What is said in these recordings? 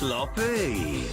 sloppy.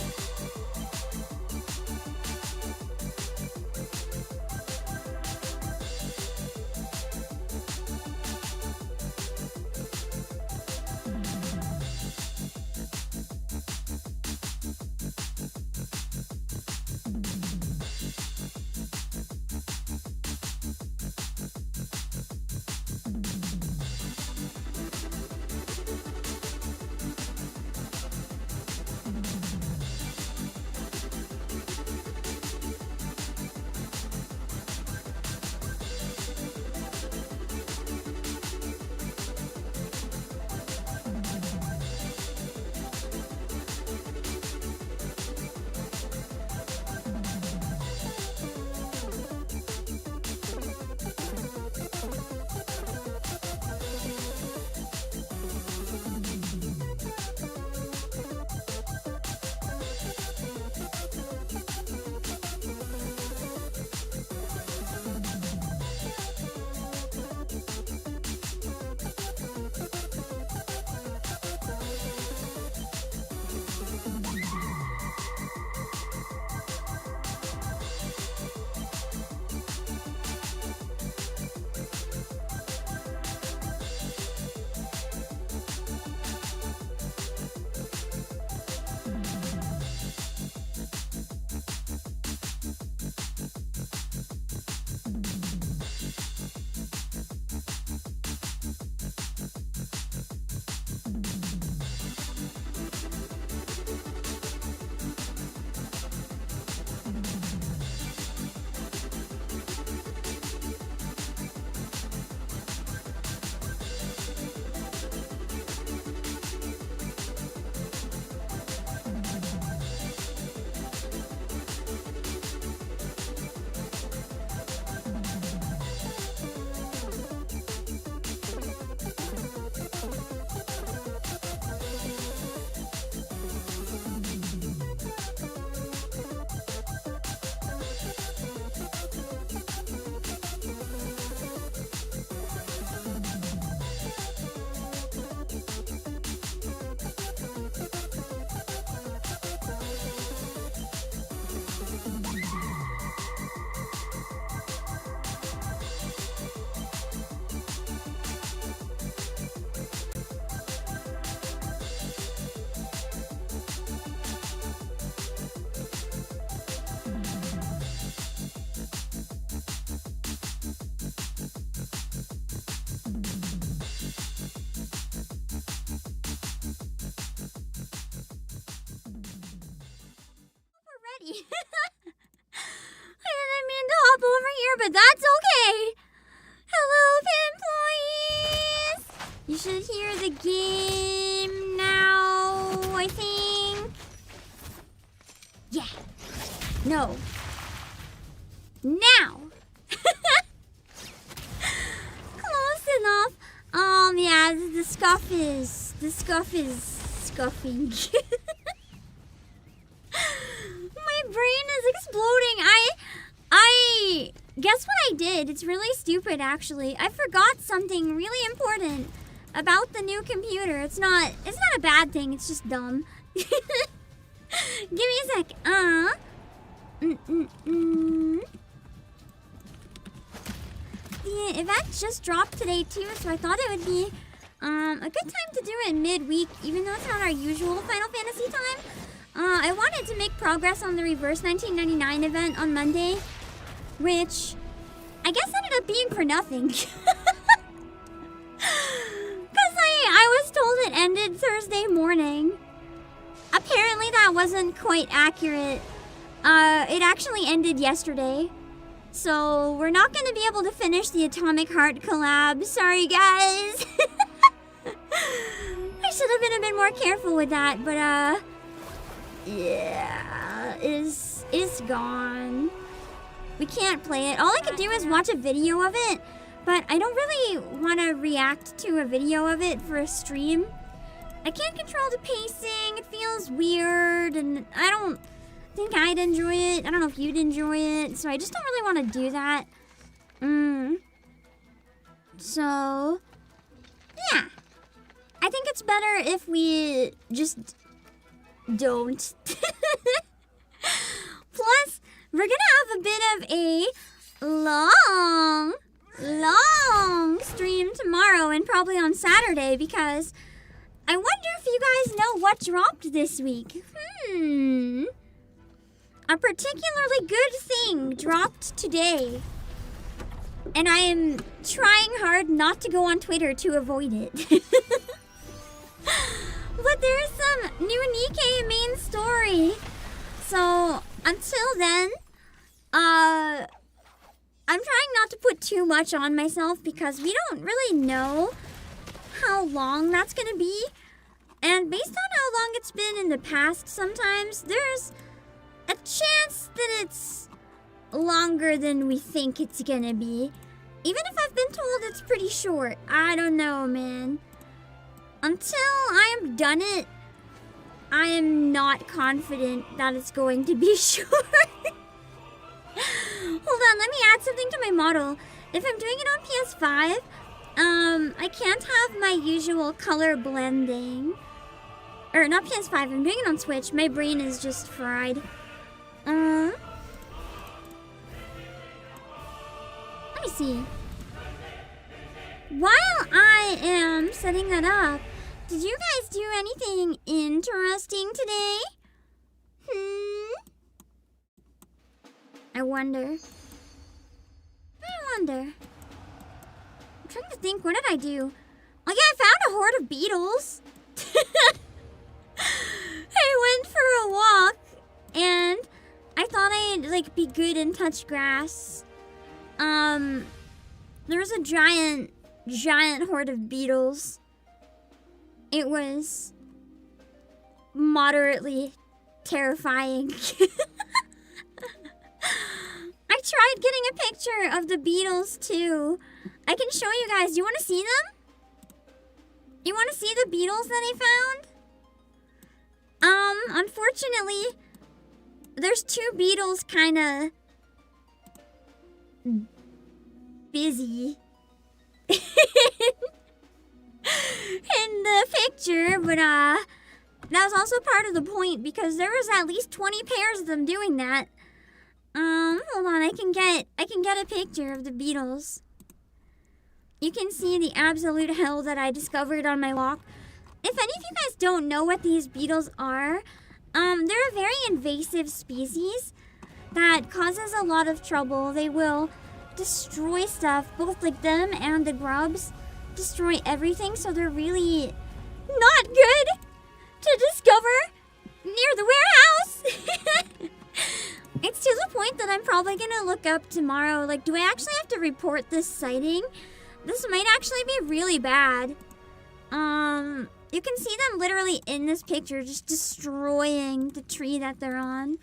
already. I didn't mean to hop over here, but that's okay. Hello, Pin Employees. You should hear the game now, I think. Yeah. No. Now. Close enough. Yeah, the scuff is scuffing. My brain is exploding. I guess what I did? It's really stupid, actually. I forgot something really important about the new computer. It's not a bad thing. It's just dumb. Give me a sec. The event just dropped today too, so I thought it would be a good time to do it midweek, even though it's not our usual Final Fantasy time. I wanted to make progress on the Reverse 1999 event on Monday, which I guess ended up being for nothing. Because I was told it ended Thursday morning. Apparently that wasn't quite accurate. It actually ended yesterday. So we're not going to be able to finish the Atomic Heart collab. Sorry, guys. I should have been a bit more careful with that, but yeah, is gone. We can't play it. All I could do is watch a video of it, but I don't really want to react to a video of it for a stream. I can't control the pacing. It feels weird, and I don't think I'd enjoy it. I don't know if you'd enjoy it, so I just don't really want to do that. So, yeah. I think it's better if we just don't. Plus, we're gonna have a bit of a long stream tomorrow and probably on Saturday because I wonder if you guys know what dropped this week. A particularly good thing dropped today. And I am trying hard not to go on Twitter to avoid it. But there is some new Nikkei main story. So until then, I'm trying not to put too much on myself because we don't really know how long that's gonna be. And based on how long it's been in the past, sometimes there's a chance that it's longer than we think it's gonna be. Even if I've been told it's pretty short. I don't know, man. Until I am done it, I am not confident that it's going to be short. Hold on, let me add something to my model. If I'm doing it on PS5, I can't have my usual color blending. Or not PS5, I'm doing it on Switch. My brain is just fried. Let me see. While I am setting that up, did you guys do anything interesting today? I wonder. I'm trying to think, what did I do? Oh yeah, I found a horde of beetles. I went for a walk and I thought I'd like be good and touch grass. There was a giant horde of beetles. It was moderately terrifying. I tried getting a picture of the beetles too. I can show you guys. Do you want to see them? You want to see the beetles that I found? Unfortunately, there's two beetles kind of busy in the picture, but that was also part of the point because there was at least 20 pairs of them doing that. Hold on, I can get a picture of the beetles. You can see the absolute hell that I discovered on my walk. If any of you guys don't know what these beetles are, they're a very invasive species that causes a lot of trouble. They will destroy stuff, both like them and the grubs, destroy everything, so they're really not good to discover near the warehouse. It's to the point that I'm probably gonna look up tomorrow, like, do I actually have to report this sighting? This might actually be really bad. You can see them literally in this picture, just destroying the tree that they're on.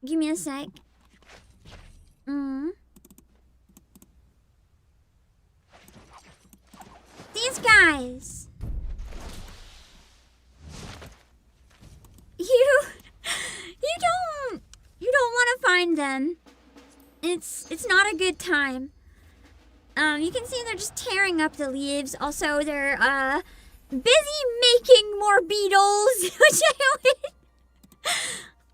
Give me a sec. These guys. You don't want to find them. It's not a good time. You can see they're just tearing up the leaves. Also, they're busy making more beetles, which I would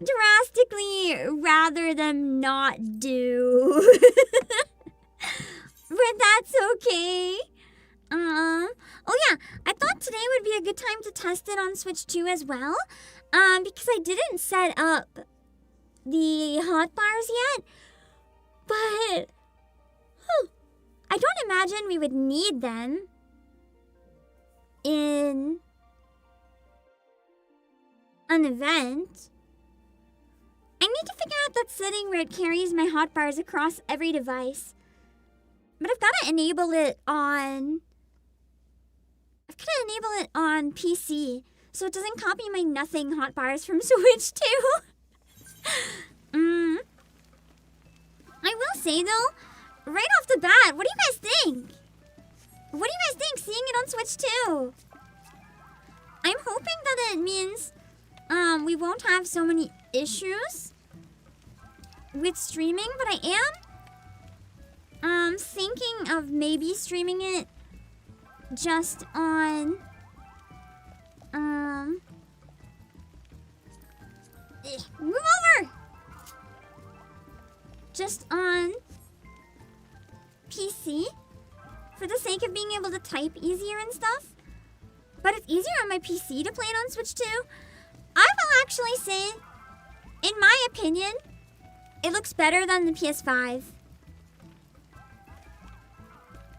drastically rather them not do. But that's okay. Oh yeah, I thought today would be a good time to test it on Switch 2 as well. Because I didn't set up the hotbars yet. But I don't imagine we would need them in an event. I need to figure out that setting where it carries my hotbars across every device. But I've got to enable it on PC so it doesn't copy my nothing hotbars from Switch 2. I will say though, right off the bat, what do you guys think? What do you guys think seeing it on Switch 2? I'm hoping that it means we won't have so many issues with streaming, but I am thinking of maybe streaming it just on move over. Just on PC for the sake of being able to type easier and stuff. But it's easier on my PC to play it on Switch 2. I will actually say, in my opinion, it looks better than the PS5.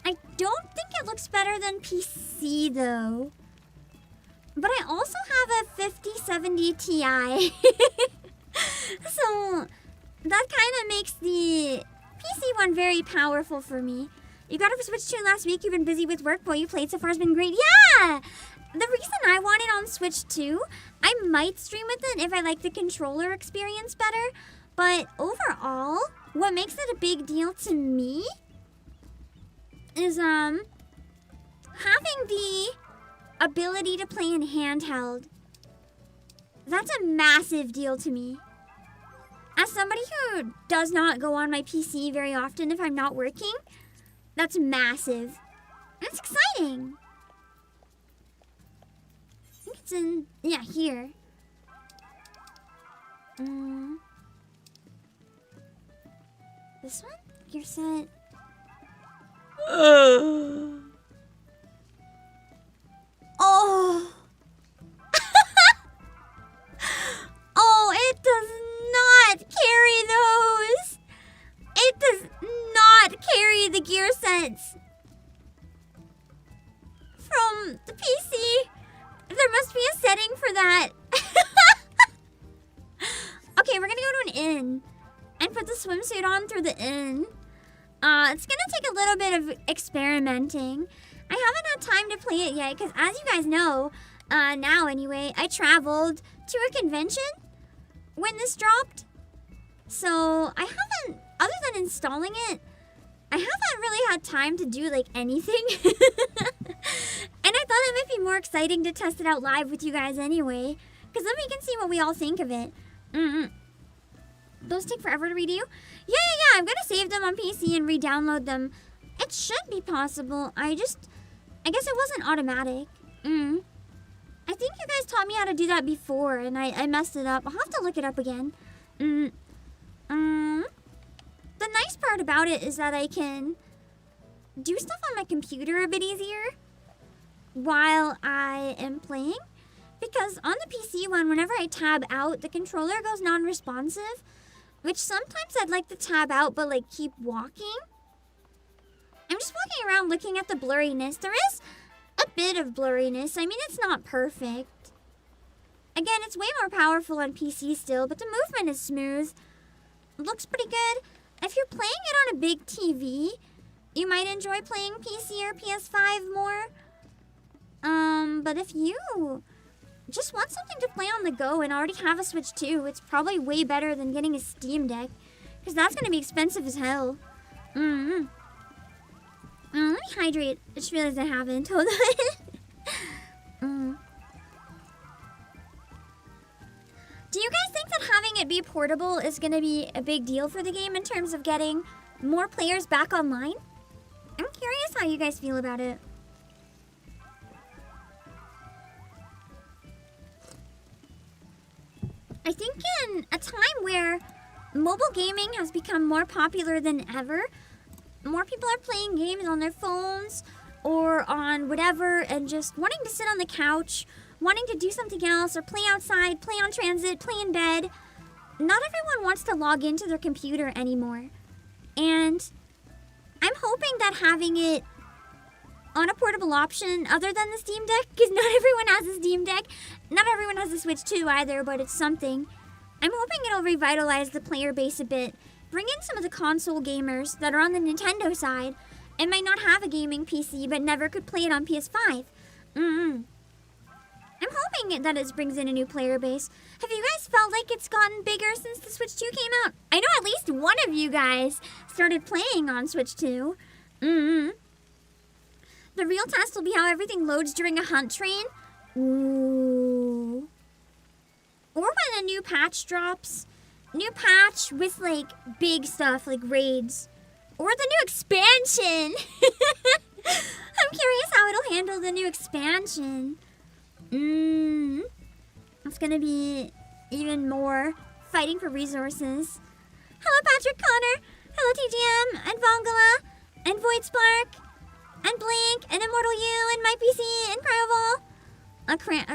I don't think it looks better than PC though. But I also have a 5070 Ti. So that kind of makes the PC one very powerful for me. You got it for Switch 2 last week. You've been busy with work. What you played so far has been great. Yeah! The reason I want it on Switch 2, I might stream with it if I like the controller experience better. But overall, what makes it a big deal to me is having the ability to play in handheld. That's a massive deal to me. As somebody who does not go on my PC very often if I'm not working, that's massive. And it's exciting. I think it's in, yeah, here. This one? Gear set. Oh. Oh, it does not carry those. It does not carry the gear sets from the PC. There must be a setting for that. Okay, we're gonna go to an inn and put the swimsuit on through the inn. It's gonna take a little bit of experimenting. I haven't had time to play it yet because, as you guys know, now anyway, I traveled to a convention when this dropped. So I haven't, other than installing it, I haven't really had time to do like anything. And I thought it might be more exciting to test it out live with you guys anyway, because then we can see what we all think of it. Those take forever to redo? Yeah. I'm gonna save them on PC and re-download them. It should be possible. I guess it wasn't automatic. I think you guys taught me how to do that before, and I messed it up. I'll have to look it up again. The nice part about it is that I can do stuff on my computer a bit easier while I am playing. Because on the PC one, whenever I tab out, the controller goes non-responsive, which sometimes I'd like to tab out but like keep walking. I'm just walking around looking at the blurriness. There is a bit of blurriness. I mean, it's not perfect. Again, it's way more powerful on PC still, but the movement is smooth. It looks pretty good. If you're playing it on a big TV, you might enjoy playing PC or PS5 more. But if you just want something to play on the go and already have a Switch 2, it's probably way better than getting a Steam Deck, because that's going to be expensive as hell. Let me hydrate. I just realized I haven't. Hold on. Do you guys think that having it be portable is going to be a big deal for the game in terms of getting more players back online? I'm curious how you guys feel about it. I think in a time where mobile gaming has become more popular than ever, more people are playing games on their phones or on whatever and just wanting to sit on the couch, wanting to do something else or play outside, play on transit, play in bed. Not everyone wants to log into their computer anymore. And I'm hoping that having it on a portable option other than the Steam Deck, because not everyone has a Steam Deck, not everyone has a Switch 2 either, but it's something. I'm hoping it'll revitalize the player base a bit, bring in some of the console gamers that are on the Nintendo side and might not have a gaming PC but never could play it on PS5. I'm hoping that it brings in a new player base. Have you guys felt like it's gotten bigger since the Switch 2 came out? I know at least one of you guys started playing on Switch 2. The real test will be how everything loads during a hunt train. Ooh. Or when a new patch drops. New patch with, like, big stuff, like raids. Or the new expansion. I'm I'm curious how it'll handle the new expansion. It's gonna be even more fighting for resources. Hello, Patrick Connor. Hello, TGM, and Vongala, and Void Spark, and Blink, and Immortal U, and MyPC, and Cryovol.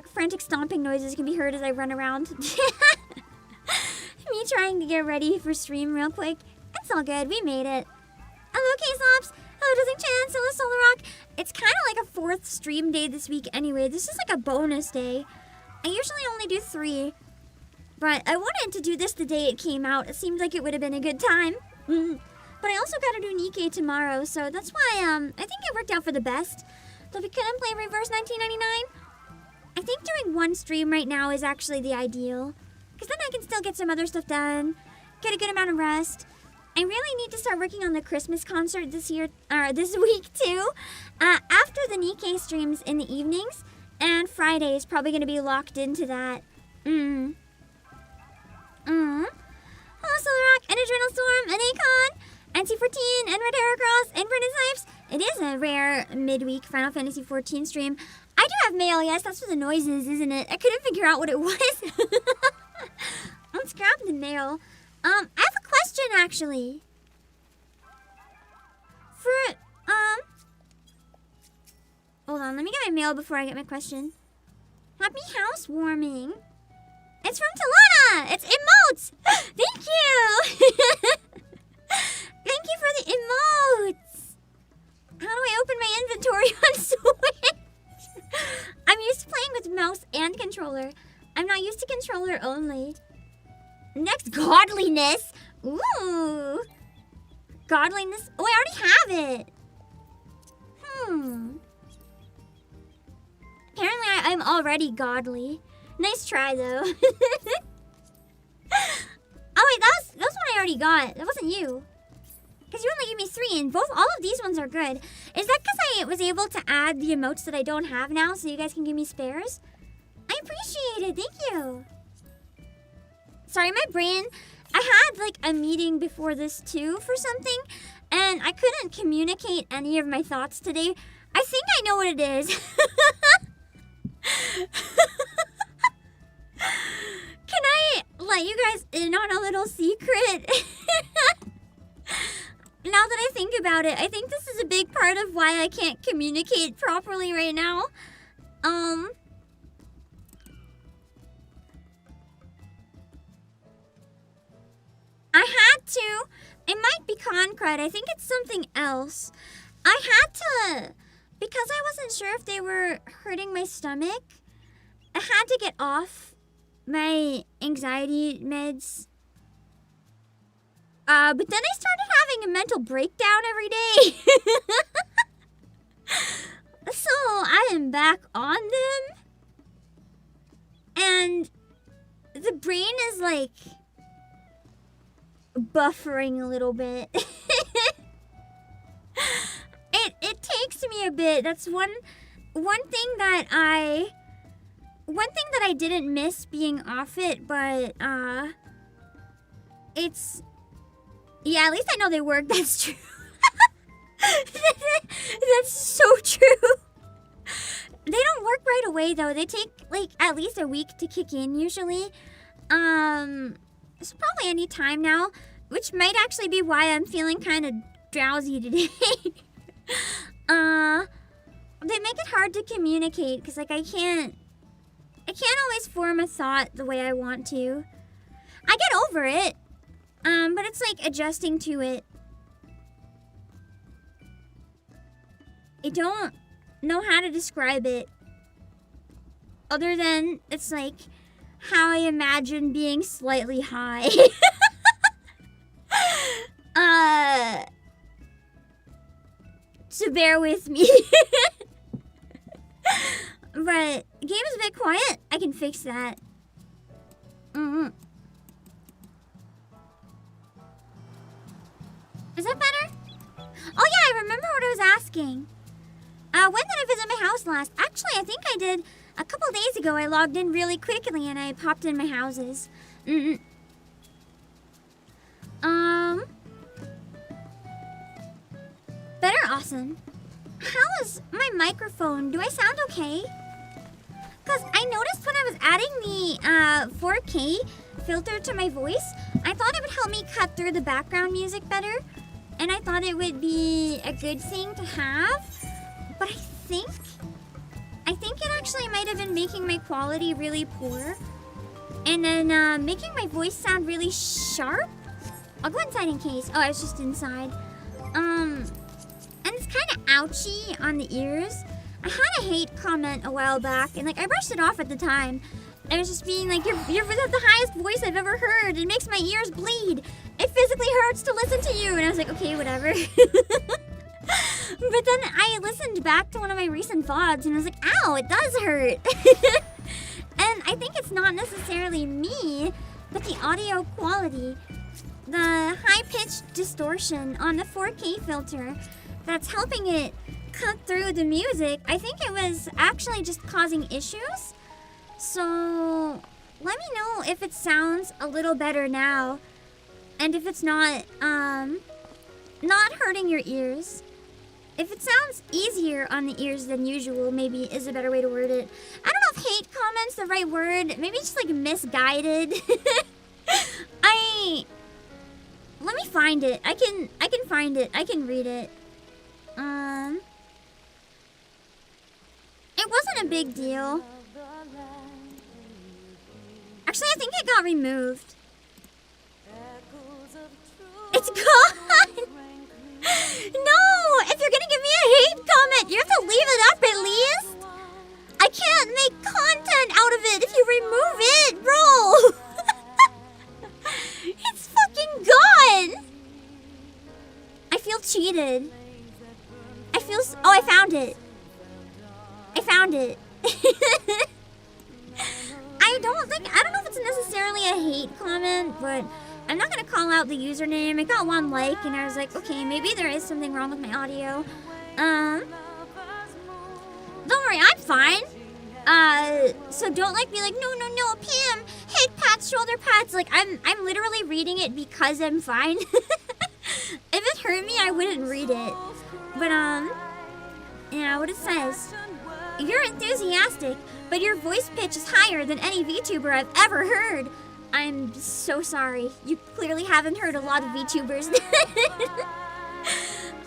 Frantic stomping noises can be heard as I run around. Me trying to get ready for stream real quick. It's all good. We made it. Hello, K-Slops. Hello, Doesn't Chance. Hello, Solar Rock. It's kind of like a 4th stream day this week anyway. This is like a bonus day. I usually only do 3. But I wanted to do this the day it came out. It seemed like it would have been a good time. But I also got to do Nikkei tomorrow, so that's why I think it worked out for the best. So if we couldn't play Reverse 1999, I think doing 1 stream right now is actually the ideal. Because then I can still get some other stuff done, get a good amount of rest. I really need to start working on the Christmas concert this week too. After the Nikkei streams in the evenings, and Friday is probably going to be locked into that. Hello, Solar Rock, and Adrenal Storm, and Akon, NC14, and Red Heracross, and Brendan Snipes. It is a rare midweek Final Fantasy XIV stream. I do have mail, yes, that's what the noise is, isn't it? I couldn't figure out what it was. Let's grab the mail. I have a question, actually. Hold on, let me get my mail before I get my question. Happy housewarming. It's from Talana! It's emotes! Thank you! Thank you for the emotes! How do I open my inventory on Switch? I'm used to playing with mouse and controller. I'm not used to controller only. Next, godliness! Ooh! Godliness? Oh, I already have it! Apparently I'm already godly. Nice try, though. Oh, wait, that was one I already got. That wasn't you. Because you only gave me 3, and all of these ones are good. Is that because I was able to add the emotes that I don't have now, so you guys can give me spares? I appreciate it. Thank you. Sorry, my brain... I had, like, a meeting before this, too, for something, and I couldn't communicate any of my thoughts today. I think I know what it is. Can I let you guys in on a little secret? Now that I think about it, I think this is a big part of why I can't communicate properly right now. I had to. It might be Concrete. I think it's something else. I had to, because I wasn't sure if they were hurting my stomach, I had to get off my anxiety meds. But then I started having a mental breakdown every day. So I am back on them. And the brain is like buffering a little bit. It takes me a bit. That's one thing that I didn't miss being off it, but it's, yeah, at least I know they work. That's true. That's so true. They don't work right away though. They take like at least a week to kick in usually. It's probably any time now, which might actually be why I'm feeling kind of drowsy today. They make it hard to communicate because like I can't always form a thought the way I want to. I get over it, but it's like adjusting to it. I don't know how to describe it other than it's like how I imagine being slightly high. So bear with me. But the game is a bit quiet. I can fix that. Is that better? Oh yeah, I remember what I was asking. When did I visit my house last? Actually, I think I did a couple days ago. I logged in really quickly and I popped in my houses. Better? Awesome. How is my microphone? Do I sound okay? Because I noticed when I was adding the 4K filter to my voice, I thought it would help me cut through the background music better. And I thought it would be a good thing to have. But I think it actually might have been making my quality really poor. And then making my voice sound really sharp. I'll go inside in case. Oh, I was just inside. And it's kind of ouchy on the ears. I had a hate comment a while back, and like I brushed it off at the time. I was just being like, you're the highest voice I've ever heard. It makes my ears bleed. It physically hurts to listen to you. And I was like, okay, whatever. But then I listened back to one of my recent VODs, and I was like, ow, it does hurt. And I think it's not necessarily me, but the audio quality. The high-pitched distortion on the 4K filter that's helping it cut through the music. I think it was actually just causing issues. So let me know if it sounds a little better now, and if it's not hurting your ears. If it sounds easier on the ears than usual, maybe is a better way to word it. I don't know if hate comment's the right word. Maybe just like misguided. Let me find it. I can find it. I can read it. It wasn't a big deal. Actually, I think it got removed. It's gone! No! If you're gonna give me a hate comment, you have to leave it up at least. I can't make content out of it if you remove it, bro! It's fucking gone! I feel cheated. Oh, I found it. I found it. I don't know if it's necessarily a hate comment, but I'm not gonna call out the username. It got 1 like, and I was like, okay, maybe there is something wrong with my audio. Don't worry, I'm fine. So don't like be like, no, Pam, hate pats, shoulder pats. Like I'm literally reading it because I'm fine. If it hurt me, I wouldn't read it. But yeah, what it says. You're enthusiastic, but your voice pitch is higher than any VTuber I've ever heard. I'm so sorry. You clearly haven't heard a lot of VTubers.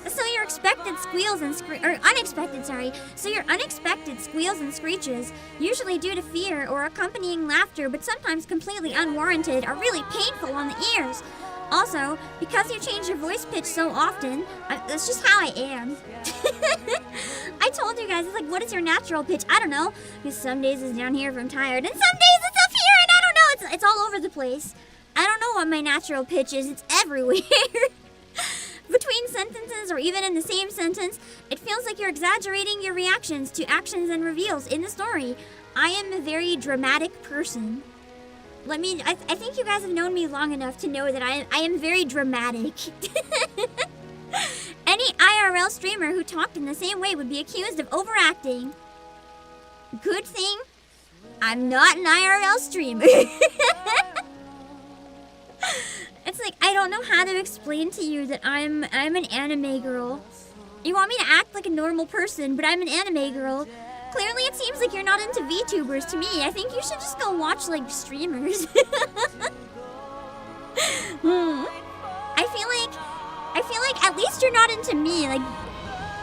So your expected squeals and So your unexpected squeals and screeches, usually due to fear or accompanying laughter, but sometimes completely unwarranted, are really painful on the ears. Also, because you change your voice pitch so often, that's just how I am. I told you guys, it's like, what is your natural pitch? I don't know. Because some days it's down here if I'm tired, and some days it's up here, and I don't know. It's all over the place. I don't know what my natural pitch is. It's everywhere. Between sentences or even in the same sentence, it feels like you're exaggerating your reactions to actions and reveals in the story. I am a very dramatic person. I think you guys have known me long enough to know that I am very dramatic. Any IRL streamer who talked in the same way would be accused of overacting. Good thing I'm not an IRL streamer. It's like, I don't know how to explain to you that I'm an anime girl. You want me to act like a normal person, but I'm an anime girl. Clearly it seems like you're not into VTubers to me. I think you should just go watch, like, streamers. I feel like at least you're not into me. Like,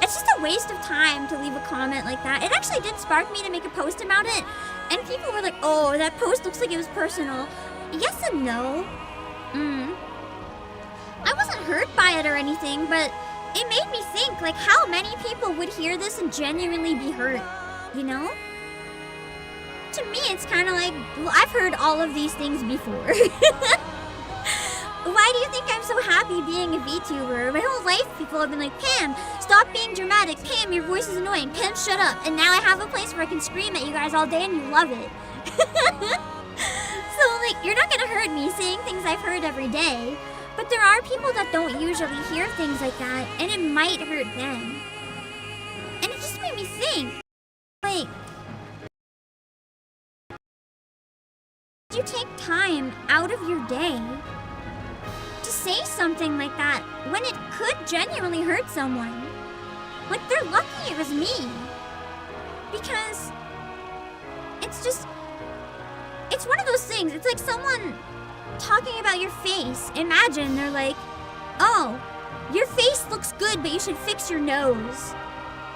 it's just a waste of time to leave a comment like that. It actually did spark me to make a post about it. And people were like, oh, that post looks like it was personal. Yes and no. I wasn't hurt by it or anything, but it made me think, like, how many people would hear this and genuinely be hurt, you know? To me, it's kind of like, well, I've heard all of these things before. Why do you think I'm so happy being a VTuber? My whole life, people have been like, Pam, stop being dramatic. Pam, your voice is annoying. Pam, shut up. And now I have a place where I can scream at you guys all day and you love it. So, like, you're not gonna hurt me saying things I've heard every day. But there are people that don't usually hear things like that, and it might hurt them. And it just made me think, like, you take time out of your day to say something like that when it could genuinely hurt someone. Like, they're lucky it was me. Because it's one of those things. It's like someone talking about your face. Imagine they're like, oh, your face looks good, but you should fix your nose.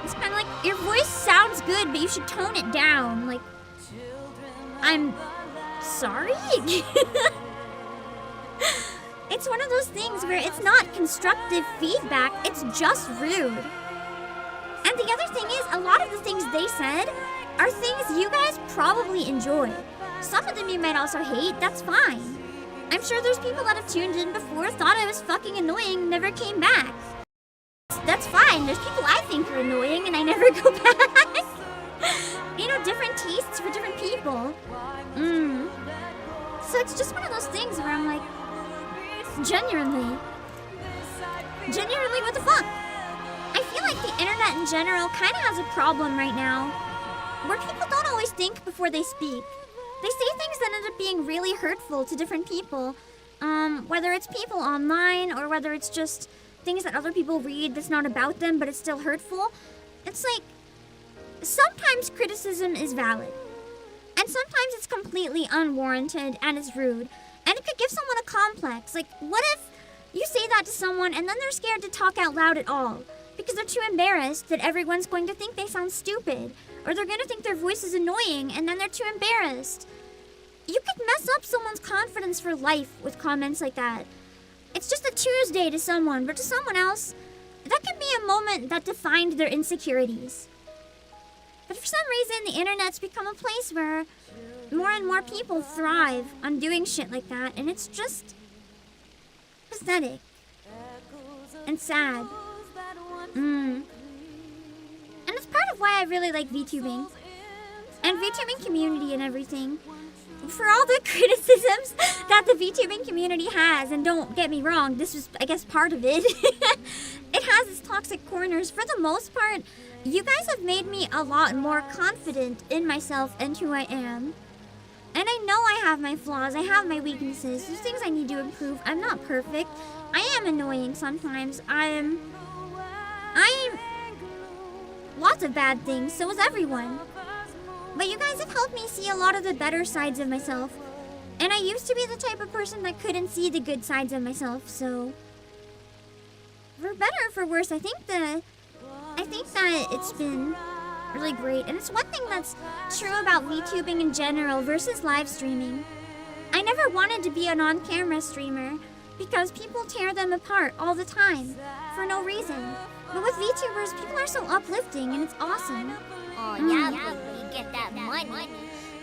It's kind of like, your voice sounds good, but you should tone it down. Like, I'm sorry? It's one of those things where it's not constructive feedback, it's just rude. And the other thing is, a lot of the things they said are things you guys probably enjoy. Some of them you might also hate, that's fine. I'm sure there's people that have tuned in before, thought I was fucking annoying, never came back. That's fine, there's people I think are annoying and I never go back. You know, different tastes for different people. So it's just one of those things where I'm like, genuinely, what the fuck? I feel like the internet in general kind of has a problem right now, where people don't always think before they speak. They say things that end up being really hurtful to different people, whether it's people online or whether it's just things that other people read that's not about them, but it's still hurtful. It's like, sometimes criticism is valid, and sometimes it's completely unwarranted and it's rude, and it could give someone a complex. Like, what if you say that to someone and then they're scared to talk out loud at all because they're too embarrassed that everyone's going to think they sound stupid, or they're going to think their voice is annoying and then they're too embarrassed. You could mess up someone's confidence for life with comments like that. It's just a Tuesday to someone, but to someone else, that can be a moment that defined their insecurities. But for some reason, the internet's become a place where more and more people thrive on doing shit like that, and it's just pathetic and sad. And it's part of why I really like VTubing and VTubing community and everything. For all the criticisms that the VTubing community has, and don't get me wrong, this was, I guess, part of it. It has its toxic corners. For the most part, you guys have made me a lot more confident in myself and who I am. And I know I have my flaws, I have my weaknesses, there's things I need to improve. I'm not perfect. I am annoying sometimes. I'm lots of bad things, so is everyone. But you guys have helped me see a lot of the better sides of myself. And I used to be the type of person that couldn't see the good sides of myself, so for better or for worse, I think that it's been really great. And it's one thing that's true about VTubing in general versus live streaming. I never wanted to be an on-camera streamer because people tear them apart all the time for no reason. But with VTubers, people are so uplifting and it's awesome. Oh yeah, baby, get that money.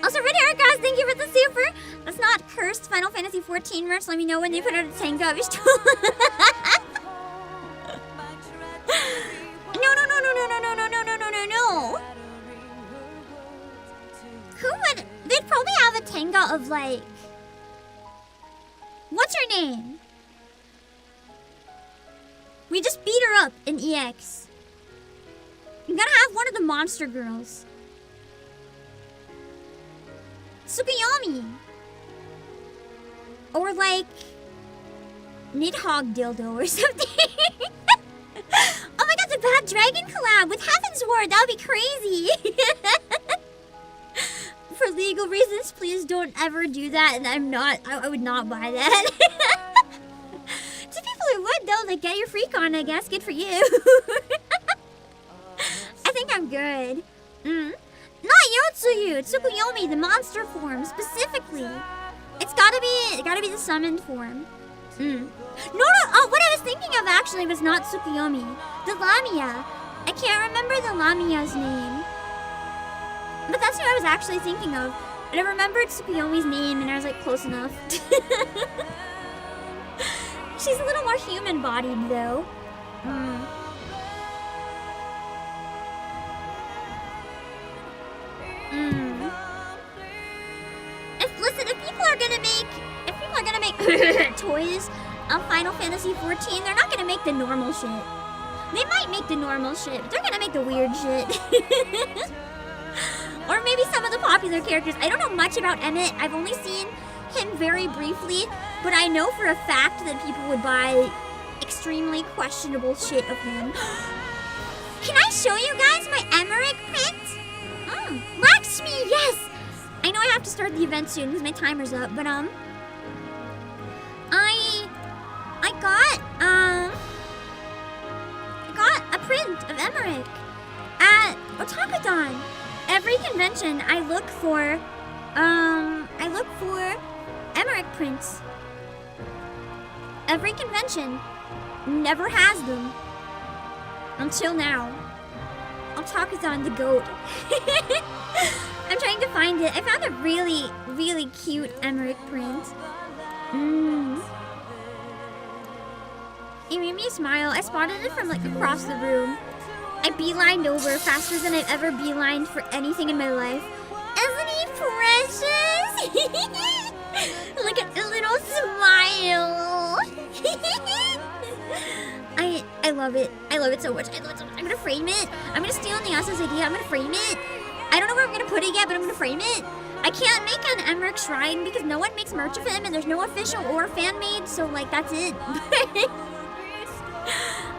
Also, Red Hair Guys, thank you for the super. That's not cursed. Final Fantasy 14 merch. Let me know when they put out a tango. No. Who would? They'd probably have a tango of like, what's her name? We just beat her up in EX. You gotta have one of the monster girls. Tsukuyomi. Or like Nidhogg Dildo or something. Oh my god, the Bad Dragon collab with Heaven's Ward. That would be crazy. For legal reasons, please don't ever do that. And I would not buy that. To people who would though, like get your freak on, I guess. Good for you. I think I'm good. Not Yotsuyu, Tsukuyomi, the monster form specifically. It's gotta be the summoned form. No, oh, what I was thinking of actually was not Tsukuyomi. The Lamia. I can't remember the Lamia's name. But that's who I was actually thinking of. But I remembered Tsukuyomi's name and I was like, close enough. She's a little more human-bodied though. If people are gonna make toys of Final Fantasy 14, they're not gonna make the normal shit. They might make the normal shit, but they're gonna make the weird shit. Or maybe some of the popular characters. I don't know much about Emmett. I've only seen him very briefly, but I know for a fact that people would buy extremely questionable shit of him. Can I show you guys my Emmerich print? Lakshmi, yes! I know I have to start the event soon because my timer's up, but I got a print of Emmerich at Otakuthon. Every convention I look for Emmerich prints. Every convention never has them. Until now. Otakuthon the goat. I'm trying to find it. I found a really, really cute Emmerich print. It made me smile. I spotted it from like across the room. I beelined over faster than I've ever beelined for anything in my life. Isn't he precious? Look at the little smile. I love it. I love it so much. I love it so much. I'm gonna frame it. I'm gonna steal Nyasa's idea. I'm gonna frame it. I don't know where I'm gonna put it yet, but I'm gonna frame it. I can't make an Emmerich shrine because no one makes merch of him and there's no official or fan made, so like that's it.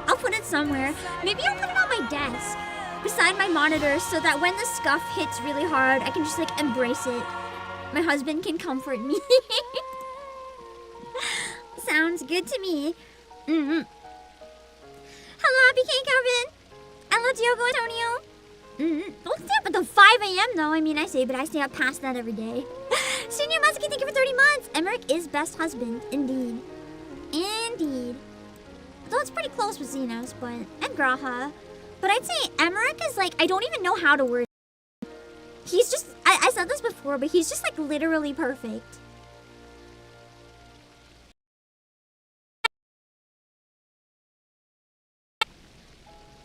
I'll put it somewhere. Maybe I'll put it on my desk beside my monitor so that when the scuff hits really hard, I can just like embrace it. My husband can comfort me. Sounds good to me. Hello, Happy Cake Calvin. Hello, Diogo Antonio. Don't stay up until 5 a.m. though. I mean, I stay up past that every day. Senior Musky, thank you for 30 months. Emmerich is best husband, indeed. Indeed. Though it's pretty close with Xenos, but and Graha. But I'd say Emmerich is like, I don't even know how to word it. He's just, I said this before, but he's just like literally perfect.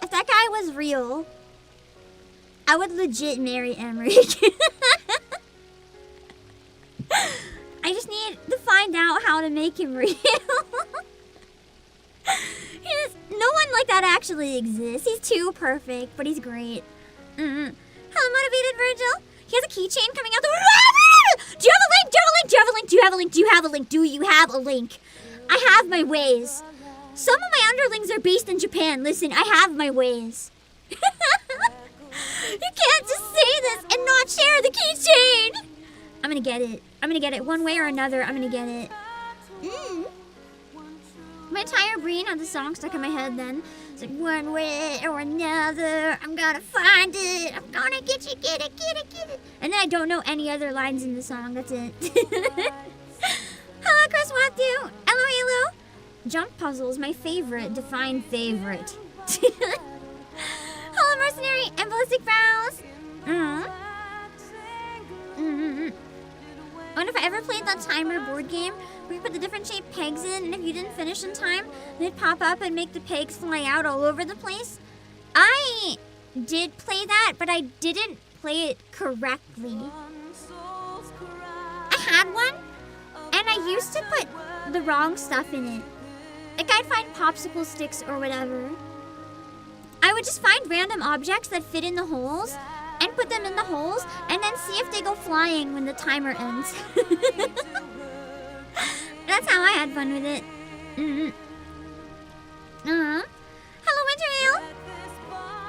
If that guy was real, I would legit marry Emmerich. I just need to find out how to make him real. No one like that actually exists. He's too perfect, but he's great. Hello, Motivated Virgil. He has a keychain coming out the... Do you have a link? Do you have a link? Do you have a link? Do you have a link? Do you have a link? Do you have a link? I have my ways. Some of my underlings are based in Japan. Listen, I have my ways. You can't just say this and not share the keychain. I'm gonna get it. I'm gonna get it. One way or another, I'm gonna get it. My entire brain had the song stuck in my head then. It's like, one way or another, I'm gonna find it. I'm gonna get you, get it, get it, get it. And then I don't know any other lines in the song. That's it. Hello, Chris Wathu. Hello, hello. Jump puzzles, my favorite. Define favorite. Hello, Mercenary and Ballistic Vows. I wonder if I ever played that timer board game where you put the different shaped pegs in, and if you didn't finish in time, they'd pop up and make the pegs fly out all over the place. I did play that, but I didn't play it correctly. I had one, and I used to put the wrong stuff in it. Like, I'd find popsicle sticks or whatever. I would just find random objects that fit in the holes and put them in the holes and then see if they go flying when the timer ends. That's how I had fun with it. Hello, Winterhill.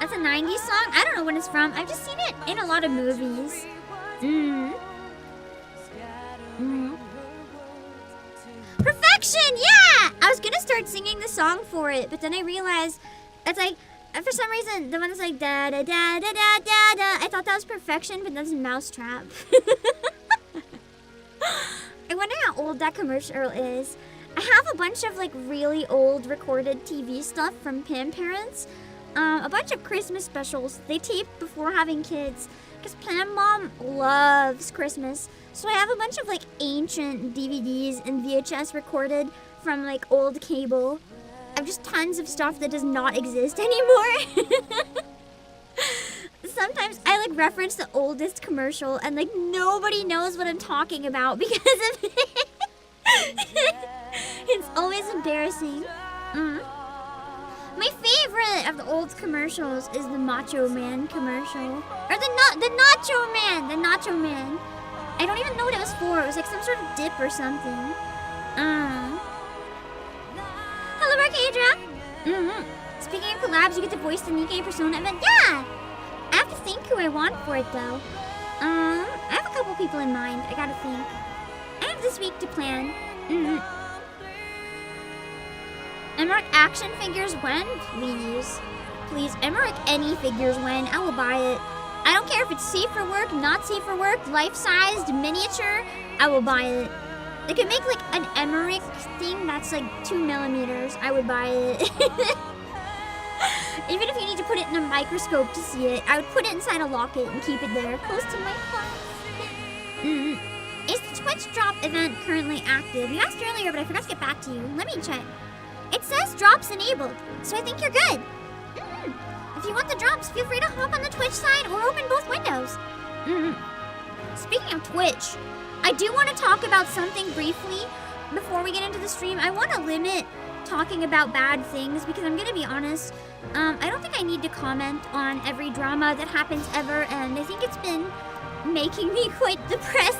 That's a 90s song? I don't know when it's from. I've just seen it in a lot of movies. Perfection, yeah! I was gonna start singing the song for it, but then I realized it's like, for some reason, the one that's like da da da da da da da. I thought that was Perfection, but that's Mousetrap. I wonder how old that commercial is. I have a bunch of like really old recorded TV stuff from Pam parents. A bunch of Christmas specials they taped before having kids. Because Pam mom loves Christmas. So I have a bunch of like ancient DVDs and VHS recorded from like old cable. I have just tons of stuff that does not exist anymore. Sometimes I like reference the oldest commercial and like nobody knows what I'm talking about because of it. It's always embarrassing. My favorite of the old commercials is the Macho Man commercial. Or the Nacho Man! The Nacho Man. I don't even know what it was for. It was like some sort of dip or something. Hello, Arcadra. Speaking of collabs, you get to voice the Nikkei Persona event. Yeah! I have to think who I want for it, though. I have a couple people in mind. I gotta think. I have this week to plan. Emmerich action figures when? Please. Please, Emmerich any figures when. I will buy it. I don't care if it's safe for work, not safe for work, life-sized, miniature. I will buy it. They could make like an Emmerich thing that's like 2 millimeters. I would buy it. Even if you need to put it in a microscope to see it, I would put it inside a locket and keep it there, close to my heart. Is the Twitch drop event currently active? You asked earlier, but I forgot to get back to you. Let me check. It says drops enabled, so I think you're good. If you want the drops, feel free to hop on the Twitch side or open both windows. Speaking of Twitch, I do want to talk about something briefly before we get into the stream. I want to limit talking about bad things because I'm going to be honest, I don't think I need to comment on every drama that happens ever, and I think it's been making me quite depressed.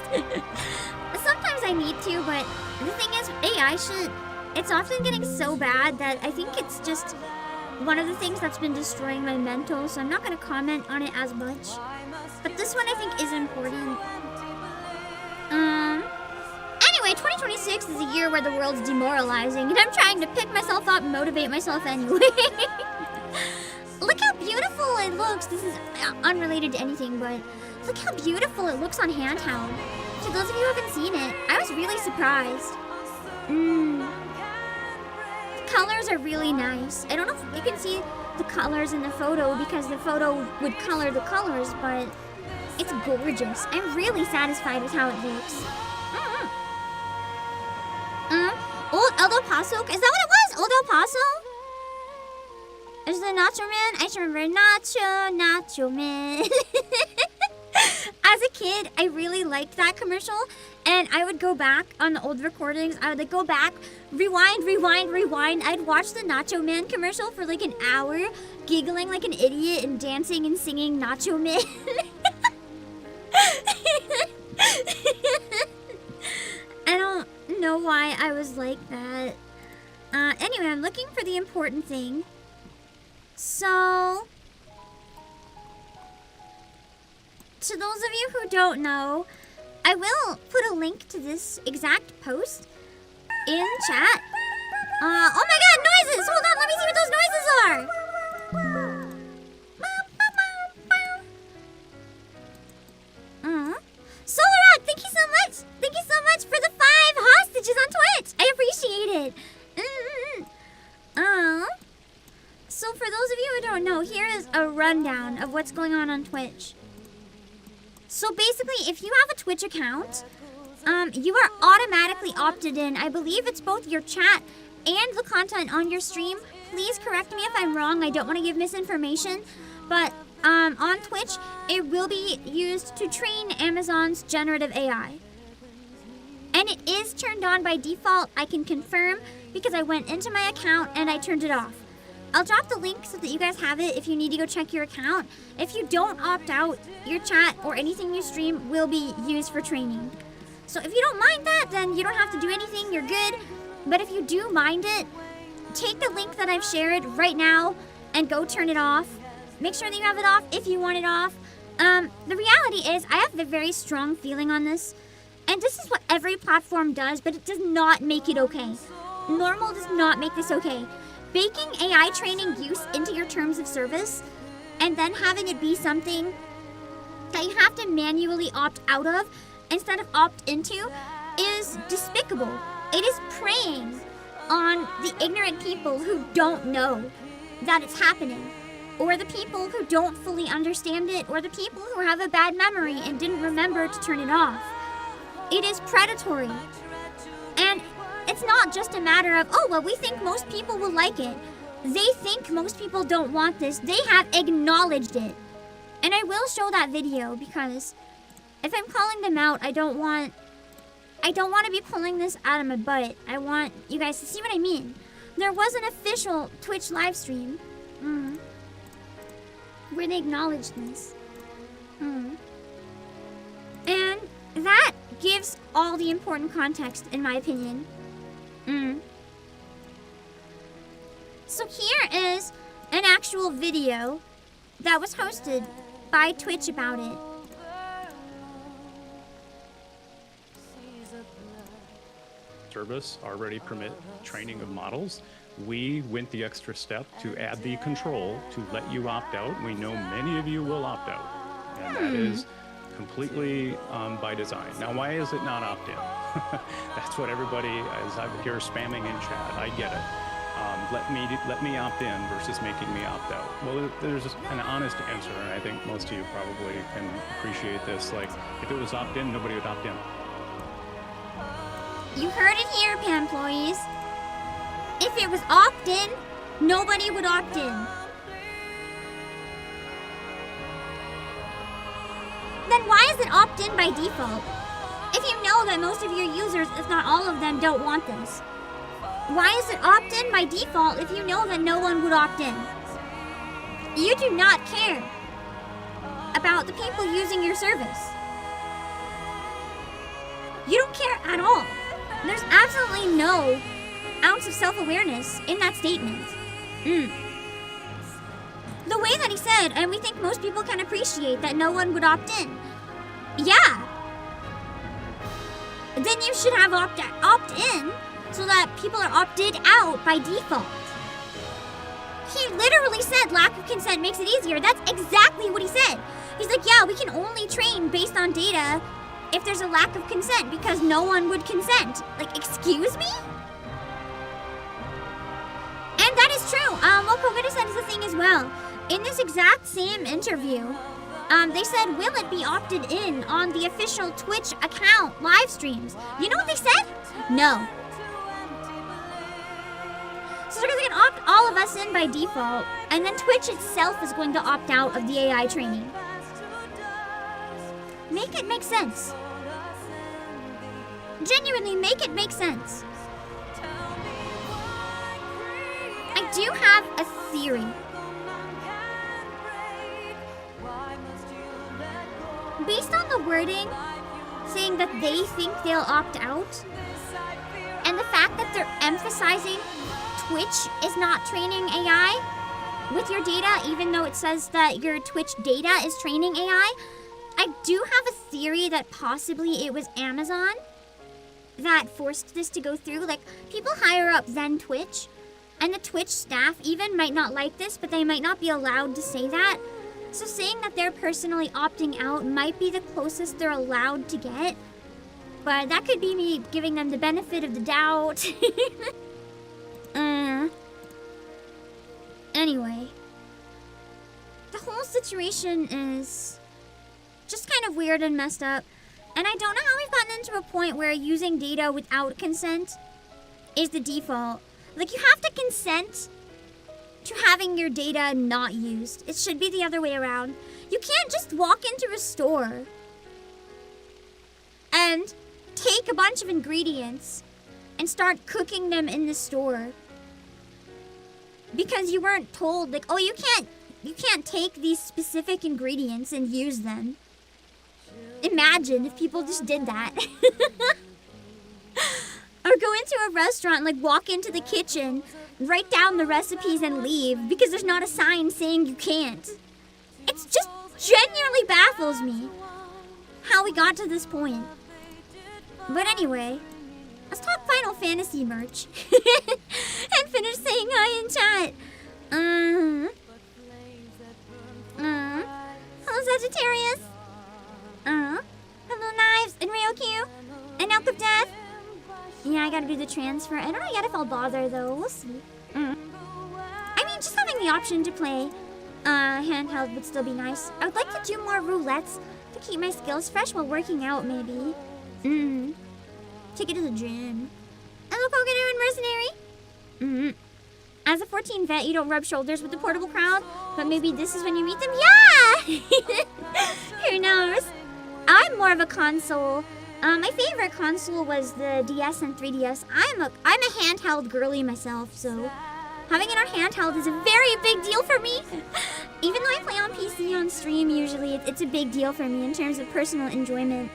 Sometimes I need to, but the thing is, AI shit, it's often getting so bad that I think it's just one of the things that's been destroying my mental, so I'm not going to comment on it as much. But this one I think is important. Anyway, 2026 is a year where the world's demoralizing, and I'm trying to pick myself up and motivate myself anyway. Look how beautiful it looks. This is unrelated to anything, but look how beautiful it looks on handheld. To those of you who haven't seen it, I was really surprised. The colors are really nice. I don't know if you can see the colors in the photo because the photo would color the colors, but it's gorgeous. I'm really satisfied with how it looks. Old El Paso? Is that what it was? Old El Paso? Is the Nacho Man? I just remember Nacho Man. As a kid, I really liked that commercial, and I would go back on the old recordings. I would like go back, rewind. I'd watch the Nacho Man commercial for like an hour, giggling like an idiot and dancing and singing Nacho Man. I don't know why I was like that. Anyway, I'm looking for the important thing. So, to those of you who don't know, I will put a link to this exact post in chat. Oh my god, noises! Hold on, let me see what those noises are! Solarot, thank you so much! Thank you so much for the 5 hostages on Twitch! I appreciate it! So for those of you who don't know, here is a rundown of what's going on Twitch. So basically, if you have a Twitch account, you are automatically opted in. I believe it's both your chat and the content on your stream. Please correct me if I'm wrong. I don't want to give misinformation. But on Twitch, it will be used to train Amazon's generative AI. And it is turned on by default. I can confirm because I went into my account and I turned it off. I'll drop the link so that you guys have it if you need to go check your account. If you don't opt out, your chat or anything you stream will be used for training. So if you don't mind that, then you don't have to do anything, you're good. But if you do mind it, take the link that I've shared right now and go turn it off. Make sure that you have it off if you want it off. The reality is I have a very strong feeling on this. And this is what every platform does, but it does not make it okay. Normal does not make this okay. Baking AI training use into your terms of service and then having it be something that you have to manually opt out of instead of opt into is despicable. It is preying on the ignorant people who don't know that it's happening, or the people who don't fully understand it, or the people who have a bad memory and didn't remember to turn it off. It is predatory. And it's not just a matter of, oh, well, we think most people will like it. They think most people don't want this. They have acknowledged it. And I will show that video because if I'm calling them out, I don't want to be pulling this out of my butt. I want you guys to see what I mean. There was an official Twitch live stream where they acknowledged this. And that gives all the important context, in my opinion. So here is an actual video that was hosted by Twitch about it. Service already permit training of models. We went the extra step to add the control to let you opt out. We know many of you will opt out, and that is completely by design. Now, why is it not opt-in? That's what everybody is out here spamming in chat. I get it. Let me opt in versus making me opt out. Well, there's an honest answer, and I think most of you probably can appreciate this. Like, if it was opt-in, nobody would opt in. You heard it here, PAN employees. If it was opt-in, nobody would opt in. Then why is it opt-in by default? If you know that most of your users, if not all of them, don't want this. Why is it opt-in by default if you know that no one would opt in? You do not care about the people using your service. You don't care at all. There's absolutely no ounce of self-awareness in that statement. The way that he said, and we think most people can appreciate that no one would opt in. Yeah. Then you should have opt-in so that people are opted out by default. He literally said lack of consent makes it easier. That's exactly what he said. He's like, yeah, we can only train based on data if there's a lack of consent because no one would consent. Like, excuse me? And that is true. What Kogata said is the thing as well. In this exact same interview, they said, will it be opted in on the official Twitch account live streams? You know what they said? No. So they're going to opt all of us in by default, and then Twitch itself is going to opt out of the AI training. Make it make sense. Genuinely, make it make sense. I do have a theory. Based on the wording saying that they think they'll opt out, and the fact that they're emphasizing Twitch is not training AI with your data, even though it says that your Twitch data is training AI, I do have a theory that possibly it was Amazon that forced this to go through. Like, people higher up than Twitch, and the Twitch staff even might not like this, but they might not be allowed to say that. So saying that they're personally opting out might be the closest they're allowed to get. But that could be me giving them the benefit of the doubt. Anyway. The whole situation is just kind of weird and messed up. And I don't know how we've gotten into a point where using data without consent is the default. Like, you have to consent to having your data not used. It should be the other way around. You can't just walk into a store and take a bunch of ingredients and start cooking them in the store because you weren't told, like, oh, you can't take these specific ingredients and use them. Imagine if people just did that. Or go into a restaurant, like walk into the kitchen, write down the recipes and leave because there's not a sign saying you can't. It's just genuinely baffles me how we got to this point. But anyway, let's talk Final Fantasy merch. And finish saying hi in chat. Hello Sagittarius. Hello Knives and Ryokyu and Elk of Death. Yeah, I gotta do the transfer. I don't know yet if I'll bother though. We'll see. I mean, just having the option to play handheld would still be nice. I would like to do more roulettes to keep my skills fresh while working out, maybe. Take it to the gym. Hello, Kogato and Mercenary. As a 14 vet, you don't rub shoulders with the portable crowd, but maybe this is when you meet them. Yeah! Who knows? I'm more of a console. My favorite console was the DS and 3DS. I'm a handheld girly myself, so having it on handheld is a very big deal for me. Even though I play on PC on stream usually, it's a big deal for me in terms of personal enjoyment.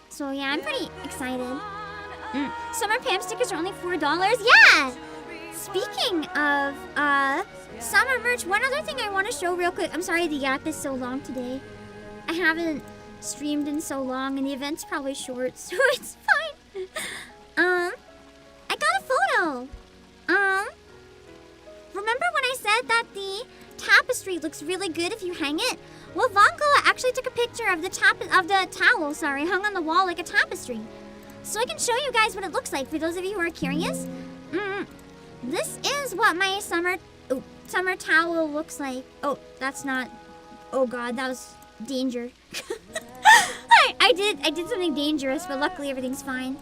So yeah, I'm pretty excited. Summer Pam stickers are only $4. Yeah! Speaking of summer merch, one other thing I want to show real quick. I'm sorry the gap is so long today. I haven't streamed in so long, and the event's probably short, so it's fine. I got a photo. Remember when I said that the tapestry looks really good if you hang it? Well, Vonko actually took a picture of the towel, hung on the wall like a tapestry. So I can show you guys what it looks like for those of you who are curious. This is what my summer towel looks like. Oh, that's not. Oh God, that was danger. I did something dangerous, but luckily everything's fine.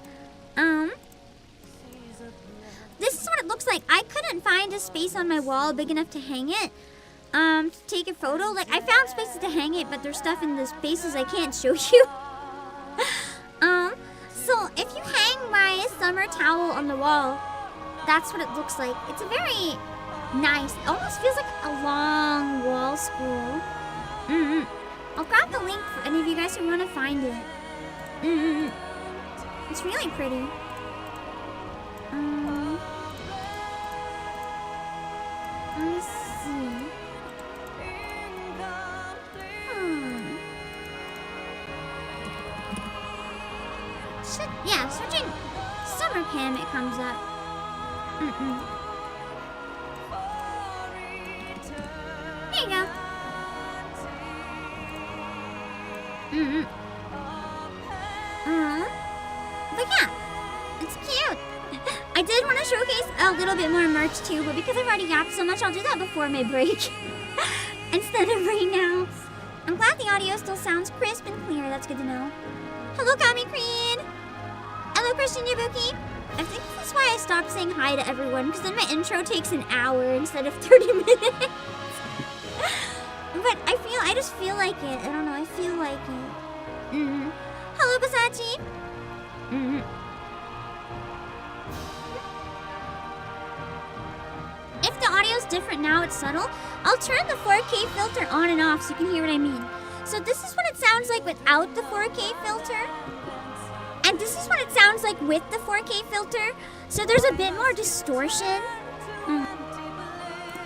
This is what it looks like. I couldn't find a space on my wall big enough to hang it. To take a photo. Like, I found spaces to hang it, but there's stuff in the spaces I can't show you. So if you hang my summer towel on the wall, that's what it looks like. It's a very nice, almost feels like a long wall school. I'll grab the link for any of you guys who want to find it. It's really pretty. Let's see. Yeah, searching summer cam, it comes up. There you go. But yeah, it's cute. I did want to showcase a little bit more merch too, but because I've already yapped so much, I'll do that before my break instead of right now. I'm glad the audio still sounds crisp and clear. That's good to know. Hello, Kami Queen. Hello, Christian Yabuki. I think this is why I stopped saying hi to everyone, because then my intro takes an hour instead of 30 minutes. But I just feel like it. I don't know, I feel like it. Hello, Basachi. If the audio's different now, it's subtle, I'll turn the 4K filter on and off so you can hear what I mean. So this is what it sounds like without the 4K filter. And this is what it sounds like with the 4K filter. So there's a bit more distortion.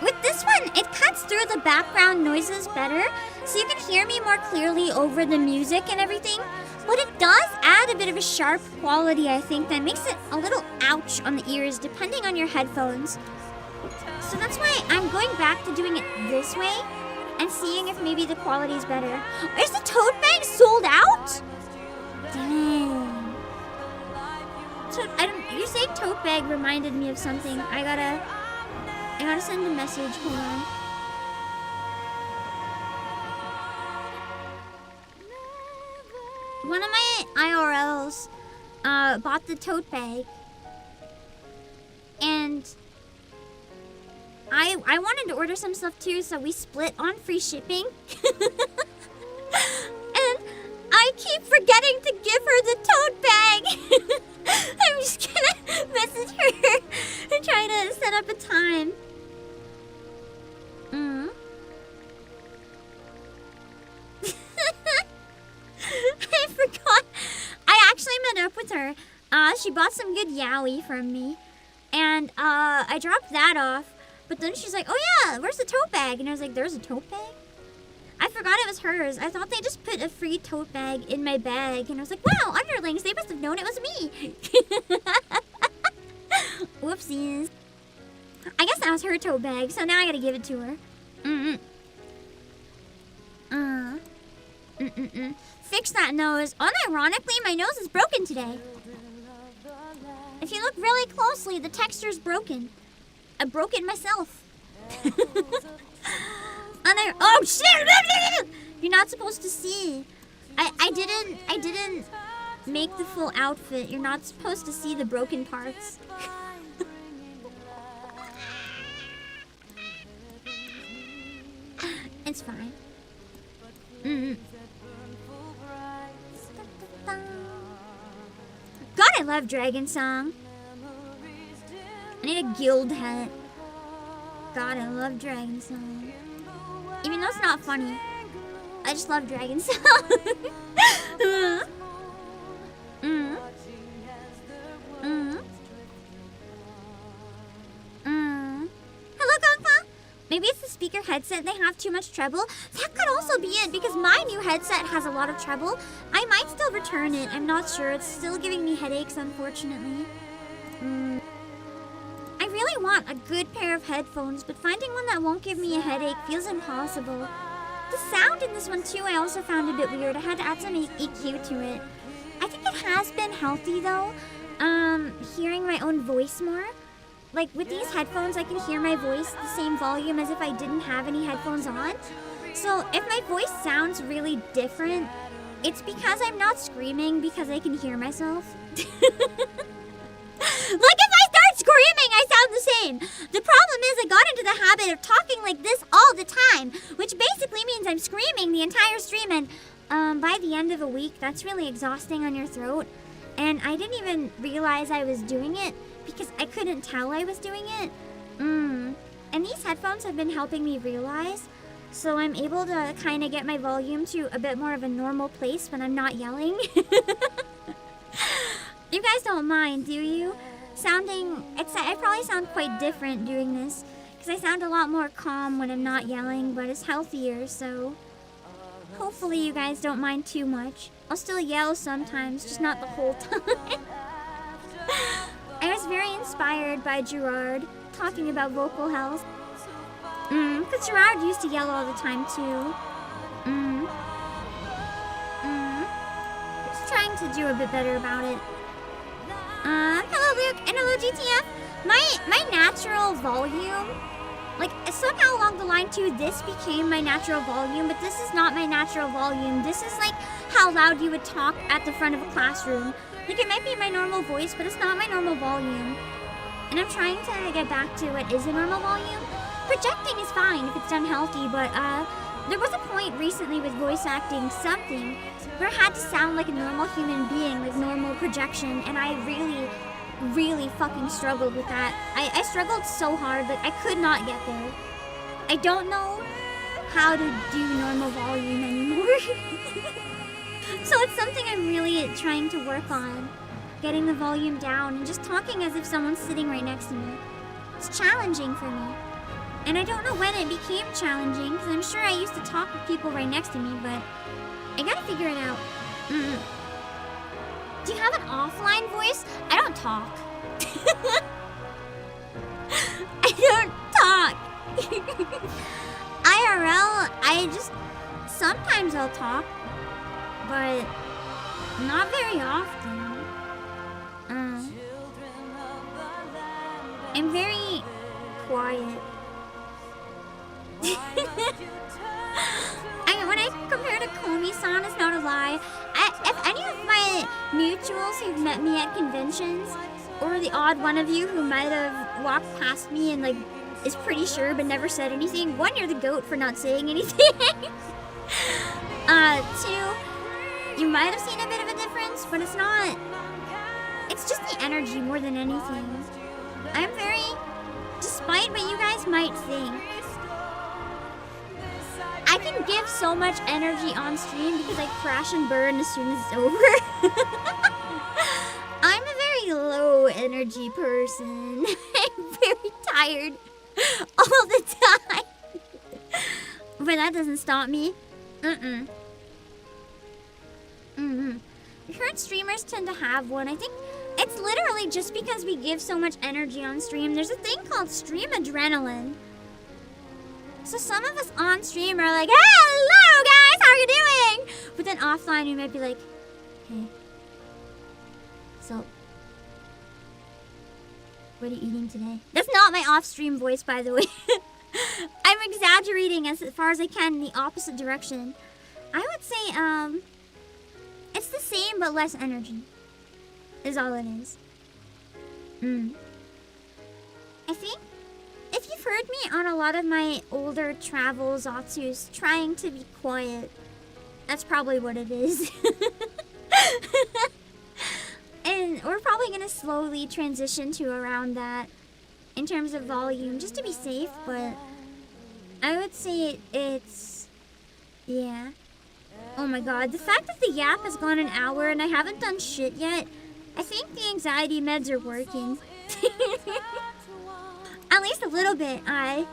With this one, it cuts through the background noises better, so you can hear me more clearly over the music and everything. But it does add a bit of a sharp quality, I think, that makes it a little ouch on the ears, depending on your headphones. So that's why I'm going back to doing it this way and seeing if maybe the quality is better. Is the tote bag sold out? Dang. You saying tote bag reminded me of something. I gotta send a message. Hold on. One of my IRLs bought the tote bag, and I wanted to order some stuff too, so we split on free shipping. And I keep forgetting to give her the tote bag. I'm just gonna message her and try to set up a time. I forgot. I actually met up with her. She bought some good yaoi from me, and I dropped that off. But then she's like, "Oh yeah, where's the tote bag?" And I was like, "There's a tote bag?" I forgot it was hers. I thought they just put a free tote bag in my bag, and I was like, "Wow, underlings, they must have known it was me." Whoopsies. I guess that was her tote bag, so now I gotta give it to her. Fix that nose. Unironically, my nose is broken today. If you look really closely, the texture's broken. I broke it myself. Oh shit! You're not supposed to see. I didn't make the full outfit. You're not supposed to see the broken parts. It's fine. God, I love Dragon Song. I need a guild hat. God, I love Dragon Song. Even though it's not funny, I just love Dragon Song. Maybe it's the speaker headset, they have too much treble. That could also be it, because my new headset has a lot of treble. I might still return it, I'm not sure. It's still giving me headaches, unfortunately. I really want a good pair of headphones, but finding one that won't give me a headache feels impossible. The sound in this one too, I also found a bit weird. I had to add some EQ to it. I think it has been healthy though, hearing my own voice more. Like with these headphones, I can hear my voice the same volume as if I didn't have any headphones on. So if my voice sounds really different, it's because I'm not screaming because I can hear myself. Like if I start screaming, I sound the same. The problem is I got into the habit of talking like this all the time, which basically means I'm screaming the entire stream, and by the end of a week, that's really exhausting on your throat. And I didn't even realize I was doing it because I couldn't tell I was doing it. And these headphones have been helping me realize, so I'm able to kind of get my volume to a bit more of a normal place when I'm not yelling. You guys don't mind, do you? I probably sound quite different doing this, because I sound a lot more calm when I'm not yelling, but it's healthier, so hopefully you guys don't mind too much. I'll still yell sometimes, just not the whole time. I was very inspired by Gerard talking about vocal health. Because Gerard used to yell all the time too. Just trying to do a bit better about it. Hello Luke, and hello GTF. My natural volume, like somehow along the line too, this became my natural volume, but this is not my natural volume. This is like how loud you would talk at the front of a classroom. Like it might be my normal voice, but it's not my normal volume. And I'm trying to get back to what is a normal volume. Projecting is fine if it's done healthy, but there was a point recently with voice acting something where I had to sound like a normal human being, like normal projection, and I really fucking struggled with that. I struggled so hard, like I could not get there. I don't know how to do normal volume anymore. So it's something I'm really trying to work on, getting the volume down and just talking as if someone's sitting right next to me. It's challenging for me. And I don't know when it became challenging, because I'm sure I used to talk with people right next to me, but I gotta figure it out. Do you have an offline voice? I don't talk. I don't talk. IRL, sometimes I'll talk, but not very often. I'm very quiet. When I compare to Komi-san, it's not a lie. If any of my mutuals who've met me at conventions, or the odd one of you who might have walked past me and like is pretty sure but never said anything, one, you're the goat for not saying anything. Two, you might have seen a bit of a difference, but it's not. It's just the energy more than anything. I'm very, despite what you guys might think, I can give so much energy on stream because I crash and burn as soon as it's over. I'm a very low energy person. I'm very tired all the time. But that doesn't stop me. I heard streamers tend to have one. I think it's literally just because we give so much energy on stream. There's a thing called stream adrenaline. So some of us on stream are like, hello guys, how are you doing? But then offline we might be like, hey, so what are you eating today? That's not my off-stream voice, by the way. I'm exaggerating as far as I can in the opposite direction. I would say, it's the same but less energy, is all it is. I think if you've heard me on a lot of my older travels, Atsu's trying to be quiet, that's probably what it is. And we're probably going to slowly transition to around that in terms of volume, just to be safe, but I would say it's, yeah. Oh my god, the fact that the yap has gone an hour and I haven't done shit yet, I think the anxiety meds are working. At least a little bit. I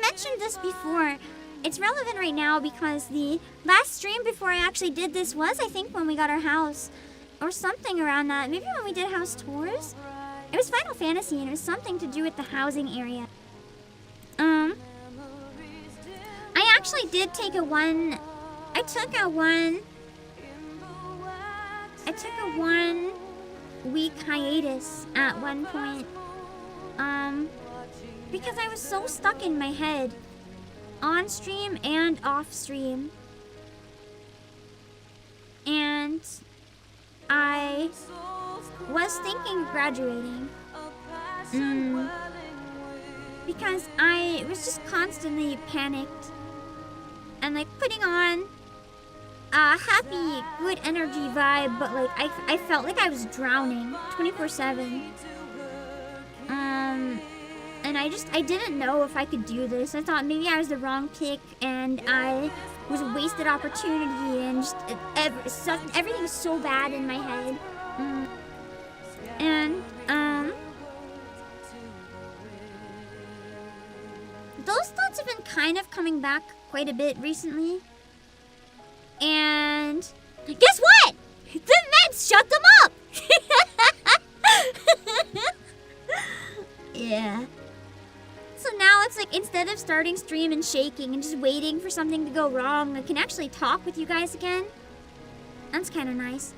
mentioned this before. It's relevant right now because the last stream before I actually did this was, I think, when we got our house. Or something around that. Maybe when we did house tours? It was Final Fantasy and it was something to do with the housing area. I actually did take a 1 week hiatus at one point. Because I was so stuck in my head. On stream and off stream. And I was thinking of graduating. Because I was just constantly panicked. And like putting on a happy, good energy vibe, but like I felt like I was drowning 24/7. And I didn't know if I could do this. I thought maybe I was the wrong pick and I was a wasted opportunity and just everything's so bad in my head. Those thoughts have been kind of coming back quite a bit recently. And guess what? The meds shut them up! Yeah. So now it's like instead of starting stream and shaking and just waiting for something to go wrong, I can actually talk with you guys again. That's kind of nice.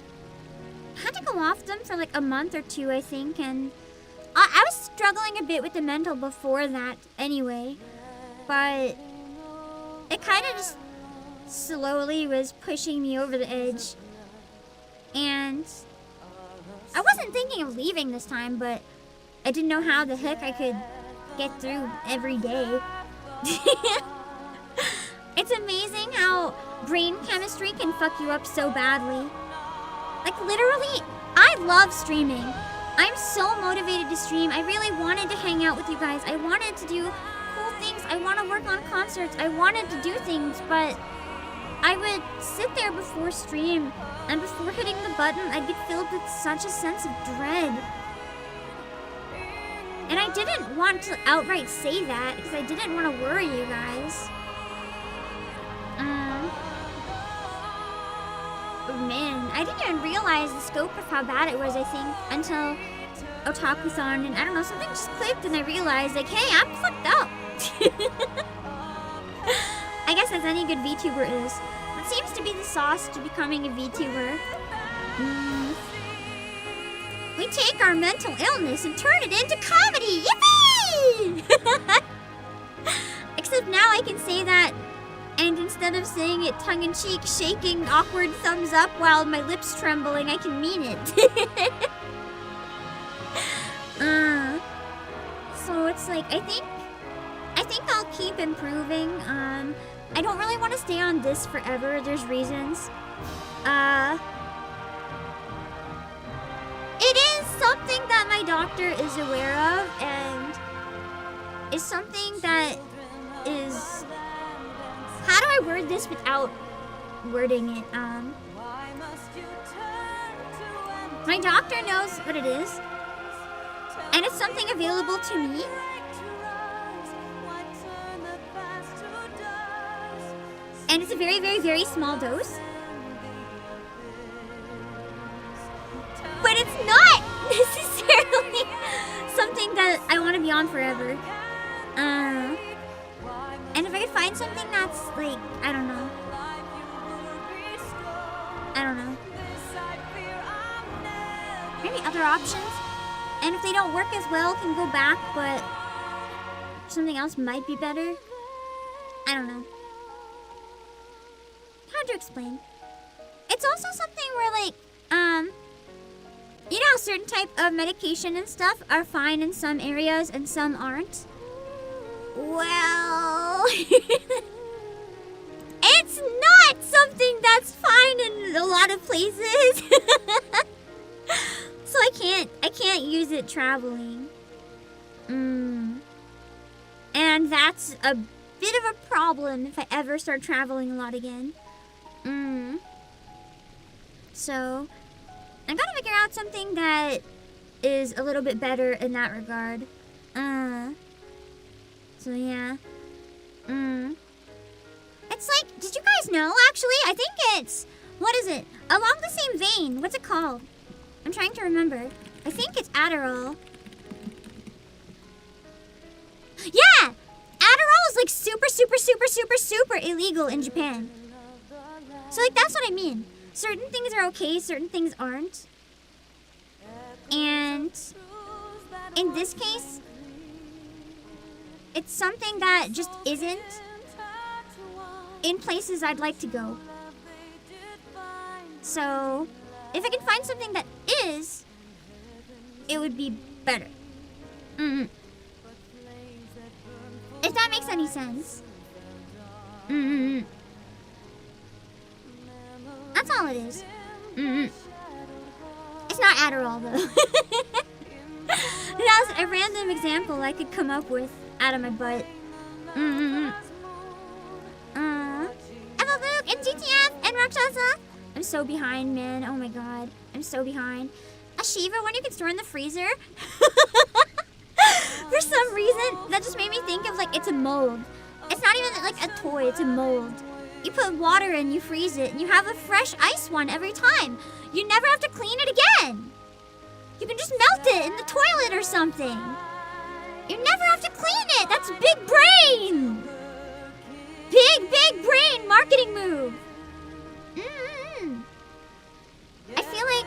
I had to go off them for like a month or two, I think, and I was struggling a bit with the mental before that anyway. But it kind of just slowly was pushing me over the edge. And I wasn't thinking of leaving this time, but I didn't know how the heck I could get through every day. It's amazing how brain chemistry can fuck you up so badly. Like literally, I love streaming. I'm so motivated to stream. I really wanted to hang out with you guys. I wanted to do cool things. I want to work on concerts. I wanted to do things, but I would sit there before stream, and before hitting the button, I'd get filled with such a sense of dread. And I didn't want to outright say that, because I didn't want to worry you guys. Oh man, I didn't even realize the scope of how bad it was, I think, until Otaku-san, and I don't know, something just clicked and I realized, like, hey, I'm fucked up. I guess as any good VTuber is. It seems to be the sauce to becoming a VTuber. We take our mental illness and turn it into comedy! Yippee! Except now I can say that, and instead of saying it tongue-in-cheek, shaking awkward thumbs up while my lips trembling, I can mean it. So it's like, I think I'll keep improving. I don't really want to stay on this forever. There's reasons. It is something that my doctor is aware of, and is something that is... How do I word this without wording it? My doctor knows what it is, and it's something available to me. And it's a very, very, very small dose. But it's not necessarily something that I want to be on forever. And if I could find something that's like, I don't know. Maybe other options. And if they don't work as well, can go back, but something else might be better. I don't know. Hard to explain. It's also something where like, you know how certain type of medication and stuff are fine in some areas and some aren't? Well, it's not something that's fine in a lot of places. So I can't use it traveling. And that's a bit of a problem if I ever start traveling a lot again. So I gotta figure out something that is a little bit better in that regard. So yeah. It's like, did you guys know, actually? I think it's, what is it? Along the same vein. What's it called? I'm trying to remember. I think it's Adderall. Yeah! Adderall is like super, super, super, super, super illegal in Japan. So like, that's what I mean. Certain things are okay, certain things aren't. And in this case, it's something that just isn't in places I'd like to go. So, if I can find something that is, it would be better. If that makes any sense. That's all it is. It's not Adderall, though. That was a random example I could come up with out of my butt. Luke and GTF and Rakshasa. I'm so behind, man. Oh my god. I'm so behind. A Shiva one you can store in the freezer? For some reason, that just made me think of like it's a mold. It's not even like a toy, it's a mold. You put water in, you freeze it, and you have a fresh ice one every time. You never have to clean it again. You can just melt it in the toilet or something. You never have to clean it. That's big brain. Big brain marketing move. I feel like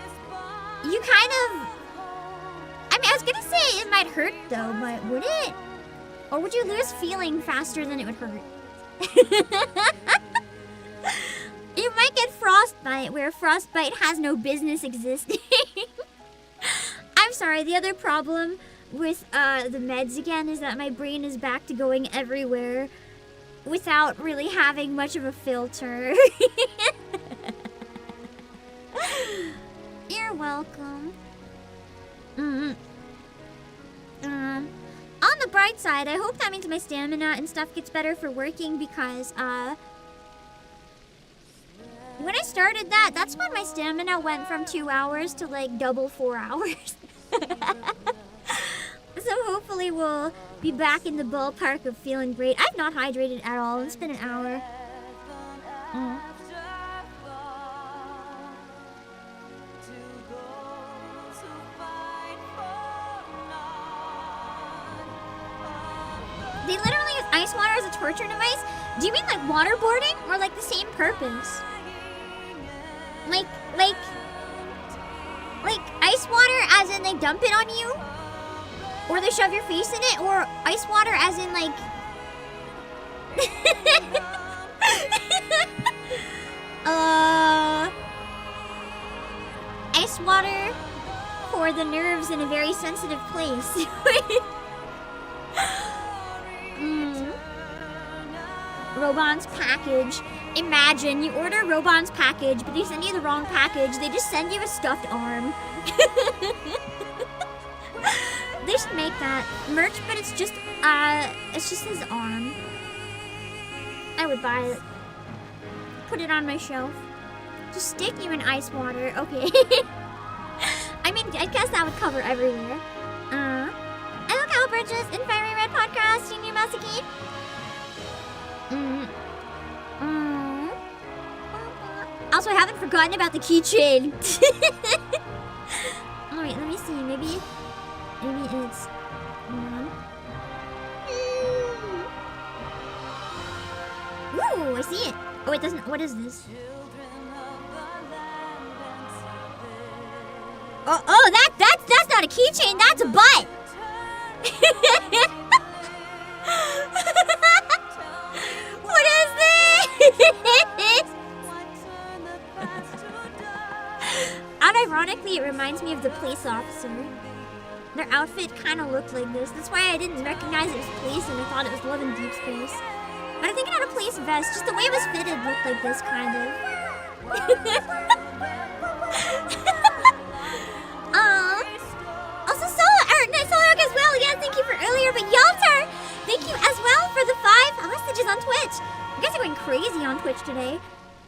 you kind of... I mean, I was gonna say it might hurt though, but would it? Or would you lose feeling faster than it would hurt? You might get frostbite, where frostbite has no business existing. I'm sorry, the other problem with the meds again is that my brain is back to going everywhere without really having much of a filter. You're welcome. On the bright side, I hope that means my stamina and stuff gets better for working because, when I started that, that's when my stamina went from 2 hours to like double 4 hours. So hopefully we'll be back in the ballpark of feeling great. I've not hydrated at all. It's been an hour. They literally use ice water as a torture device? Do you mean like waterboarding or like the same purpose? Like ice water as in they dump it on you? Or they shove your face in it? Or ice water as in like... ice water for the nerves in a very sensitive place. Robon's package. Imagine you order Robon's package, but they send you the wrong package. They just send you a stuffed arm. They should make that merch, but it's just his arm. I would buy it. Put it on my shelf. Just stick you in ice water. Okay. I mean, I guess that would cover everywhere. I look how Bridges in Fiery Red Podcast, you Masaki. Also, I haven't forgotten about the keychain. Oh wait, let me see. Maybe it's Ooh, I see it. Oh, it doesn't. What is this? Oh, that's not a keychain. That's a butt. What is this? Unironically, it reminds me of the police officer. Their outfit kind of looked like this. That's why I didn't recognize it as police and I thought it was Love in Deep Space. But I think it had a police vest. Just the way it was fitted looked like this, kind of. Also, Solok as well. Yeah, thank you for earlier. But Yalter, thank you as well for the 5 messages on Twitch. You guys are going crazy on Twitch today.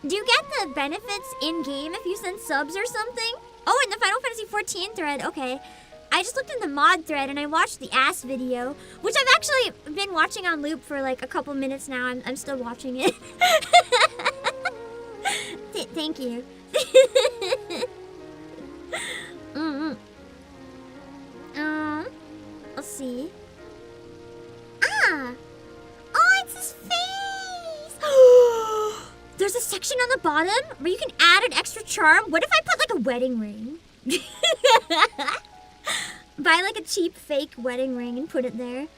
Do you get the benefits in-game if you send subs or something? Oh, in the Final Fantasy XIV thread. Okay. I just looked in the mod thread and I watched the ass video, which I've actually been watching on loop for like a couple minutes now. I'm still watching it. Thank you. Let's see. Ah! Oh, it's his face! There's a section on the bottom where you can add an extra charm. What if I put like a wedding ring? Buy like a cheap fake wedding ring and put it there.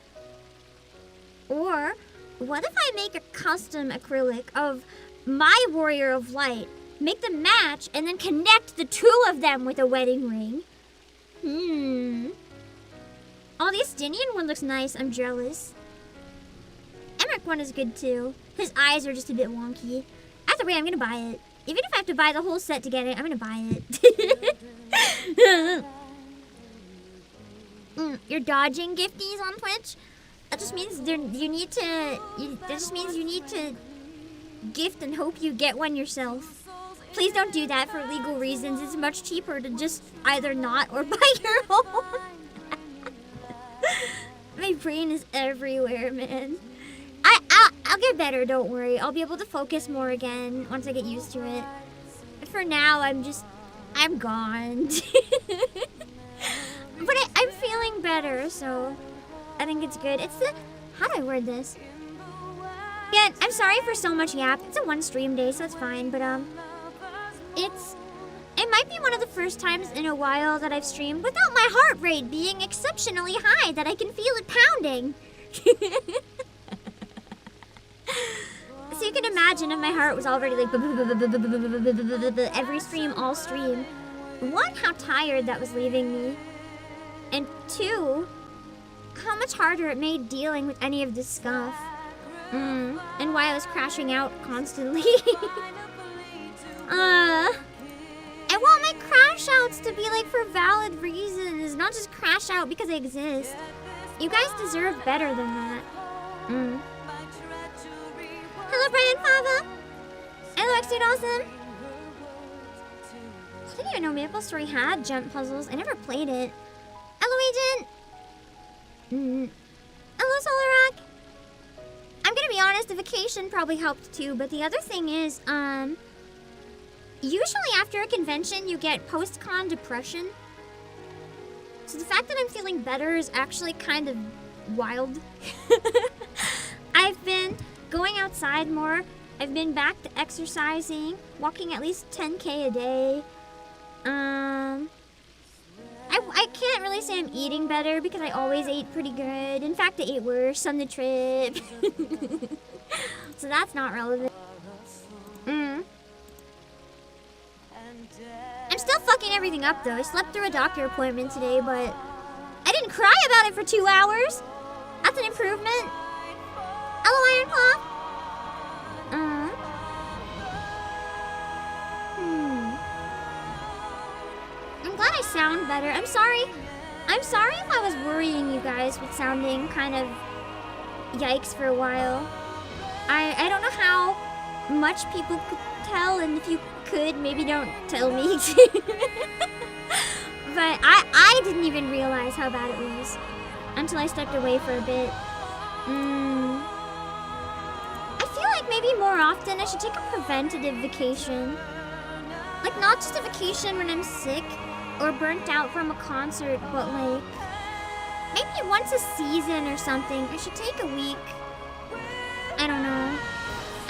Or, what if I make a custom acrylic of my Warrior of Light, make them match, and then connect the two of them with a wedding ring? Oh, the Estinian one looks nice. I'm jealous. Emmerich one is good too. His eyes are just a bit wonky. Either way, I'm gonna buy it. Even if I have to buy the whole set to get it, I'm gonna buy it. You're dodging gifties on Twitch? That just means you need to gift and hope you get one yourself. Please don't do that for legal reasons. It's much cheaper to just either not or buy your own. My brain is everywhere, man. I'll get better, don't worry. I'll be able to focus more again once I get used to it. For now, I'm gone. But I'm feeling better, so I think it's good. It's the, how do I word this? Yeah, I'm sorry for so much yap. It's a one stream day, so it's fine, but it might be one of the first times in a while that I've streamed without my heart rate being exceptionally high, that I can feel it pounding. So you can imagine if my heart was already like every stream, all stream. One, how tired that was leaving me. And two, how much harder it made dealing with any of this stuff. And why I was crashing out constantly. I want my crash outs to be like for valid reasons, not just crash out because I exist. You guys deserve better than that. Hello, Brian Fava. Hello, Extra Awesome. I didn't even know MapleStory had jump puzzles. I never played it. Hello, Agent. Hello, Solarak. I'm gonna be honest, the vacation probably helped too, but the other thing is, usually after a convention, you get post-con depression. So the fact that I'm feeling better is actually kind of wild. I've been going outside more. I've been back to exercising, walking at least 10K a day. I can't really say I'm eating better because I always ate pretty good. In fact, I ate worse on the trip. So that's not relevant. I'm still fucking everything up though. I slept through a doctor appointment today, but I didn't cry about it for 2 hours. That's an improvement. Hello, Ironclaw. I'm glad I sound better. I'm sorry if I was worrying you guys with sounding kind of yikes for a while. I don't know how much people could tell, and if you could, maybe don't tell me. But I didn't even realize how bad it was until I stepped away for a bit. I feel like maybe more often I should take a preventative vacation. Like, not just a vacation when I'm sick or burnt out from a concert, but like maybe once a season or something. I should take a week. I don't know.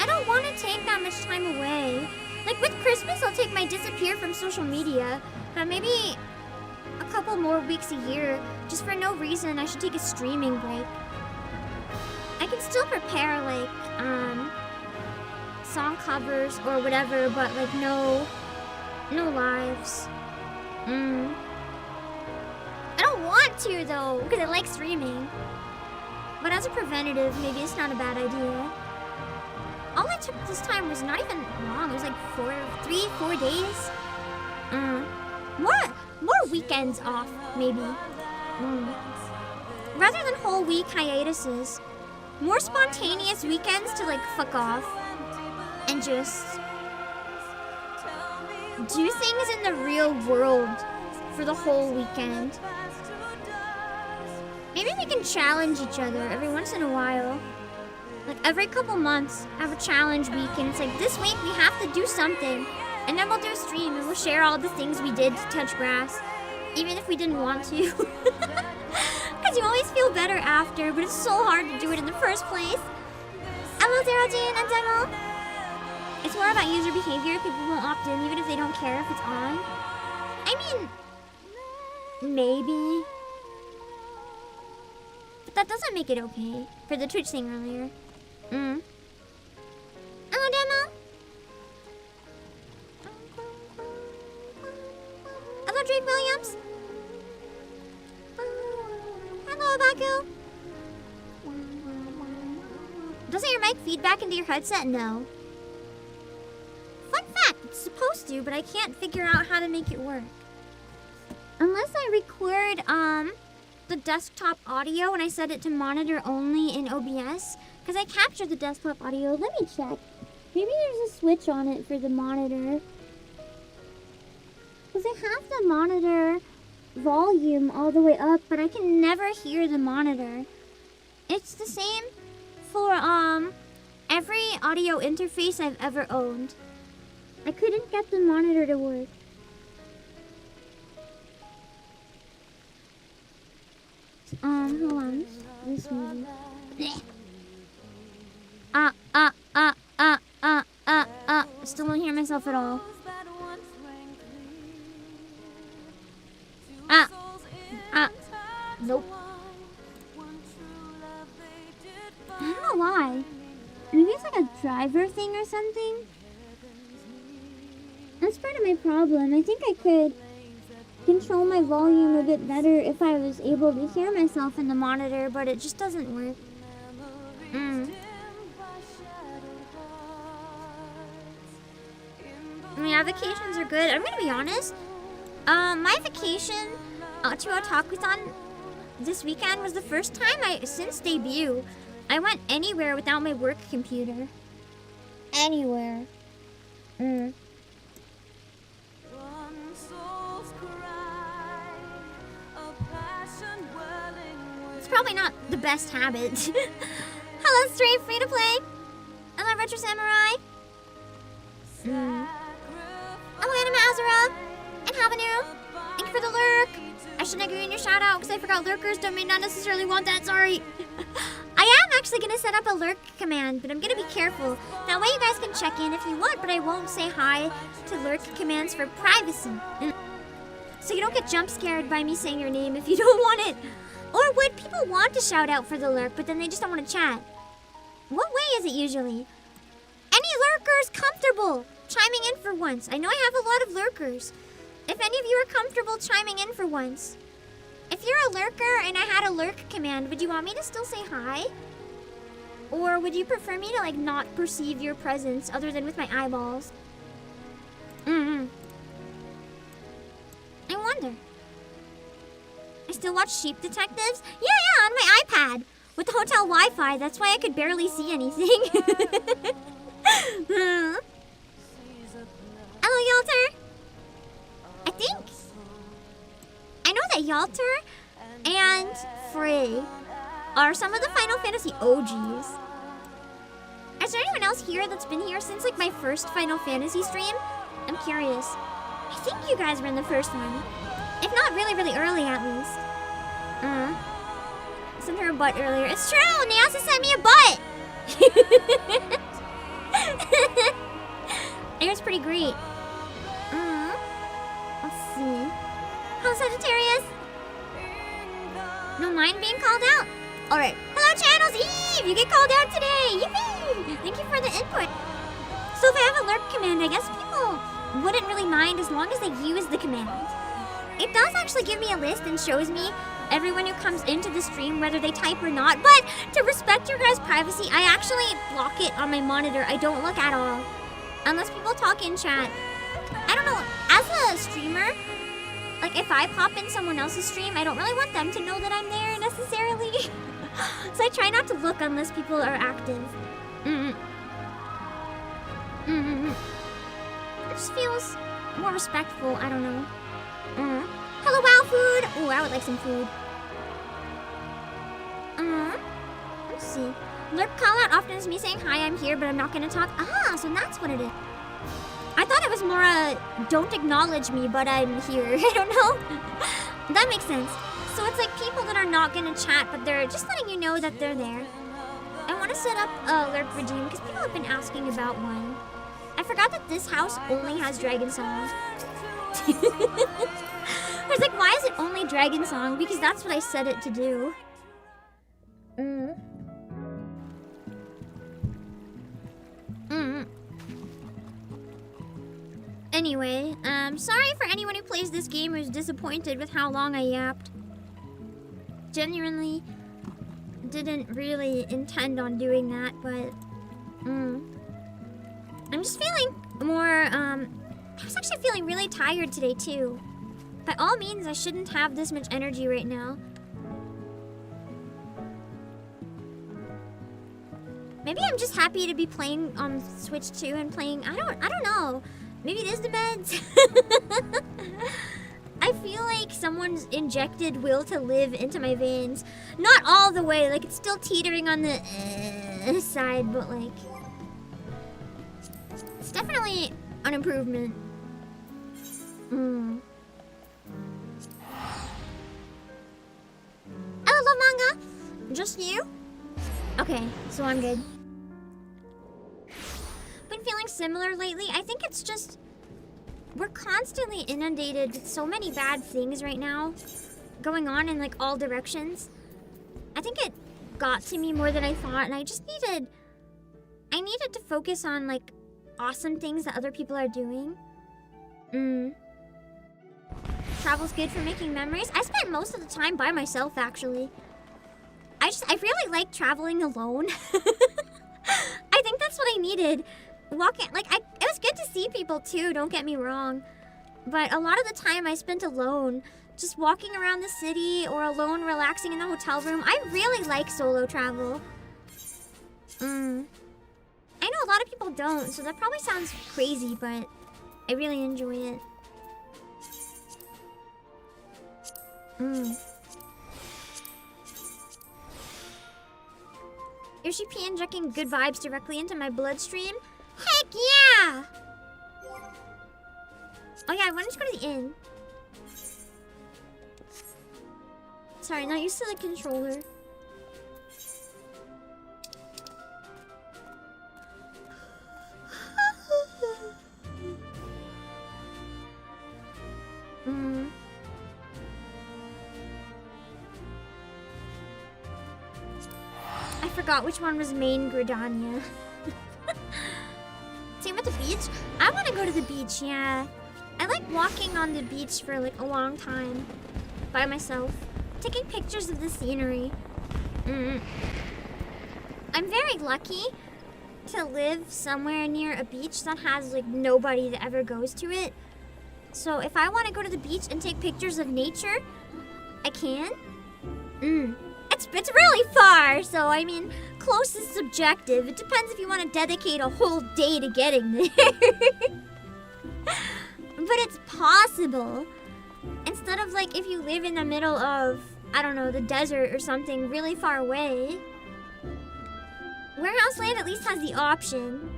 I don't want to take that much time away. Like with Christmas, I'll take my disappear from social media, but maybe a couple more weeks a year, just for no reason, I should take a streaming break. I can still prepare like song covers or whatever, but like no lives. I don't want to though, because I like streaming. But as a preventative, maybe it's not a bad idea. All I took this time was not even long. It was like 4 days. More weekends off, maybe. Rather than whole week hiatuses. More spontaneous weekends to like fuck off. And just do things in the real world for the whole weekend. maybe we can challenge each other every once in a while. Like every couple months, have a challenge week, and it's like this week we have to do something, and then we'll do a stream and we'll share all the things we did to touch grass, even if we didn't want to. Because you always feel better after, but it's so hard to do it in the first place. Hello, Zeraldine and Demo. It's more about user behavior. People won't opt in even if they don't care if it's on. I mean, maybe. But that doesn't make it okay for the Twitch thing earlier. Hello, Demo. Hello, Drake Williams. Hello, Obake. Doesn't your mic feed back into your headset? No. Fun fact, it's supposed to, but I can't figure out how to make it work. Unless I record the desktop audio and I set it to monitor only in OBS, because I captured the desktop audio. Let me check. Maybe there's a switch on it for the monitor. Because I have the monitor volume all the way up, but I can never hear the monitor. It's the same for every audio interface I've ever owned. I couldn't get the monitor to work. Hold on. This movie. Still don't hear myself at all. Nope. I don't know why. Maybe it's like a driver thing or something. That's part of my problem. I think I could control my volume a bit better if I was able to hear myself in the monitor, but it just doesn't work. Yeah, vacations are good. I'm gonna be honest. My vacation to Otakuthon this weekend was the first time since debut, I went anywhere without my work computer. Anywhere. It's probably not the best habit. Hello, Stray, free to play. Hello, Retro Samurai. Hello, Anima Azura. And Habanero. Thank you for the lurk. I shouldn't agree in your shout out because I forgot lurkers may not necessarily want that. Sorry. I am actually going to set up a lurk command, but I'm going to be careful. That way you guys can check in if you want, but I won't say hi to lurk commands for privacy. So you don't get jump scared by me saying your name if you don't want it. Or would people want to shout out for the lurk, but then they just don't want to chat? What way is it usually? Any lurkers comfortable chiming in for once? I know I have a lot of lurkers. If any of you are comfortable chiming in for once. If you're a lurker and I had a lurk command, would you want me to still say hi? Or would you prefer me to like not perceive your presence other than with my eyeballs? I wonder. I still watch Sheep Detectives? Yeah, on my iPad. With the hotel Wi-Fi, that's why I could barely see anything. Hello, Yalter. I know that Yalter and Frey are some of the Final Fantasy OGs. Is there anyone else here that's been here since like my first Final Fantasy stream? I'm curious. I think you guys were in the first one. If not really, really early at least. I sent her a butt earlier. It's true! Nyasa sent me a butt! It was pretty great. Let's see. Hello, Sagittarius. No mind being called out? Alright. Hello, Channels Eve! You get called out today! Yippee! Thank you for the input. So if I have a lurk command, I guess people wouldn't really mind as long as they use the command. It does actually give me a list and shows me everyone who comes into the stream, whether they type or not. But to respect your guys' privacy, I actually block it on my monitor. I don't look at all. Unless people talk in chat. I don't know. As a streamer, like if I pop in someone else's stream, I don't really want them to know that I'm there necessarily. So I try not to look unless people are active. It just feels more respectful. I don't know. Hello, Wow Food. Oh, I would like some food. see. Lurk call out often is me saying, hi, I'm here, but I'm not gonna talk. Ah, so that's what it is. I thought it was more don't acknowledge me, but I'm here. I don't know. That makes sense. So it's like people that are not gonna chat, but they're just letting you know that they're there. I want to set up a lurk regime because people have been asking about one. I forgot that this house only has Dragon Song. I was like, why is it only Dragon Song? Because that's what I set it to do. Anyway, sorry for anyone who plays this game who's disappointed with how long I yapped. Genuinely didn't really intend on doing that, but I'm just feeling more, I was actually feeling really tired today too. By all means, I shouldn't have this much energy right now. Maybe I'm just happy to be playing on Switch 2 and playing, I don't know. Maybe it is the meds. I feel like someone's injected will to live into my veins. Not all the way, like it's still teetering on the side, but like it's definitely an improvement. I love manga. Just you? Okay, so I'm good. Been feeling similar lately. I think it's just we're constantly inundated with so many bad things right now going on in like all directions. I think it got to me more than I thought, and I needed to focus on like awesome things that other people are doing. Travel's good for making memories. I spent most of the time by myself actually. I really like traveling alone. I think that's what I needed. Walking, like, it was good to see people too, don't get me wrong. But a lot of the time I spent alone, just walking around the city or alone relaxing in the hotel room. I really like solo travel. I know a lot of people don't, so that probably sounds crazy, but I really enjoy it. Yoshi P injecting good vibes directly into my bloodstream? Heck yeah! Oh yeah, I wanted to go to the inn. Sorry, not used to the controller. I forgot which one was main Gridania. Same with the beach. I want to go to the beach, yeah. I like walking on the beach for like a long time by myself, taking pictures of the scenery. I'm very lucky to live somewhere near a beach that has like nobody that ever goes to it. So if I want to go to the beach and take pictures of nature, I can. It's really far, so I mean, close is subjective. It depends if you want to dedicate a whole day to getting there. But it's possible. Instead of like if you live in the middle of, I don't know, the desert or something really far away. Warehouse Land at least has the option.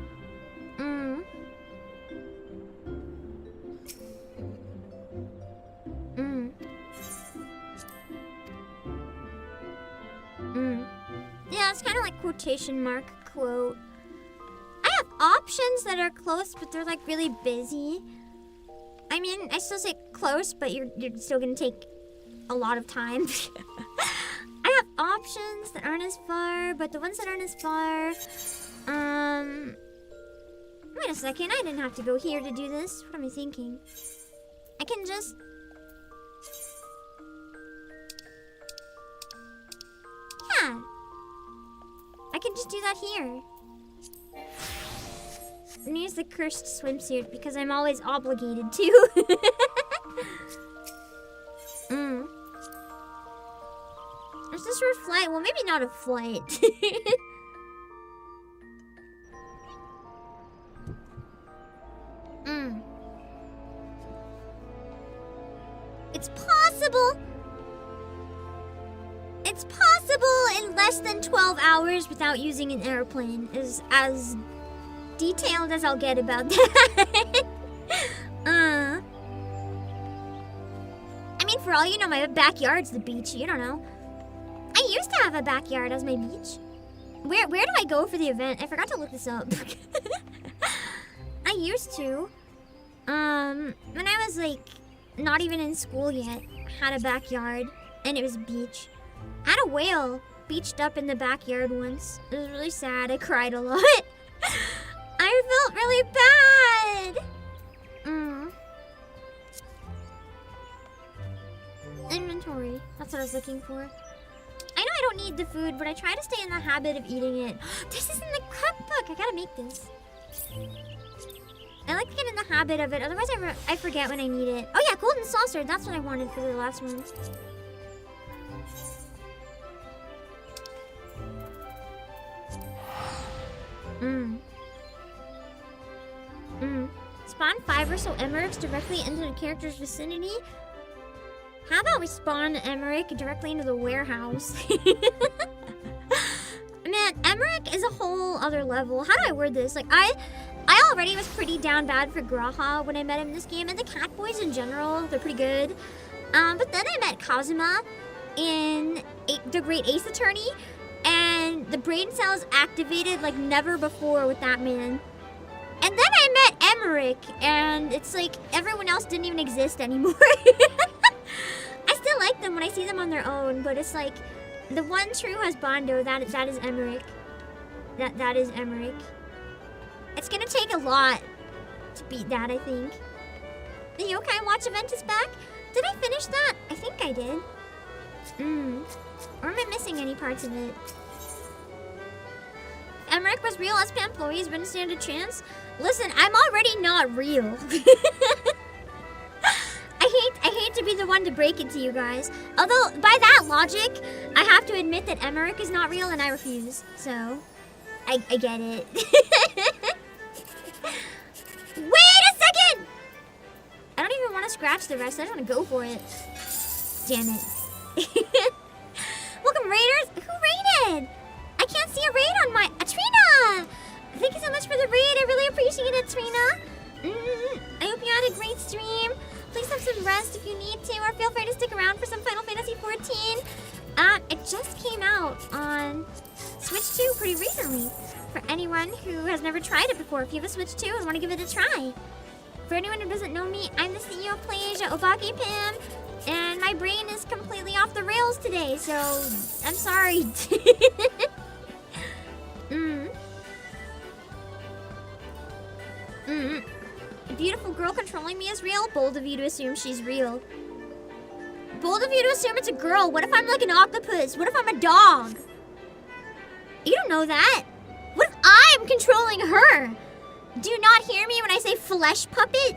Yeah, it's kind of like quotation mark quote. I have options that are close, but they're like really busy. I mean, I still say close, but you're still gonna take a lot of time. I have options that aren't as far, but the ones that aren't as far, wait a second, I didn't have to go here to do this. What am I thinking? I can just... Yeah. I can just do that here. And use the cursed swimsuit because I'm always obligated to. Is this for a flight? Well, maybe not a flight. It's possible. It's possible in less than 12 hours without using an airplane is as detailed as I'll get about that. I mean, for all you know, my backyard's the beach. You don't know. I used to have a backyard as my beach. Where do I go for the event? I forgot to look this up. I used to. When I was like not even in school yet, had a backyard and it was a beach. I had a whale beached up in the backyard once. It was really sad. I cried a lot. I felt really bad. Inventory. That's what I was looking for. I know I don't need the food, but I try to stay in the habit of eating it. This is in the cookbook. I gotta make this. I like to get in the habit of it. Otherwise, I forget when I need it. Oh yeah, golden saucer. That's what I wanted for the last one. Spawn 5 or so Emmerichs directly into the character's vicinity. How about we spawn Emmerich directly into the warehouse? Man, Emmerich is a whole other level. How do I word this? Like, I already was pretty down bad for Graha when I met him in this game, and the cat boys in general, they're pretty good. But then I met Kazuma in the Great Ace Attorney, and the brain cells activated like never before with that man. And then I met Emmerich, and it's like everyone else didn't even exist anymore. I still like them when I see them on their own, but it's like the one true husbando, that is Emmerich. That is Emmerich. It's gonna take a lot to beat that, I think. The Yokai Watch event is back. Did I finish that? I think I did. Or am I missing any parts of it? Emmerich was real SP employees wouldn't stand a chance. Listen, I'm already not real. I hate to be the one to break it to you guys. Although, by that logic, I have to admit that Emmerich is not real and I refuse. So, I get it. Wait a second! I don't even want to scratch the rest. I just want to go for it. Damn it. Welcome, Raiders. Who raided? I can't see a raid on my... Trina! Thank you so much for the raid. I really appreciate it, Trina. I hope you had a great stream. Please have some rest if you need to, or feel free to stick around for some Final Fantasy XIV. It just came out on Switch 2 pretty recently. For anyone who has never tried it before, if you have a Switch 2 and want to give it a try. For anyone who doesn't know me, I'm the CEO of PlayAsia, Obake Pam, and my brain is completely off the rails today, so I'm sorry. A beautiful girl controlling me is real? Bold of you to assume she's real. Bold of you to assume it's a girl. What if I'm like an octopus? What if I'm a dog? You don't know that. What if I'm controlling her? Do you not hear me when I say flesh puppet?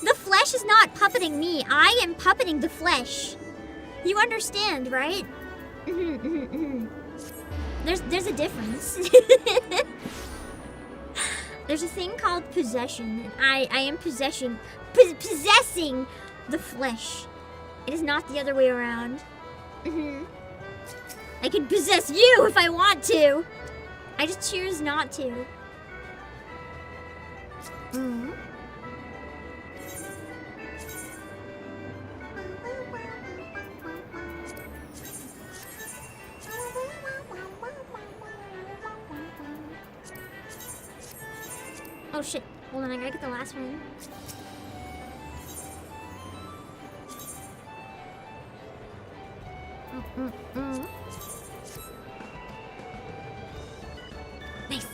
The flesh is not puppeting me. I am puppeting the flesh. You understand, right? There's a difference. There's a thing called possession. I am possessing the flesh. It is not the other way around. I can possess you if I want to. I just choose not to. Oh shit, hold on, I gotta get the last one. Nice.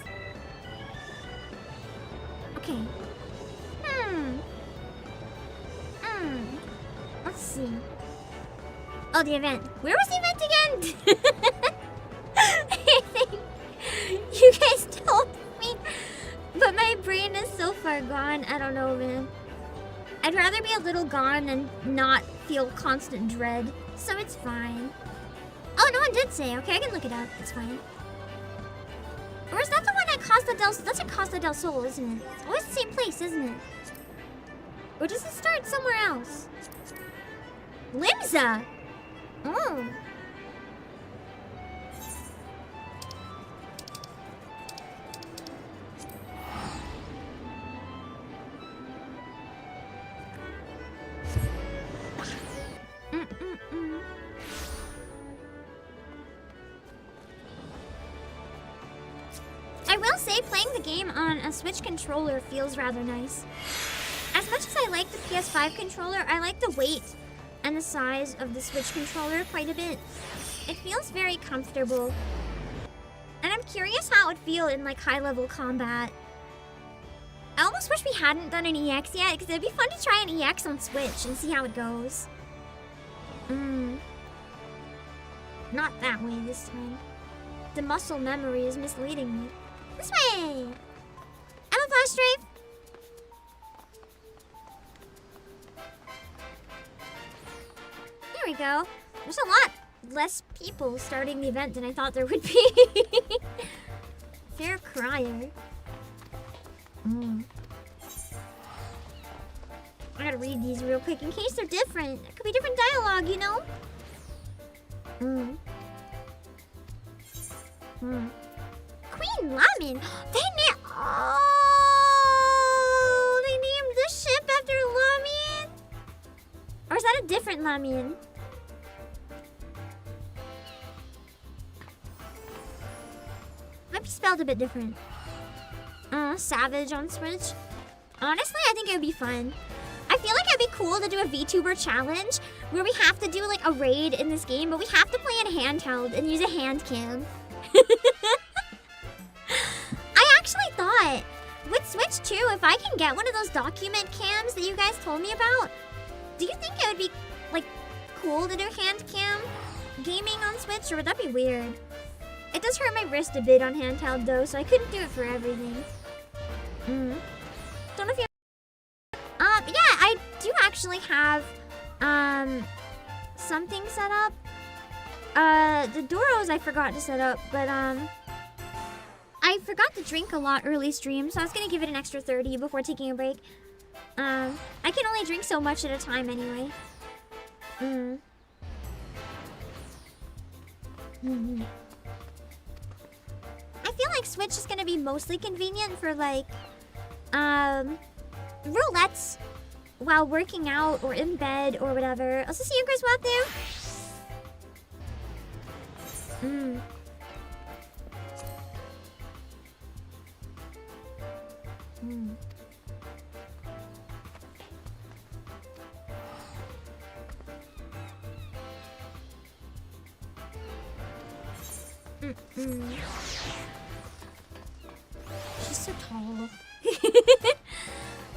Okay. Let's see. Oh, the event. Where was the event again? I think you guys told me. But my brain is so far gone. I don't know, man. I'd rather be a little gone and not feel constant dread. So it's fine. Oh, no one did say. Okay, I can look it up. It's fine. Or is that the one at Costa del... That's at Costa del Sol, isn't it? It's always the same place, isn't it? Or does it start somewhere else? Limsa! Oh. say playing the game on a Switch controller feels rather nice. As much as I like the PS5 controller, I like the weight and the size of the Switch controller quite a bit. It feels very comfortable. And I'm curious how it would feel in like high-level combat. I almost wish we hadn't done an EX yet, because it'd be fun to try an EX on Switch and see how it goes. Not that way this time. The muscle memory is misleading me. This way! I'm a flash strafe! There we go. There's a lot less people starting the event than I thought there would be. Fair crier. I gotta read these real quick in case they're different. There could be different dialogue, you know? Queen Lemon! They named the ship after Lemon? Or is that a different Lemon? Might be spelled a bit different. Savage on Switch. Honestly, I think it would be fun. I feel like it'd be cool to do a VTuber challenge where we have to do like a raid in this game, but we have to play in handheld and use a hand cam. I actually thought with Switch 2, if I can get one of those document cams that you guys told me about, do you think it would be like cool to do hand cam gaming on Switch, or would that be weird? It does hurt my wrist a bit on handheld though, so I couldn't do it for everything. Don't know if you yeah, I do actually have something set up. The Doros I forgot to set up, but I forgot to drink a lot early stream, so I was gonna give it an extra 30 before taking a break. I can only drink so much at a time anyway. I feel like Switch is gonna be mostly convenient for like roulettes while working out or in bed or whatever. Also see you guys out there. She's so tall.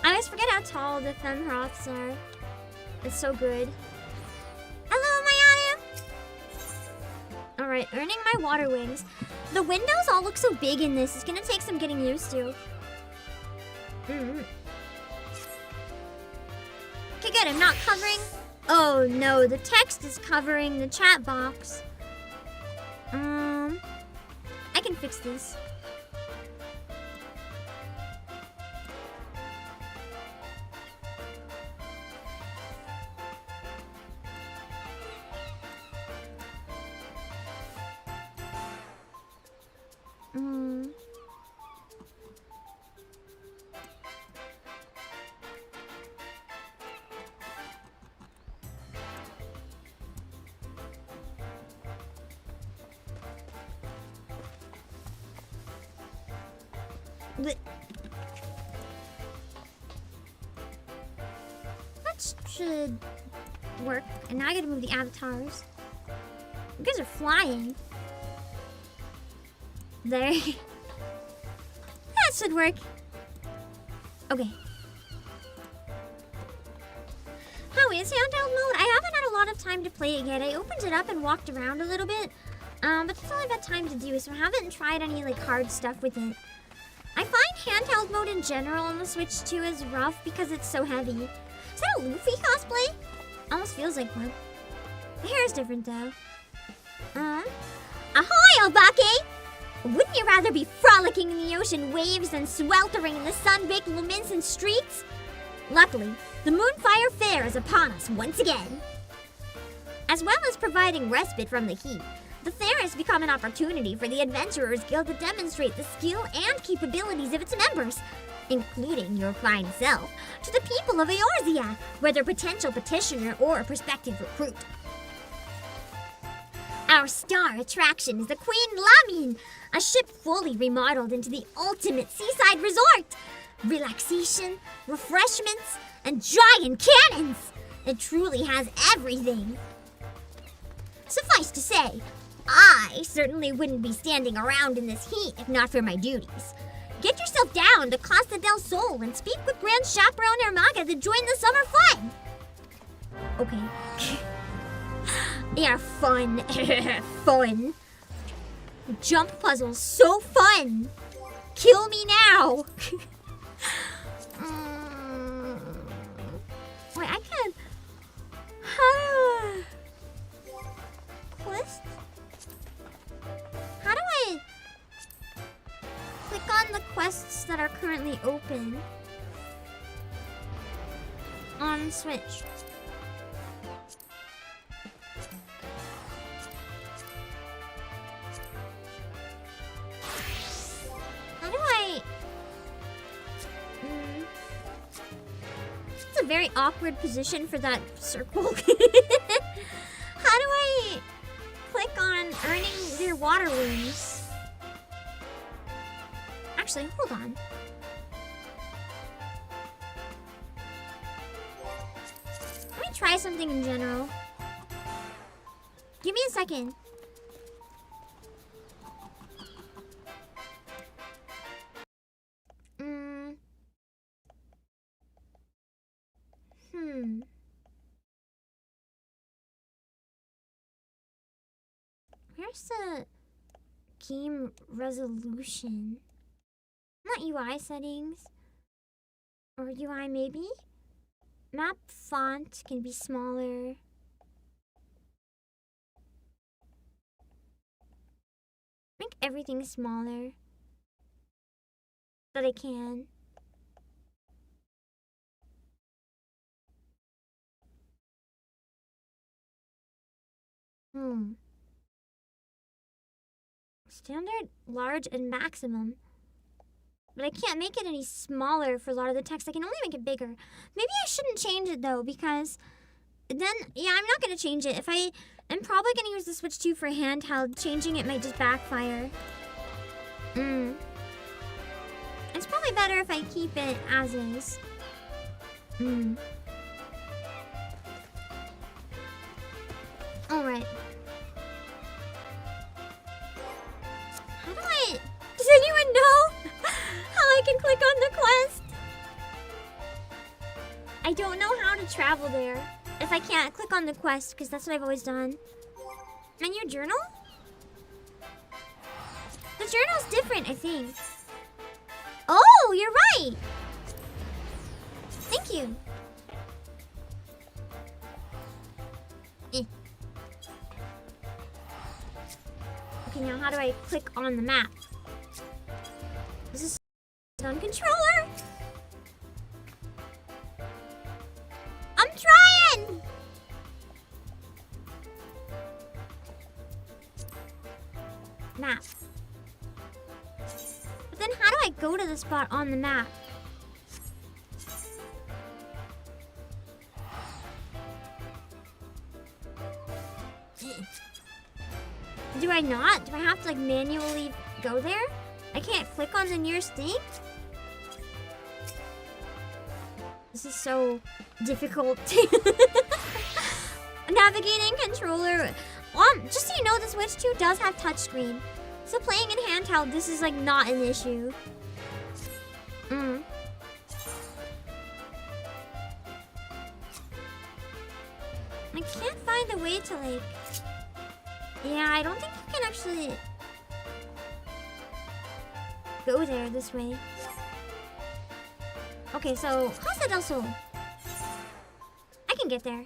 I always forget how tall the Femroths are. It's so good. Hello, Mayana! Alright, earning my water wings. The windows all look so big in this. It's gonna take some getting used to. Okay, good. I'm not covering... Oh, no. The text is covering the chat box. I can fix this. That should work. And now I gotta move the avatars. You guys are flying. There. That should work. Okay. How is handheld mode? I haven't had a lot of time to play it yet. I opened it up and walked around a little bit. But that's all I've had time to do, so I haven't tried any like hard stuff with it. I find handheld mode in general on the Switch 2 is rough because it's so heavy. Is that a Luffy cosplay? Almost feels like one. The hair is different though. Ahoy, Obake! Wouldn't you rather be frolicking in the ocean waves than sweltering in the sun-baked Luminescent streets? Luckily, the Moonfire Faire is upon us once again. As well as providing respite from the heat, the fair has become an opportunity for the Adventurers Guild to demonstrate the skill and capabilities of its members, including your fine self, to the people of Eorzea, whether potential petitioner or prospective recruit. Our star attraction is the Queen Lamin, a ship fully remodeled into the ultimate seaside resort. Relaxation, refreshments, and giant cannons. It truly has everything. Suffice to say, I certainly wouldn't be standing around in this heat if not for my duties. Get yourself down to Costa del Sol and speak with Grand Chaperone Ermaga to join the summer fun. Okay. Yeah, fun. Fun. Jump puzzles, so fun. Kill me now. Wait, I can't. Quest? How do I click on the quests that are currently open on Switch? How do I... It's a very awkward position for that circle. How do I click on earning their water wings? Actually, hold on. Let me try something in general. Give me a second. Where's the game resolution? Not UI settings. Or UI maybe? Map font can be smaller. Make everything smaller. That I can. Standard, large, and maximum. But I can't make it any smaller for a lot of the text. I can only make it bigger. Maybe I shouldn't change it though, because then, yeah, I'm not going to change it. I'm probably going to use the Switch 2 for handheld. Changing it might just backfire. It's probably better if I keep it as is. Alright. Does anyone know how I can click on the quest? I don't know how to travel there if I can't click on the quest, because that's what I've always done. Menu journal? The journal's different, I think. Oh, you're right! Thank you. Okay, now how do I click on the map? This is on controller. I'm trying. Map. But then how do I go to the spot on the map? Do I not? Do I have to like manually go there? I can't click on the nearest thing? This is so difficult. Navigating controller. Just so you know, the Switch 2 does have touchscreen. So playing in handheld, this is like not an issue. I can't find a way to like... Yeah, I don't think you can actually go there this way. Okay, so Costa del Sol. I can get there.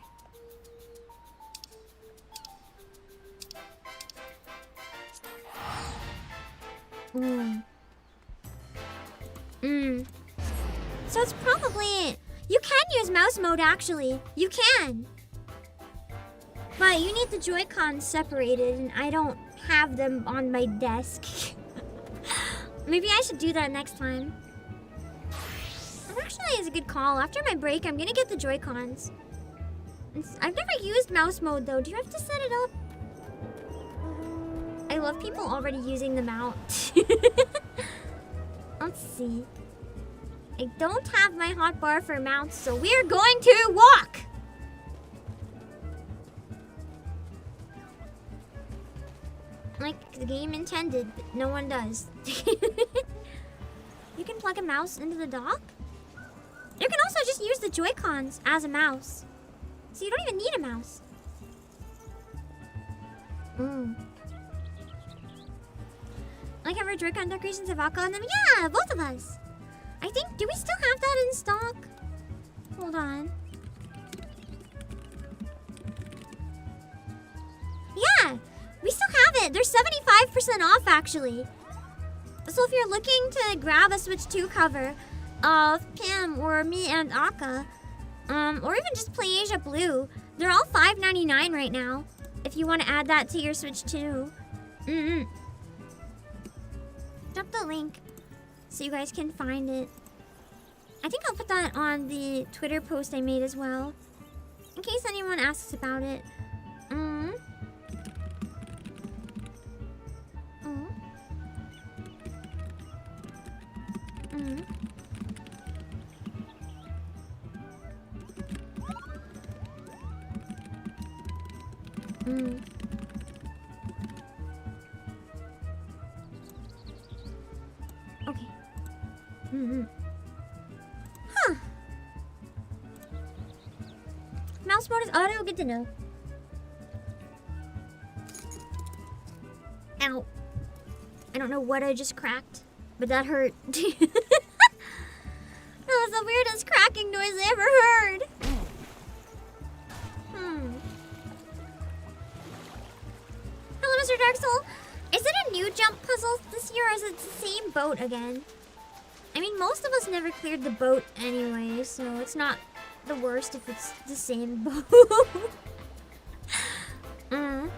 So it's probably... You can use mouse mode, actually. You can. But you need the Joy-Cons separated, and I don't have them on my desk. Maybe I should do that next time. That actually is a good call. After my break, I'm gonna get the Joy-Cons. I've never used mouse mode, though. Do you have to set it up? I love people already using the mount. Let's see. I don't have my hotbar for mounts, so we're going to walk. Like the game intended, but no one does. You can plug a mouse into the dock? You can also just use the Joy-Cons as a mouse. So you don't even need a mouse. Like have our Joy-Con decorations have Aka on them? Yeah, both of us. I think, do we still have that in stock? Hold on. Yeah, we still have it. They're 75% off actually. So if you're looking to grab a Switch 2 cover of Pim or me and Aka, or even just Play Asia Blue, they're all $5.99 right now. If you want to add that to your Switch 2. Drop the link so you guys can find it. I think I'll put that on the Twitter post I made as well, in case anyone asks about it. Okay. Huh. Mouse mode is auto, good to know. Ow. I don't know what I just cracked, but that hurt. That was the weirdest cracking noise I ever heard. Hello, Mr. Dark Soul. Is it a new jump puzzle this year, or is it the same boat again? I mean, most of us never cleared the boat anyway, so it's not the worst if it's the same boat. There's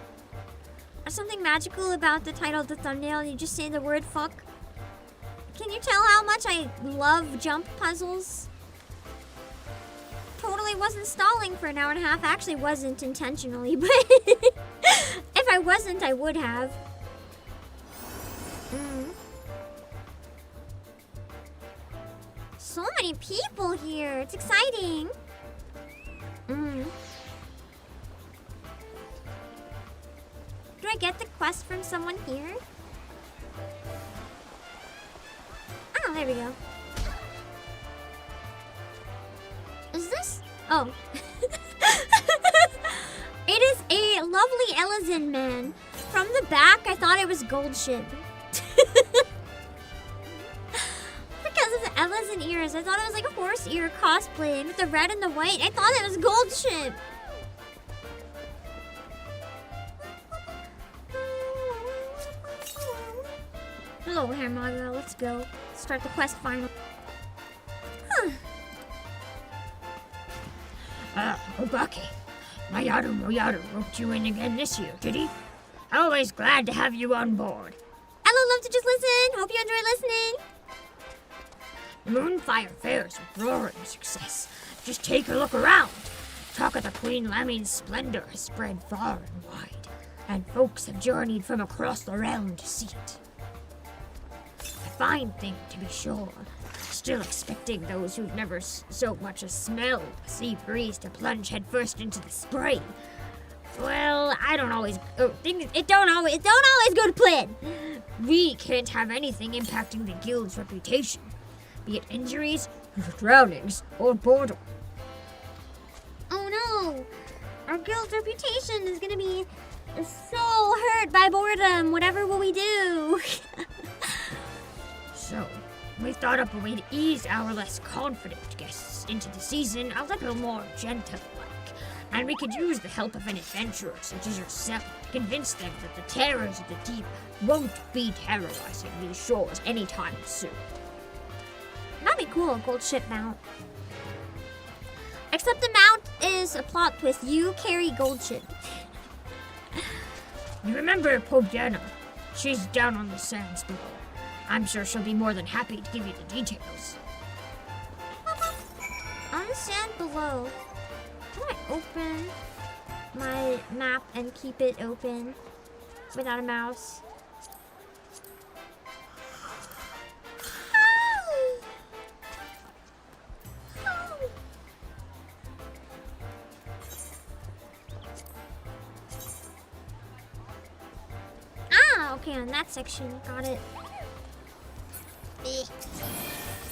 something magical about the title of the thumbnail. You just say the word fuck. Can you tell how much I love jump puzzles? Totally wasn't stalling for an hour and a half. Actually wasn't intentionally, but if I wasn't, I would have. So many people here. It's exciting. Do I get the quest from someone here? Oh, there we go. Is this? Oh. It is a lovely Elizin man. From the back, I thought it was Gold Ship. Because of the Elizin ears, I thought it was like a horse ear cosplay. And with the red and the white, I thought it was Gold Ship. Hello, Hermaga. Let's go. Start the quest final. Obake, Mayaru roped you in again this year, did he? Always glad to have you on board. I love to just listen. Hope you enjoy listening. The Moonfire Faire is a roaring success. Just take a look around. Talk of the Queen Lammy's splendor has spread far and wide, and folks have journeyed from across the realm to see it. A fine thing, to be sure. Still expecting those who've never so much as smelled a sea breeze to plunge headfirst into the spray. Well, I don't always. It don't always go to plan. We can't have anything impacting the guild's reputation, be it injuries, drownings, or boredom. Oh no! Our guild's reputation is gonna be so hurt by boredom. Whatever will we do? So, we thought up a way to ease our less confident guests into the season a little more gentle-like, and we could use the help of an adventurer such as yourself to convince them that the terrors of the deep won't be terrorizing these shores anytime soon. That'd be cool, Gold Ship mount. Except the mount is a plot twist. You carry Gold Ship. You remember Pobiana? She's down on the sands below. I'm sure she'll be more than happy to give you the details. On the sand below. Can I open my map and keep it open without a mouse? Oh, okay, on that section. Got it.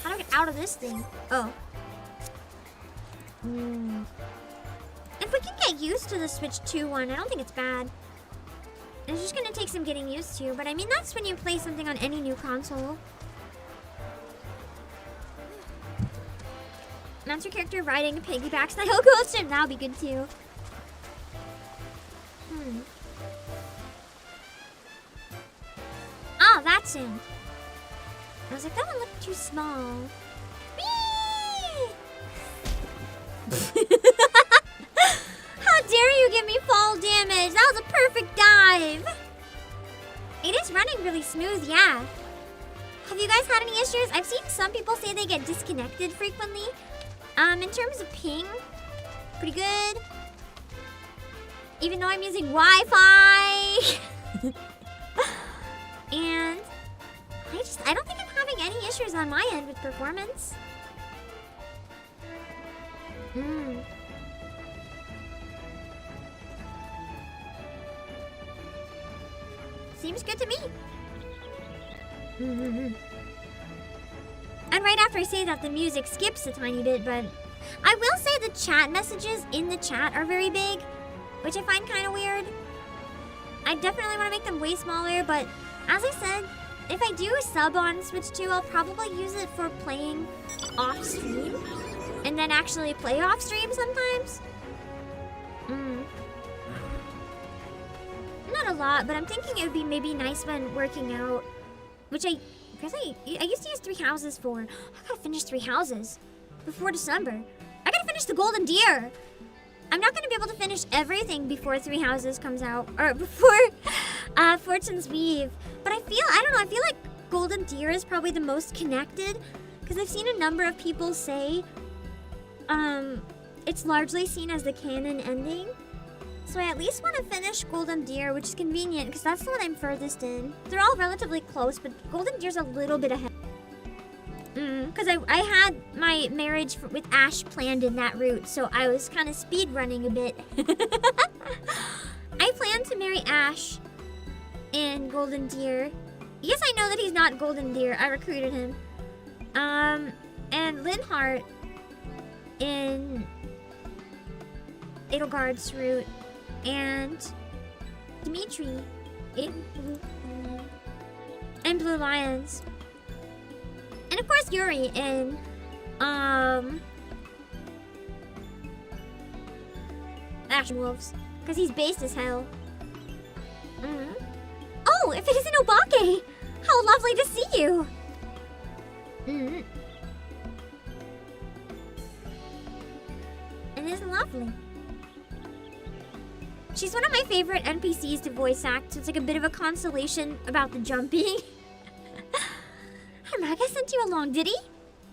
How do I get out of this thing? Oh. If we can get used to the Switch 2 one, I don't think it's bad. It's just gonna take some getting used to, but I mean, that's when you play something on any new console. Monster character riding a piggyback style coaster, that'll be good too. Oh, that's him. I was like, that one looked too small. Whee! How dare you give me fall damage? That was a perfect dive. It is running really smooth, yeah. Have you guys had any issues? I've seen some people say they get disconnected frequently. In terms of ping, pretty good. Even though I'm using Wi-Fi. And I don't think I'm having any issues on my end with performance. Seems good to me. And right after I say that, the music skips a tiny bit, but I will say the chat messages in the chat are very big, which I find kind of weird. I definitely want to make them way smaller, but as I said, if I do a sub on Switch 2, I'll probably use it for playing off stream, and then actually play off stream sometimes. Not a lot, but I'm thinking it would be maybe nice when working out, which I used to use 3 houses for. I gotta finish 3 houses before December. I gotta finish the Golden Deer. I'm not gonna be able to finish everything before 3 houses comes out, or before Fortune's Weave. But I feel like Golden Deer is probably the most connected, because I've seen a number of people say it's largely seen as the canon ending. So I at least want to finish Golden Deer, which is convenient, because that's the one I'm furthest in. They're all relatively close, but Golden Deer's a little bit ahead. Because I had my marriage with Ash planned in that route, so I was kind of speed running a bit. I plan to marry Ash in Golden Deer. Yes, I know that he's not Golden Deer. I recruited him. And Linhardt in Edelgard's route. And Dimitri in Blue Lions. And of course Yuri in Ash Wolves, because he's based as hell. Oh, if it isn't Obake! How lovely to see you! It is lovely. She's one of my favorite NPCs to voice act, so it's like a bit of a consolation about the jumping. Maga sent you along, did he?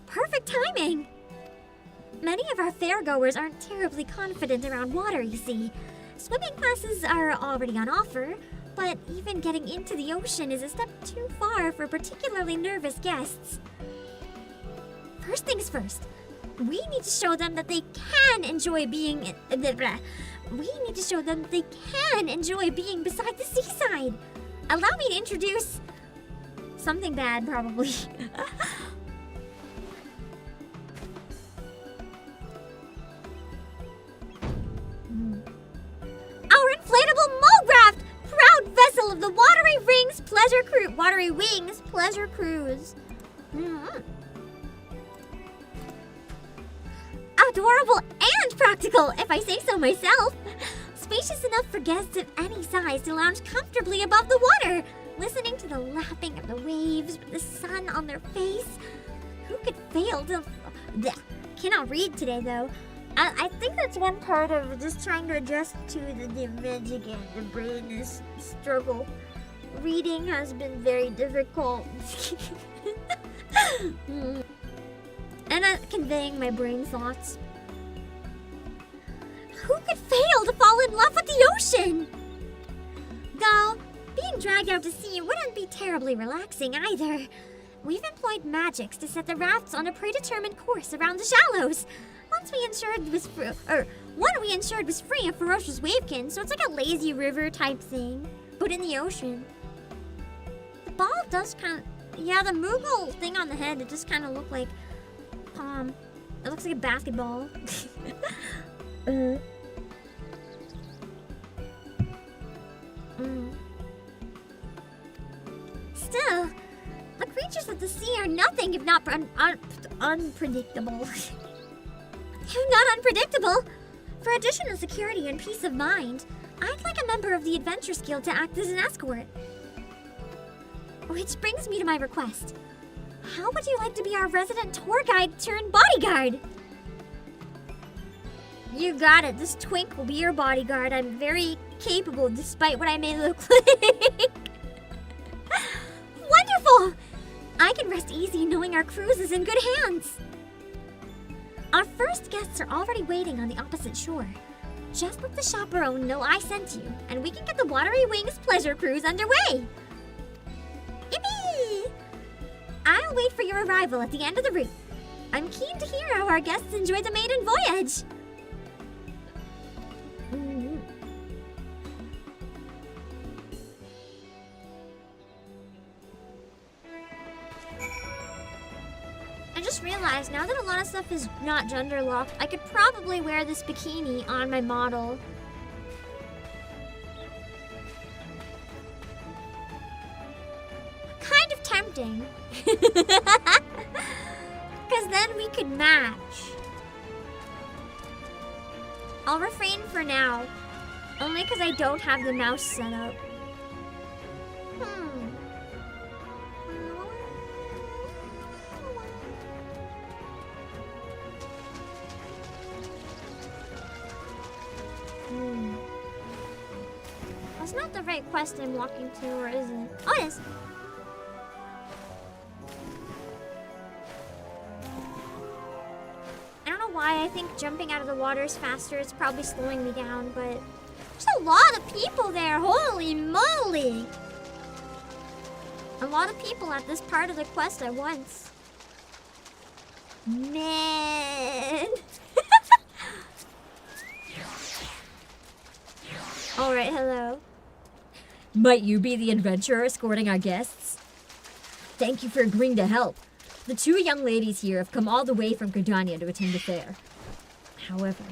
Perfect timing! Many of our fairgoers aren't terribly confident around water, you see. Swimming classes are already on offer, but even getting into the ocean is a step too far for particularly nervous guests. First things first, we need to show them that they can enjoy being... We need to show them that they can enjoy being beside the seaside. Allow me to introduce... something bad, probably. Our inflatable Mulgraft, proud vessel of the Watery Wings Pleasure Cruise. Adorable and practical, if I say so myself. Spacious enough for guests of any size to lounge comfortably above the water, listening to the lapping of the waves with the sun on their face. Who could fail to... Cannot read today, though. I think that's one part of just trying to adjust to the image again. The brain is struggle. Reading has been very difficult. And conveying my brain thoughts. Who could fail to fall in love with the ocean? Though, being dragged out to sea wouldn't be terribly relaxing either. We've employed magics to set the rafts on a predetermined course around the shallows. One we ensured was free of ferocious wavekin, so it's like a lazy river type thing, but in the ocean. ball does kind of... Yeah, the Moogle thing on the head, it just kind of looked like palm. It looks like a basketball. Still, the creatures of the sea are nothing if not unpredictable. Not unpredictable. For additional security and peace of mind, I'd like a member of the Adventurers Guild to act as an escort. Which brings me to my request. How would you like to be our resident tour guide turned bodyguard? You got it. This twink will be your bodyguard. I'm very capable despite what I may look like. Wonderful! I can rest easy knowing our cruise is in good hands. Our first guests are already waiting on the opposite shore. Just let the chaperone know I sent you, and we can get the Watery Wings pleasure cruise underway. Yippee! I'll wait for your arrival at the end of the route. I'm keen to hear how our guests enjoy the maiden voyage. I just realized now that a lot of stuff is not gender locked, I could probably wear this bikini on my model. Kind of tempting. Because then we could match. I'll refrain for now. Only because I don't have the mouse set up. That's not the right quest I'm walking to, or is it? Oh, it is. I don't know why I think jumping out of the water is faster. It's probably slowing me down, but there's a lot of people there. Holy moly! A lot of people at this part of the quest at once. Man. Alright, hello. Might you be the adventurer escorting our guests? Thank you for agreeing to help. The two young ladies here have come all the way from Gridania to attend the fair. However,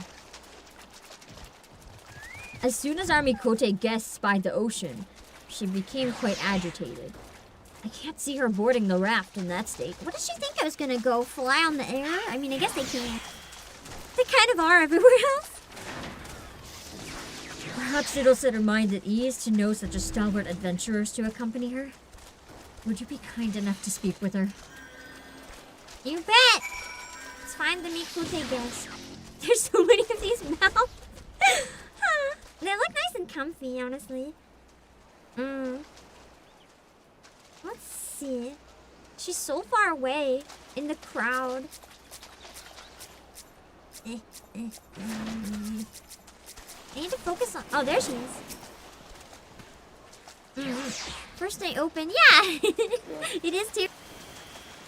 as soon as our Mikote guest spied the ocean, she became quite agitated. I can't see her boarding the raft in that state. What did she think I was gonna go? Fly on the air? I mean, I guess they can. They kind of are everywhere else. Perhaps it'll set her mind at ease to know such a stalwart adventurers to accompany her. Would you be kind enough to speak with her? You bet! Let's find the Mikote guest. There's so many of these mouths. They look nice and comfy, honestly. Let's see. She's so far away in the crowd. I need to focus on... Oh, there she is. First day open. Yeah! It is too.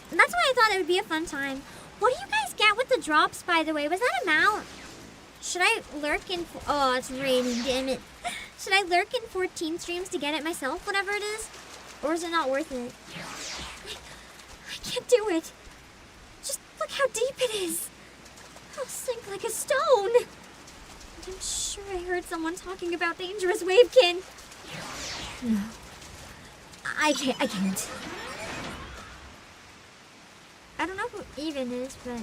And that's why I thought it would be a fun time. What do you guys get with the drops, by the way? Was that a mount? Should I lurk in... Oh, it's raining, damn it. Should I lurk in 14 streams to get it myself, whatever it is? Or is it not worth it? I can't do it. Just look how deep it is. I'll sink like a stone. And I'm sure I heard someone talking about dangerous wavekin. No. I can't. I don't know who Even is, but...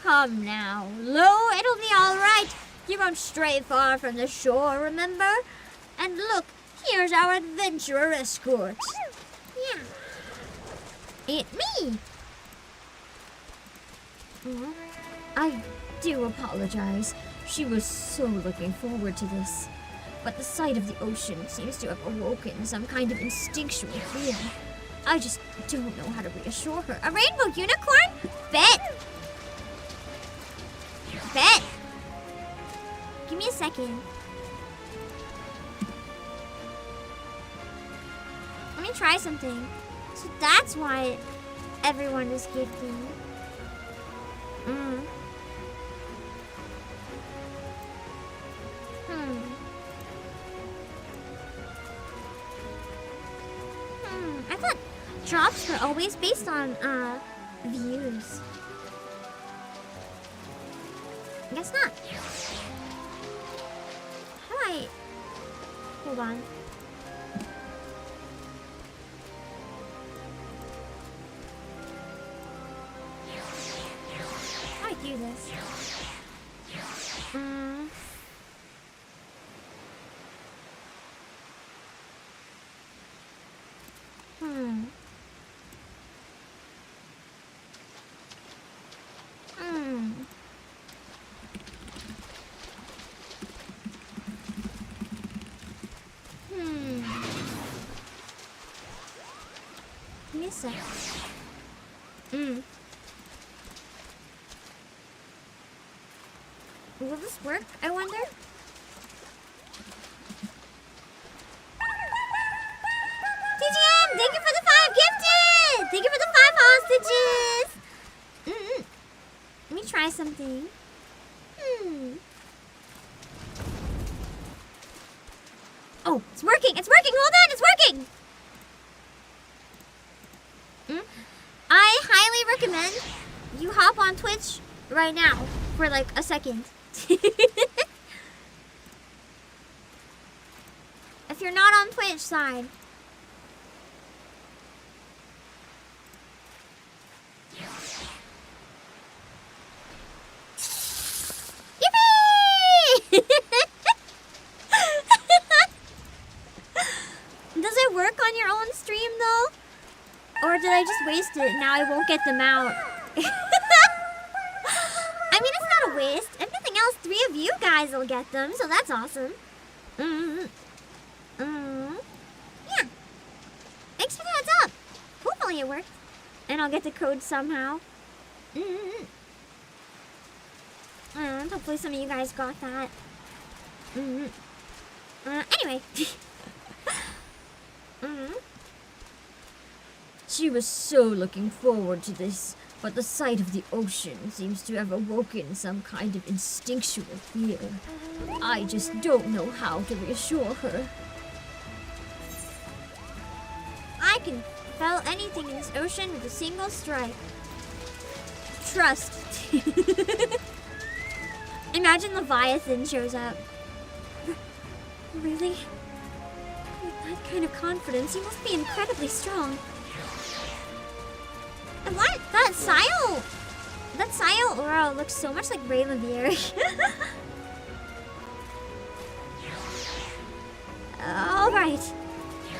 Come now, Lou, it'll be all right. You won't stray far from the shore, remember? And look, here's our adventurer escort. Yeah. It's me. I do apologize. She was so looking forward to this. But the sight of the ocean seems to have awoken some kind of instinctual fear. I just don't know how to reassure her. A rainbow unicorn? Bet. Bet. Give me a second. Let me try something. So that's why everyone is gifting. I thought drops were always based on views. I guess not. How do I... Hold on. How do I do this? Give me a sec. Will this work, I wonder? TGM, thank you for the 5 gifted! Thank you for the 5 hostages! Let me try something. Oh, it's working! It's working! Hold on! It's working! I highly recommend you hop on Twitch right now for like a second. If you're not on Twitch side. Yippee! Does it work on your own stream though? Or did I just waste it? Now I won't get them out. I mean, it's not a waste. If nothing else, 3 of you guys will get them, so that's awesome. Yeah. Thanks for the heads up. Hopefully it worked. And I'll get the code somehow. Hopefully some of you guys got that. Anyway. She was so looking forward to this, but the sight of the ocean seems to have awoken some kind of instinctual fear. I just don't know how to reassure her. I can fell anything in this ocean with a single strike. Trust. Imagine Leviathan shows up. Really? With that kind of confidence, you must be incredibly strong. And what? That Sile aura looks so much like Ray Levere. Alright.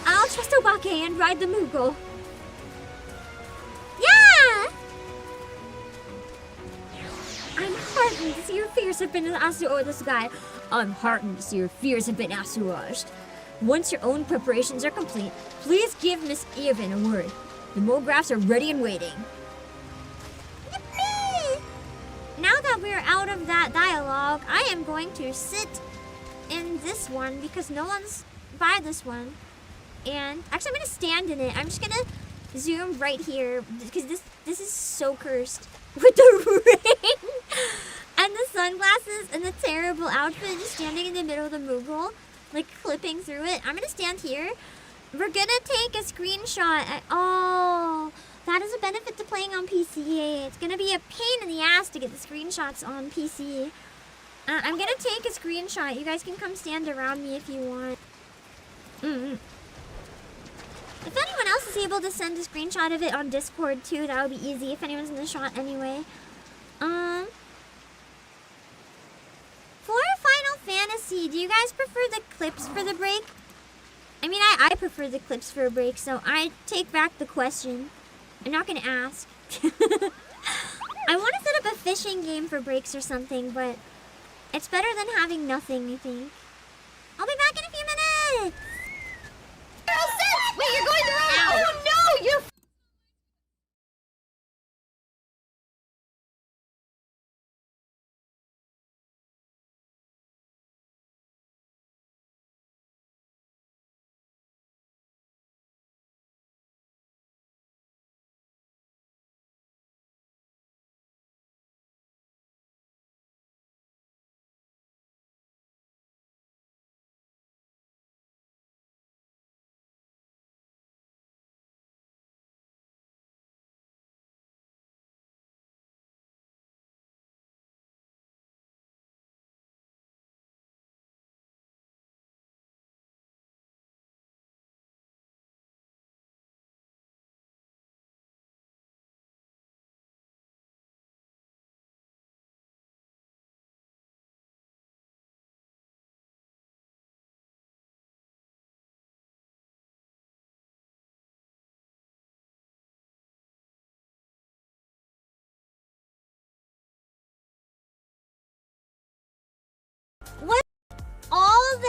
I'll trust Obake and ride the Moogle. Yeah! I'm heartened to see your fears have been assuaged. I'm heartened to see your fears have been assuaged. Once your own preparations are complete, please give Miss Evan a word. The mographs are ready and waiting. Yippee! Now that we're out of that dialogue, I am going to sit in this one because no one's by this one. And actually, I'm going to stand in it. I'm just going to zoom right here because this is so cursed with the rain and the sunglasses and the terrible outfit, just standing in the middle of the Moogle, like clipping through it. I'm going to stand here. We're gonna take a screenshot. Oh, that is a benefit to playing on PC. It's gonna be a pain in the ass to get the screenshots on PC. I'm gonna take a screenshot. You guys can come stand around me if you want. If anyone else is able to send a screenshot of it on Discord too, that would be easy if anyone's in the shot anyway. For Final Fantasy, do you guys prefer the clips for the break? I mean, I prefer the clips for a break, so I take back the question. I'm not gonna ask. I want to set up a fishing game for breaks or something, but it's better than having nothing, I think. I'll be back in a few minutes! Wait, you're going the wrong way! Oh no, you're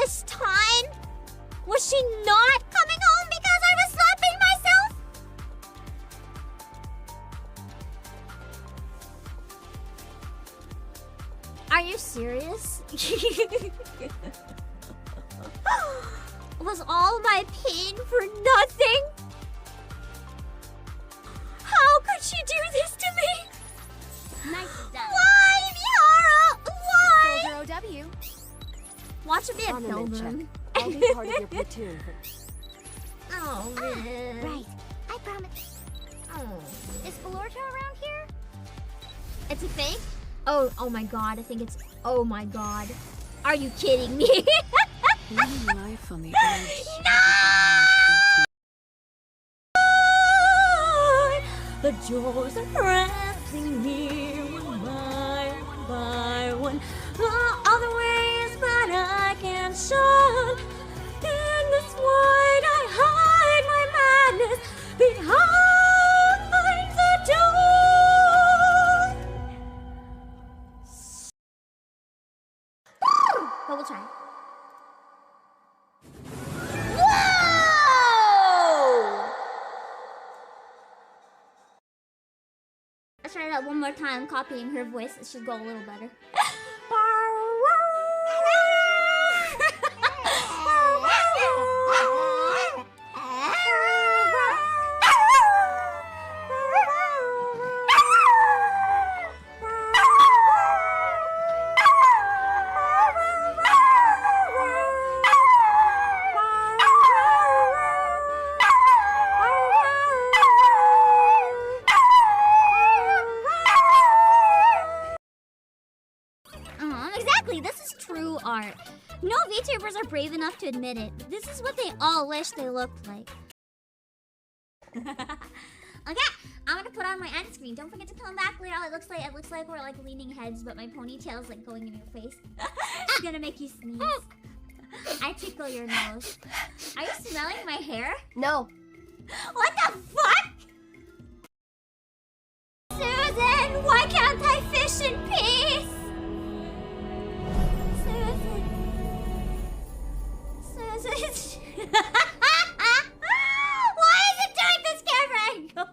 this time? Was she not coming home because I was slapping myself? Are you serious? Was all my pain for nothing? How could she do this to me? Nice done. Why, Mihara? Why? Soldier OW. Watch me a Armament film. check. I'll be part of your platoon. Oh, man. Right. I promise. Oh. Is Valorta around here? It's a fake? Oh my god, I think it's... Oh my god. Are you kidding me? Living life on the edge. The jaws are pressing me one by one. All the ways, but I can't shun. In this void, I hide my madness behind the door. But we'll try. Whoa! Let's try that one more time, copying her voice. It should go a little better. Exactly, this is true art. No VTubers are brave enough to admit it. This is what they all wish they looked like. Okay, I'm gonna put on my end screen. Don't forget to come back later. It looks like we're like leaning heads, but my ponytail's like going in your face. It's gonna make you sneeze. I tickle your nose. Are you smelling my hair? No. What the fuck? Susan, why can't I fish in peace? Susan. Why is it doing this camera angle?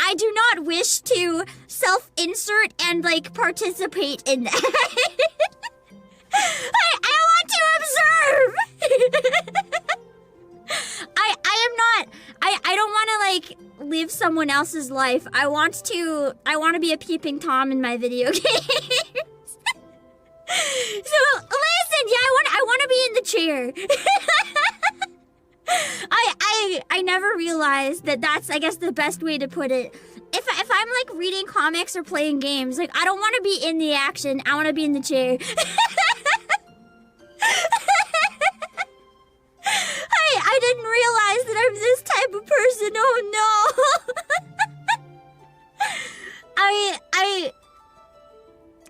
I do not wish to self-insert and like participate in that. I want to observe. I don't want to like live someone else's life. I want to be a peeping Tom in my video games. So listen, yeah, I want to be in the chair. I never realized that that's, I guess, the best way to put it. If I'm like reading comics or playing games, like I don't want to be in the action. I want to be in the chair. I didn't realize that I'm this type of person. Oh no.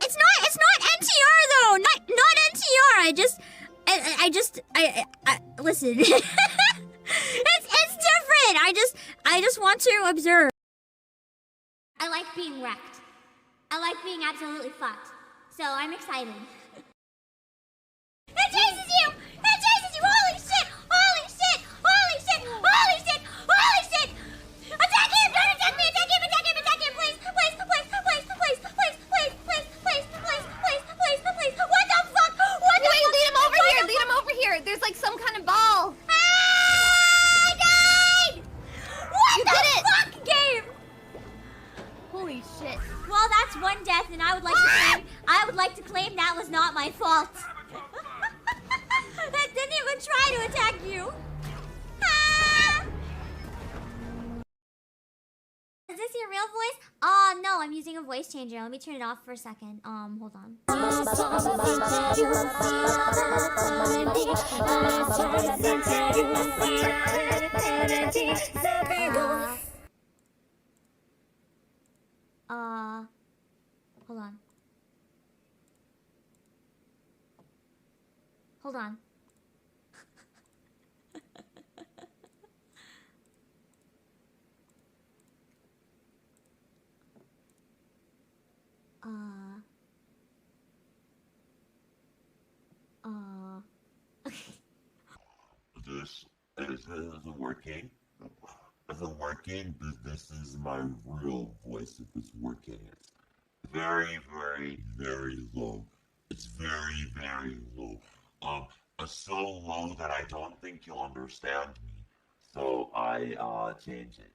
It's not NTR though. Not NTR. I listen. It's different. I just want to observe. I like being wrecked. I like being absolutely fucked. So I'm excited. It chases you! It chases you! Holy shit! Holy shit! Holy shit! Holy shit! Holy shit! Attack him! Don't attack me! Attack him! Attack him! Attack him! Please! Please! Please! Please! Please! Please! try to attack you. Ah! Is this your real voice? Oh, no, I'm using a voice changer. Let me turn it off for a second. Hold on. Hold on. Hold on. This isn't working. If it's working, this is my real voice. If it's working, it's very, very, very low. It's very, very low. It's so low that I don't think you'll understand me. So I change it.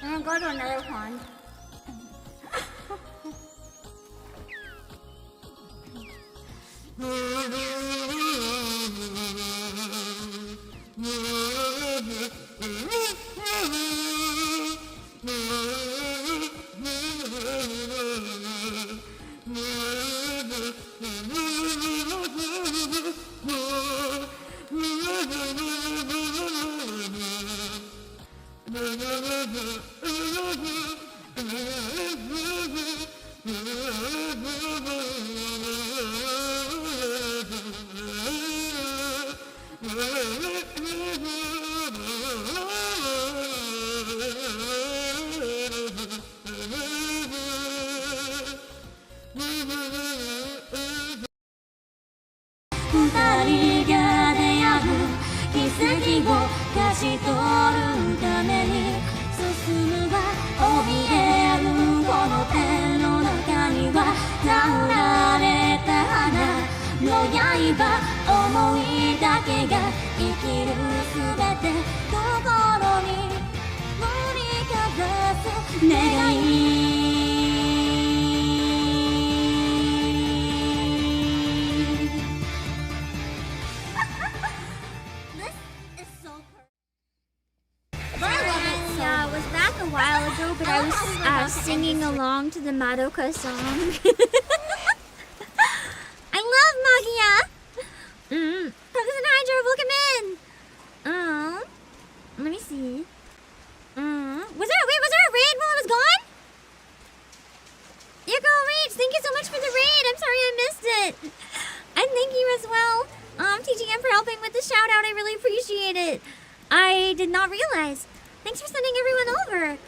I'm gonna go to another pond. Singing along to the Madoka song. I love Magia! Focus and Hydra, welcome in! Let me see. Was there a raid while I was gone? Echo Rage, thank you so much for the raid! I'm sorry I missed it! And thank you as well, TGM, for helping with the shout out. I really appreciate it. I did not realize. Thanks for sending everyone over.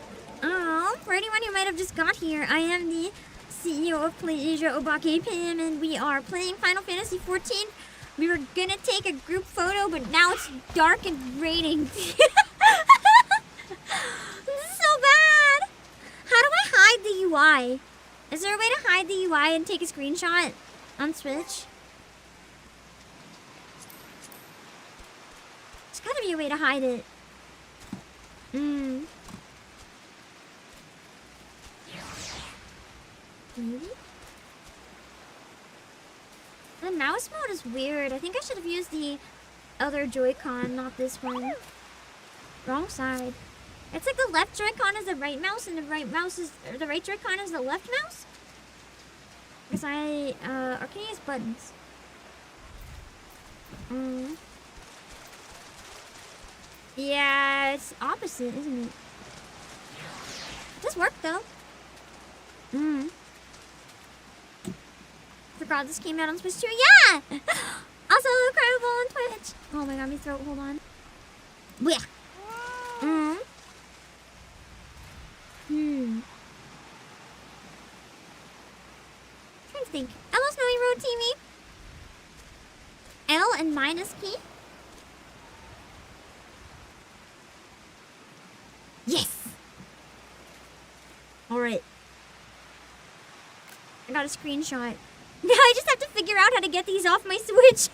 For anyone who might have just got here, I am the CEO of Play Asia, Obake Pim, and we are playing Final Fantasy XIV. We were gonna take a group photo, but now it's dark and raining. This is so bad. How do I hide the UI? Is there a way to hide the UI and take a screenshot on Switch? There's gotta be a way to hide it. Maybe? The mouse mode is weird. I think I should have used the other Joy-Con, not this one. Wrong side. It's like the left Joy-Con is the right mouse and the right Joy-Con is the left mouse? Because I can use buttons. Yeah, it's opposite, isn't it? This worked though. Forgot this came out on Switch too. Yeah! Also, Cryovol on Twitch. Oh my god, my throat. Hold on. Yeah. Trying to think. Hello, Snowy Road TV. L and minus P. Yes. All right. I got a screenshot. Now I just have to figure out how to get these off my Switch.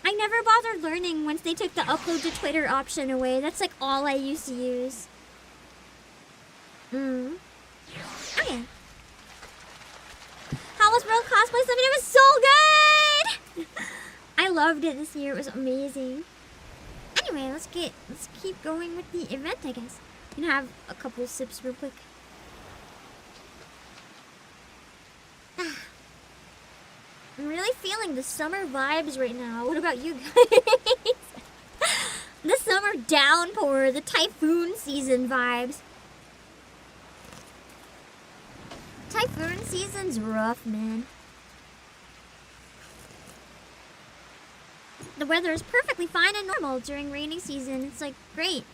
I never bothered learning once they took the upload to Twitter option away. That's like all I used to use. Okay. How was World Cosplay Summit? It was so good! I loved it this year. It was amazing. Anyway, let's keep going with the event, I guess. I'm gonna have a couple sips real quick. I'm really feeling the summer vibes right now. What about you guys? The summer downpour, the typhoon season vibes. Typhoon season's rough, man. The weather is perfectly fine and normal during rainy season. It's like great.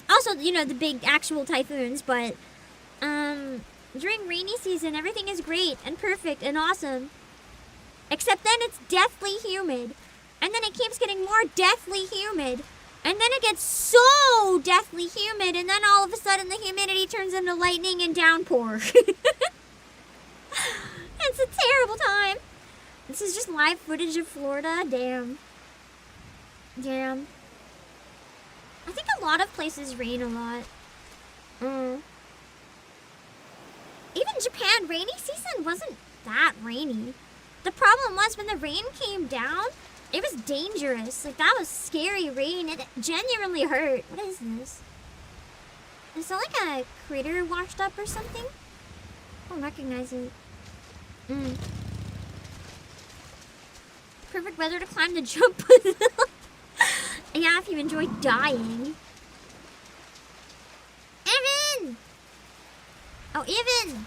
Also, you know, the big actual typhoons, but during rainy season, everything is great and perfect and awesome. Except then it's deathly humid. And then it keeps getting more deathly humid. And then it gets so deathly humid, and then all of a sudden the humidity turns into lightning and downpour. It's a terrible time. This is just live footage of Florida. Damn. Damn. I think a lot of places rain a lot. Even Japan, rainy season wasn't that rainy. The problem was when the rain came down, it was dangerous. Like, that was scary rain. It genuinely hurt. What is this? Is that like a critter washed up or something? I don't recognize it. Perfect weather to climb the jump. Yeah, if you enjoy dying. Evan! Oh, Evan!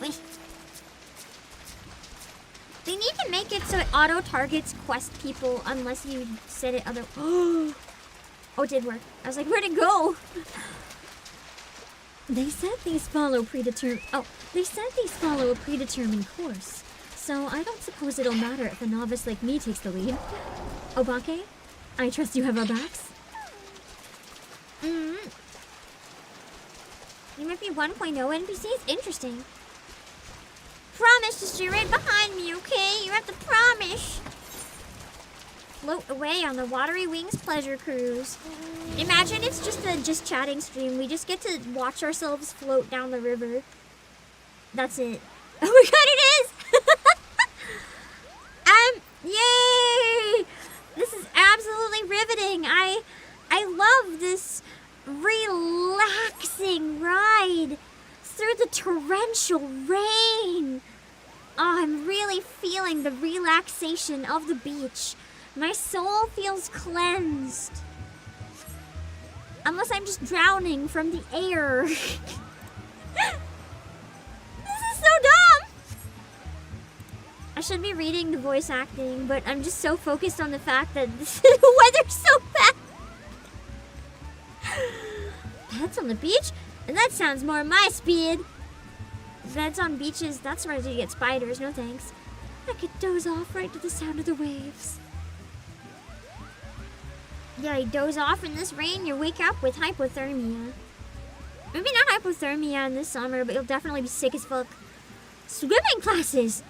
Wait. They need to make it so it auto-targets quest people unless you set it other. Oh, it did work. I was like, where'd it go? They said these follow a predetermined course. So I don't suppose it'll matter if a novice like me takes the lead. Obake, I trust you have our backs. You might be 1.0 NPCs? Interesting. Promise to stay right behind me, okay? You have to promise. Float away on the Watery Wings pleasure cruise. Imagine it's just a just chatting stream. We just get to watch ourselves float down the river. That's it. Oh my god, it is! Yay! This is absolutely riveting. I love this relaxing ride through the torrential rain. Oh, I'm really feeling the relaxation of the beach. My soul feels cleansed. Unless I'm just drowning from the air. This is so dumb. I should be reading the voice acting, but I'm just so focused on the fact that the weather's so bad. Pets on the beach? And that sounds more my speed. Beds on beaches, that's where you get spiders, no thanks. I could doze off right to the sound of the waves. Yeah, you doze off in this rain, you wake up with hypothermia. Maybe not hypothermia in this summer, but you'll definitely be sick as fuck. Swimming classes!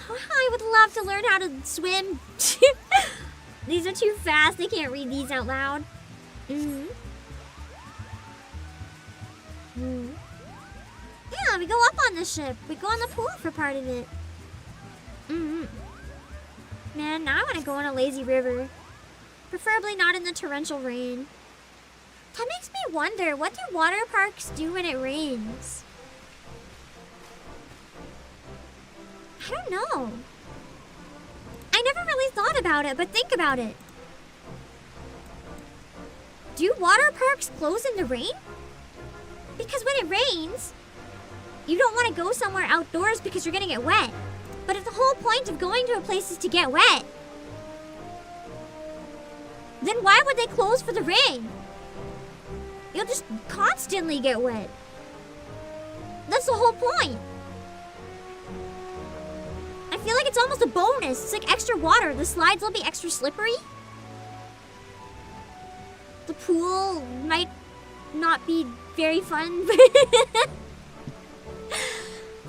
I would love to learn how to swim. These are too fast, I can't read these out loud. Yeah, we go up on the ship. We go on the pool for part of it. Man, now I want to go on a lazy river. Preferably not in the torrential rain. That makes me wonder, what do water parks do when it rains? I don't know. I never really thought about it, but think about it. Do water parks close in the rain? Because when it rains, you don't want to go somewhere outdoors because you're going to get wet. But if the whole point of going to a place is to get wet, then why would they close for the rain? You'll just constantly get wet. That's the whole point. I feel like it's almost a bonus. It's like extra water. The slides will be extra slippery. The pool might not be very fun.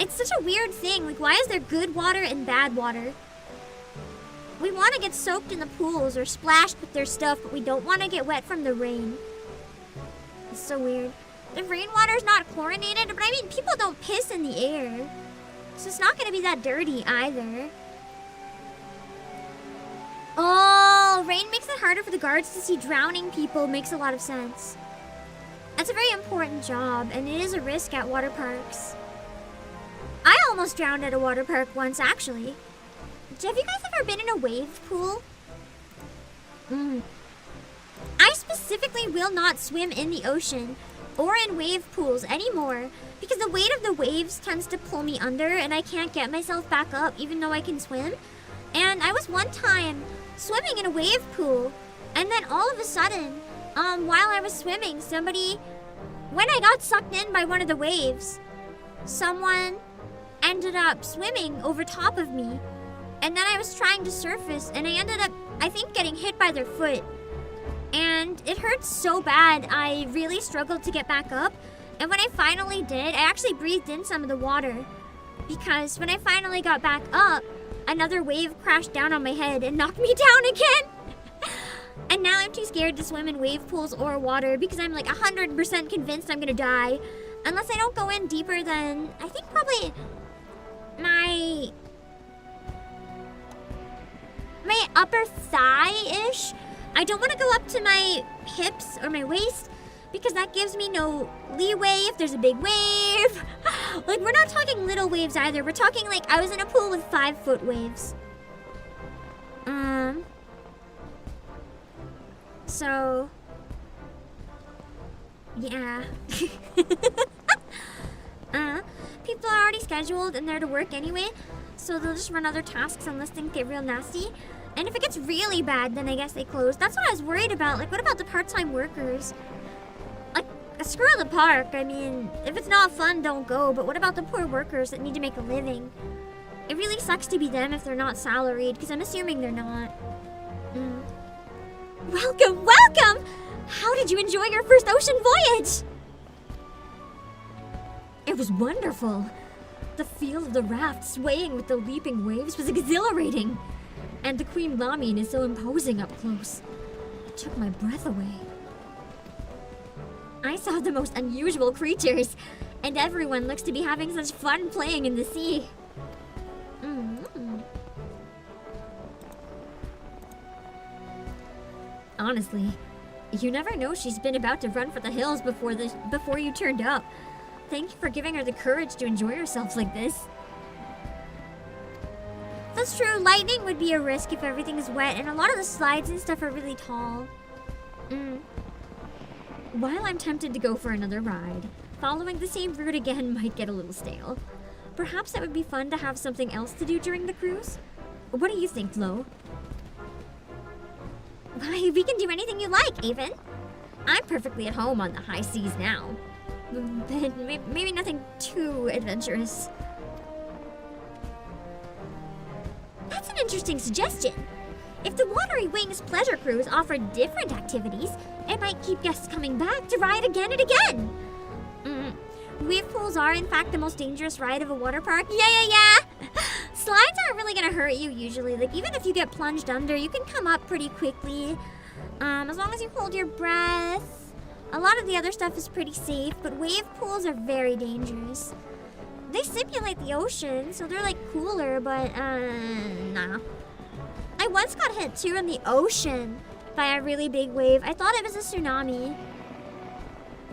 It's it's such a weird thing. Like, why is there good water and bad water? We want to get soaked in the pools or splashed with their stuff, but we don't want to get wet from the rain. It's so weird. The rainwater's not chlorinated, but I mean, people don't piss in the air. So it's not going to be that dirty either. Oh, rain makes it harder for the guards to see drowning people. Makes a lot of sense. That's a very important job, and it is a risk at water parks. I almost drowned at a water park once, actually. Have you guys ever been in a wave pool? I specifically will not swim in the ocean or in wave pools anymore because the weight of the waves tends to pull me under and I can't get myself back up even though I can swim. And I was one time swimming in a wave pool, and then all of a sudden, while I was swimming, when I got sucked in by one of the waves, someone ended up swimming over top of me. And then I was trying to surface, and I ended up, I think, getting hit by their foot. And it hurt so bad, I really struggled to get back up. And when I finally did, I actually breathed in some of the water. Because when I finally got back up, another wave crashed down on my head and knocked me down again. And now I'm too scared to swim in wave pools or water because I'm like 100% convinced I'm gonna die. Unless I don't go in deeper than, I think probably my upper thigh-ish. I don't want to go up to my hips or my waist because that gives me no leeway if there's a big wave. Like, we're not talking little waves either. We're talking like I was in a pool with 5-foot waves. So, yeah. People are already scheduled and they're to work anyway, so they'll just run other tasks unless things get real nasty. And if it gets really bad, then I guess they close. That's what I was worried about. Like, what about the part-time workers? Like, screw the park. I mean, if it's not fun, don't go. But what about the poor workers that need to make a living? It really sucks to be them if they're not salaried, because I'm assuming they're not. Welcome, welcome! How did you enjoy your first ocean voyage? It was wonderful. The feel of the raft swaying with the leaping waves was exhilarating. And the Queen Lamine is so imposing up close. It took my breath away. I saw the most unusual creatures, and everyone looks to be having such fun playing in the sea. Honestly, you never know, she's been about to run for the hills before you turned up. Thank you for giving her the courage to enjoy herself like this. That's true, lightning would be a risk if everything is wet, and a lot of the slides and stuff are really tall. While I'm tempted to go for another ride, following the same route again might get a little stale. Perhaps it would be fun to have something else to do during the cruise? What do you think, Flo? Why, we can do anything you like, Avon. I'm perfectly at home on the high seas now. But maybe nothing too adventurous. That's an interesting suggestion. If the Watery Wings pleasure cruise offered different activities, it might keep guests coming back to ride again and again. Wave pools are, in fact, the most dangerous ride of a water park. Yeah. Slides aren't really gonna hurt you usually. Like, even if you get plunged under, you can come up pretty quickly. As long as you hold your breath. A lot of the other stuff is pretty safe, but wave pools are very dangerous. They simulate the ocean, so they're like cooler, but nah. I once got hit too in the ocean by a really big wave. I thought it was a tsunami.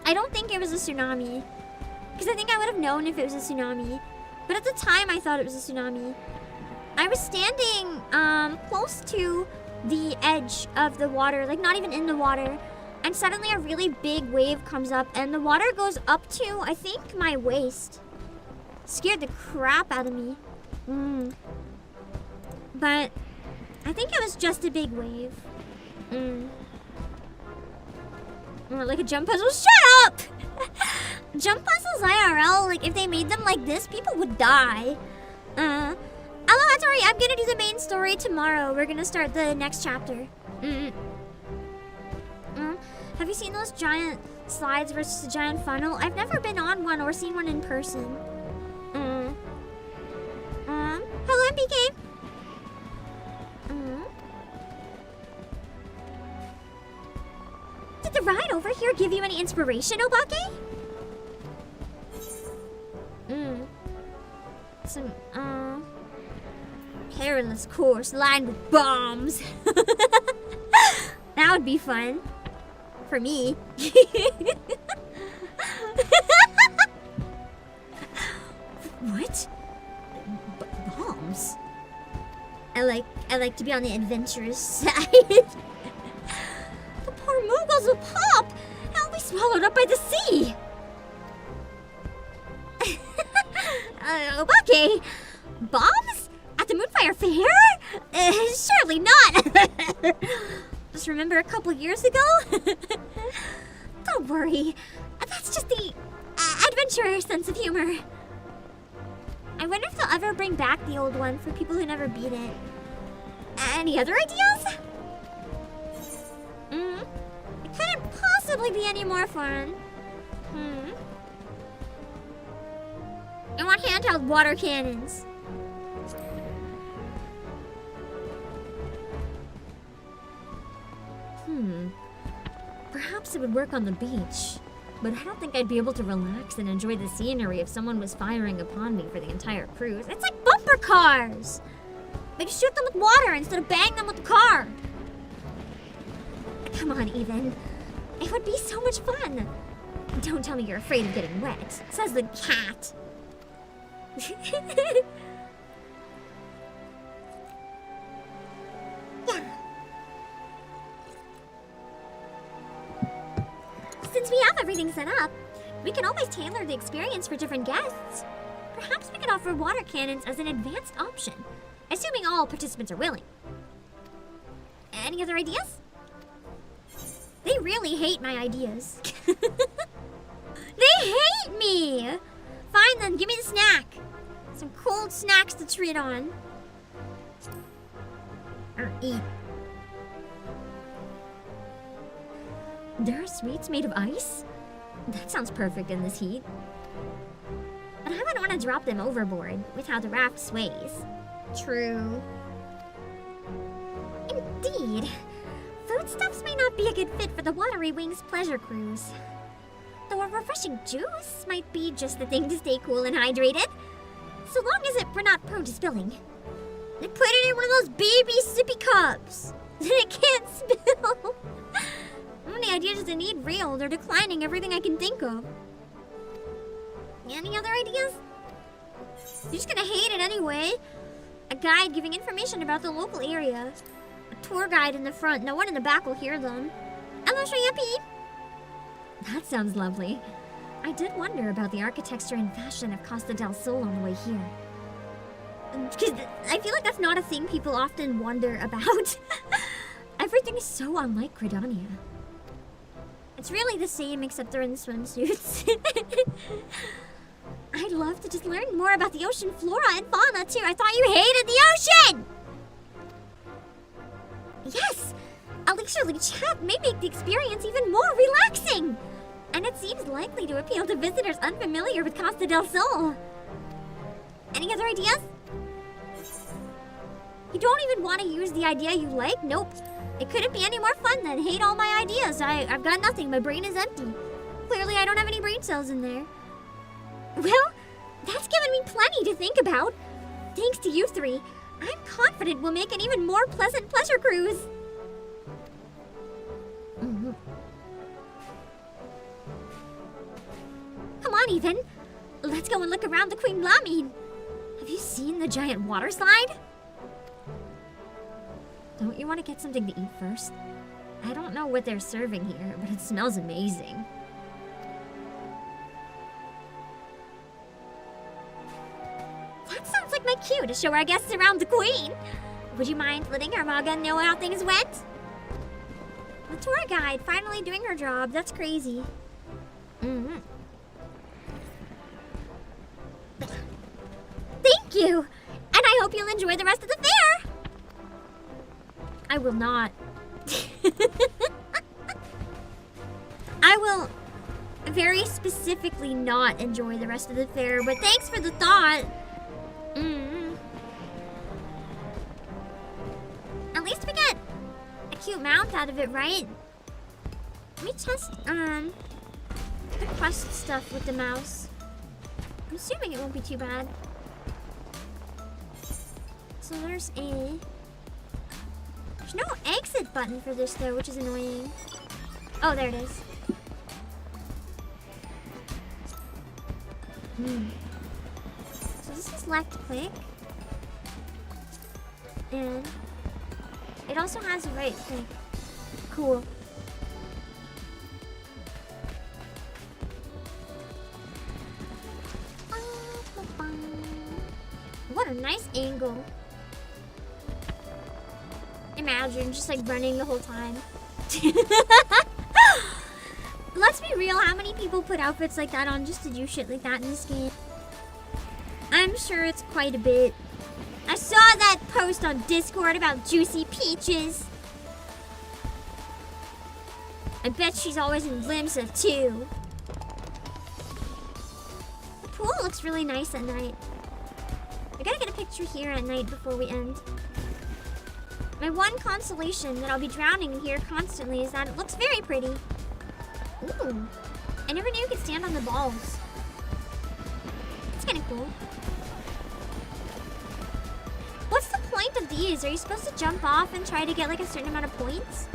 I don't think it was a tsunami, because I think I would have known if it was a tsunami. But at the time, I thought it was a tsunami. I was standing close to the edge of the water, like not even in the water, and suddenly a really big wave comes up, and the water goes up to, I think, my waist. Scared the crap out of me. But I think it was just a big wave. Or like a jump puzzle. Shut up! Jump puzzles IRL, like if they made them like this, people would die. Hello, sorry, I'm gonna do the main story tomorrow. We're gonna start the next chapter. Have you seen those giant slides versus a giant funnel? I've never been on one or seen one in person. ride over here give you any inspiration, Obake? Some, perilous course lined with bombs. That would be fun. For me. What? Bombs? I like to be on the adventurous side. The poor Moogles will pop! I'll be swallowed up by the sea! Obake! Bombs? At the Moonfire Faire? Surely not! Just remember a couple years ago? Don't worry. That's just the adventurer sense of humor. I wonder if they'll ever bring back the old one for people who never beat it. Any other ideas? It couldn't possibly be any more fun. I want handheld water cannons. Perhaps it would work on the beach. But I don't think I'd be able to relax and enjoy the scenery if someone was firing upon me for the entire cruise. It's like bumper cars! Maybe shoot them with water instead of bang them with the car. Come on, Ethan. It would be so much fun. Don't tell me you're afraid of getting wet, says the cat. Since we have everything set up, we can always tailor the experience for different guests. Perhaps we could offer water cannons as an advanced option, assuming all participants are willing. Any other ideas? They really hate my ideas. They hate me! Fine then, give me the snack. Some cold snacks to treat on. Or eat. There are sweets made of ice? That sounds perfect in this heat. But I wouldn't want to drop them overboard with how the raft sways. True. Indeed. Foodstuffs may not be a good fit for the Watery Wings pleasure cruise. Though a refreshing juice might be just the thing to stay cool and hydrated. So long as we're not prone to spilling. They put it in one of those baby sippy cups. Then it can't spill. How many ideas does it need real? They're declining everything I can think of. Any other ideas? You're just gonna hate it anyway. A guide giving information about the local area. A tour guide in the front. No one in the back will hear them. Hello, Shriyapi. That sounds lovely. I did wonder about the architecture and fashion of Costa del Sol on the way here. Because I feel like that's not a thing people often wonder about. Everything is so unlike Gridania. It's really the same except they're in swimsuits. I'd love to just learn more about the ocean flora and fauna too. I thought you hated the ocean! Yes! A leisurely chat may make the experience even more relaxing! And it seems likely to appeal to visitors unfamiliar with Costa del Sol. Any other ideas? You don't even want to use the idea you like? Nope. It couldn't be any more fun than hate all my ideas. I've got nothing. My brain is empty. Clearly, I don't have any brain cells in there. Well, that's given me plenty to think about. Thanks to you three, I'm confident we'll make an even more pleasant pleasure cruise. Come on, Ethan. Let's go and look around the Queen Lamine. Have you seen the giant water slide? Don't you want to get something to eat first? I don't know what they're serving here, but it smells amazing. That sounds like my cue to show our guests around the Queen. Would you mind letting Armaga know how things went? The tour guide finally doing her job. That's crazy. Thank you! And I hope you'll enjoy the rest of the fair! I will not. I will very specifically not enjoy the rest of the fair, but thanks for the thought. At least we get a cute mount out of it, right? Let me test the quest stuff with the mouse. I'm assuming it won't be too bad. So there's a... There's no exit button for this though, which is annoying. Oh, there it is. So this is left click. And it also has a right click. Cool. What a nice angle. Imagine just like running the whole time. Let's be real, how many people put outfits like that on just to do shit like that in this game? I'm sure it's quite a bit. I saw that post on Discord about Juicy Peaches. I bet she's always in Limsa too. The pool looks really nice at night. I gotta get a picture here at night before we end. My one consolation that I'll be drowning in here constantly is that it looks very pretty. Ooh, I never knew you could stand on the balls. It's kind of cool. What's the point of these? Are you supposed to jump off and try to get like a certain amount of points?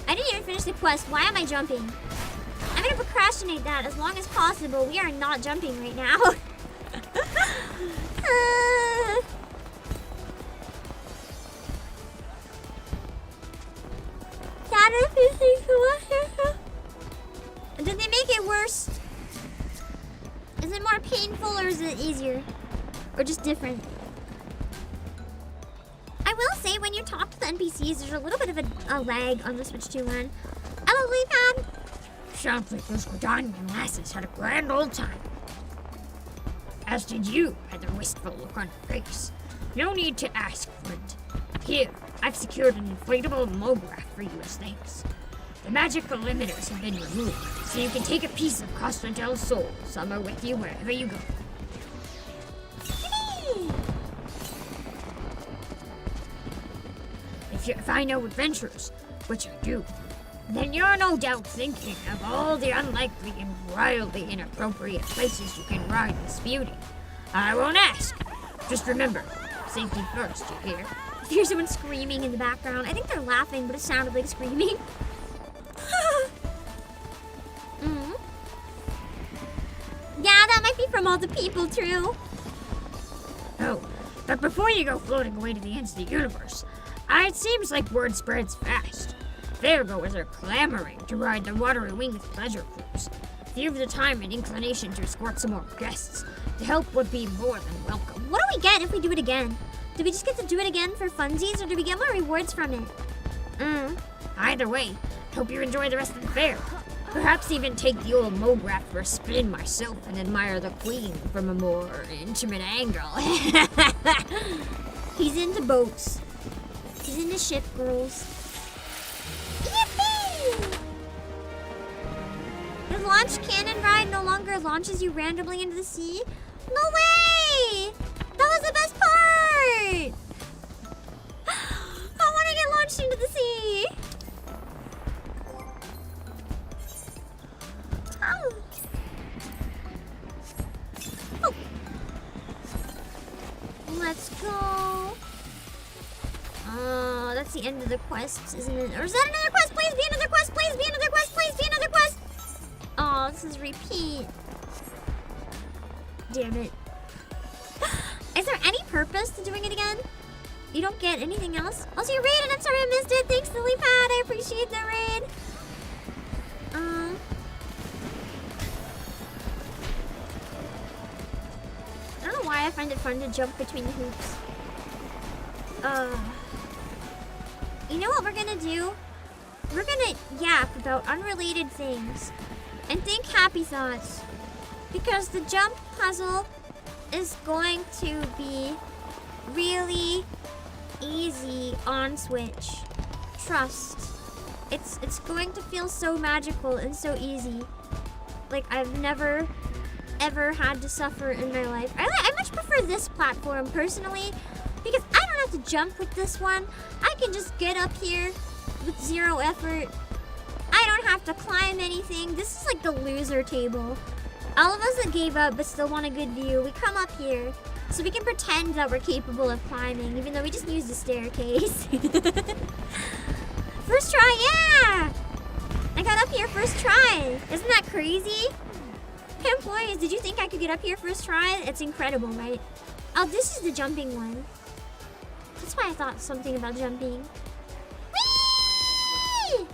I didn't even finish the quest. Why am I jumping? I'm gonna procrastinate that as long as possible. We are not jumping right now. Did they make it worse? Is it more painful or is it easier? Or just different? I will say when you talk to the NPCs, there's a little bit of a lag on the Switch 2 one. Hello, Leafan. Sounds like those Gordanian lasses had a grand old time. As did you, had the wistful look on your face. No need to ask, friend. Here, I've secured an inflatable MoGraph for you as thanks. The magical limiters have been removed, so you can take a piece of Costa del Sol somewhere with you wherever you go. If I know adventurers, which I do, then you're no doubt thinking of all the unlikely and wildly inappropriate places you can ride this beauty. I won't ask. Just remember, safety first, you hear? I hear someone screaming in the background. I think they're laughing, but it sounded like screaming. Yeah, that might be from all the people, true. Oh, but before you go floating away to the ends of the universe, it seems like word spreads fast. Fairgoers are clamoring to ride the Watery Wings pleasure cruise. If you have the time and inclination to escort some more guests, the help would be more than welcome. What do we get if we do it again? Do we just get to do it again for funsies, or do we get more rewards from it? Either way, hope you enjoy the rest of the fair. Perhaps even take the old MoGraph for a spin myself and admire the queen from a more intimate angle. He's into boats. He's into ship girls. Yippee! The launch cannon ride no longer launches you randomly into the sea? No way! That was the best part! I want to get launched into the sea! Oh. Oh. Let's go. That's the end of the quest, isn't it? Or is that another quest? Please be another quest! Please be another quest! Please be another quest! Oh, this is repeat. Damn it. Is there any purpose to doing it again? You don't get anything else? Also, your raid, and I'm sorry I missed it. Thanks, Lilypad. I appreciate the raid. I don't know why I find it fun to jump between the hoops. You know what we're gonna do? We're gonna yap about unrelated things and think happy thoughts. Because the jump puzzle is going to be really easy on Switch. Trust. It's going to feel so magical and so easy. Like I've never ever had to suffer in my life. I much prefer this platform personally because I don't don't have to jump with this one. I can just get up here with 0 effort. I don't have to climb anything. This is like the loser table. All of us that gave up but still want a good view, we come up here so we can pretend that we're capable of climbing, even though we just used a staircase. First try, yeah! I got up here first try. Isn't that crazy? Hey employees, did you think I could get up here first try? It's incredible, right? Oh, this is the jumping one. That's why I thought something about jumping. Whee!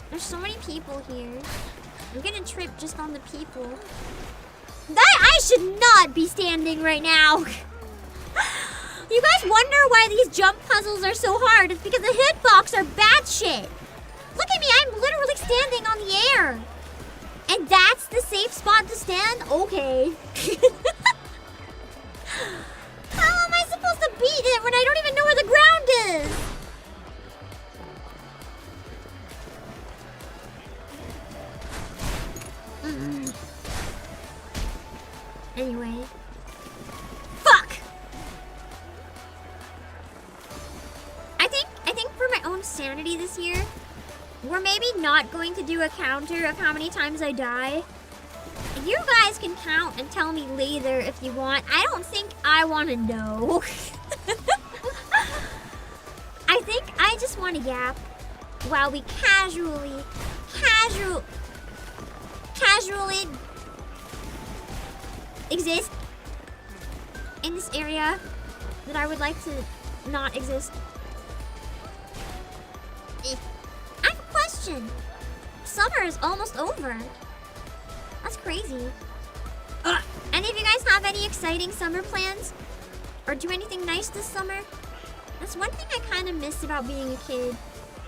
There's so many people here. I'm gonna trip just on the people. I should not be standing right now. You guys wonder why these jump puzzles are so hard. It's because the hitbox are bad shit. Look at me, I'm literally standing on the air. And that's the safe spot to stand? Okay. How am I supposed to beat it when I don't even know where the ground is? Anyway. Fuck! I think for my own sanity this year, we're maybe not going to do a counter of how many times I die. You guys can count and tell me later if you want. I don't think I want to know. I think I just want to yap while we casually exist in this area that I would like to not exist. I have a question. Summer is almost over. That's crazy. Any of you guys have any exciting summer plans? Or do anything nice this summer? That's one thing I kind of miss about being a kid.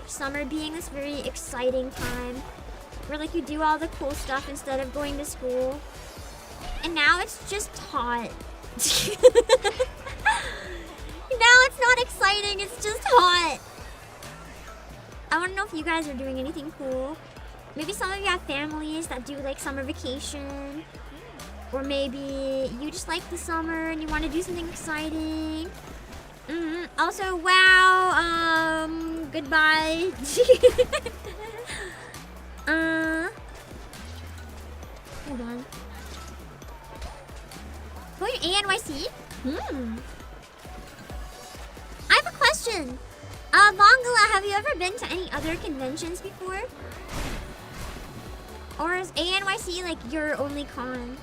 Summer being this very exciting time where like you do all the cool stuff instead of going to school. And now it's just hot. Now it's not exciting, it's just hot. I want to know if you guys are doing anything cool. Maybe some of you have families that do like summer vacation. Or maybe you just like the summer and you want to do something exciting. Also, wow, goodbye. Hold on. Going to ANYC? I have a question. Mongala, have you ever been to any other conventions before? Or is ANYC like your only con?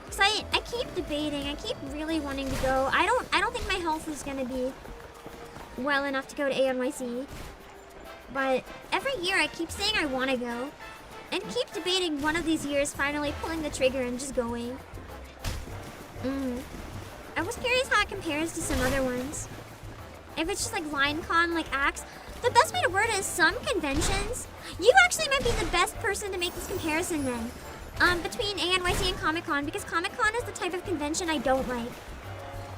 Cause I keep debating. I keep really wanting to go. I don't think my health is gonna be well enough to go to ANYC. But every year I keep saying I want to go. And keep debating one of these years finally pulling the trigger and just going. I was curious how it compares to some other ones. If it's just like LineCon, like Axe. The best way to word it is some conventions. You actually might be the best person to make this comparison then. Between ANYC and Comic-Con, because Comic-Con is the type of convention I don't like.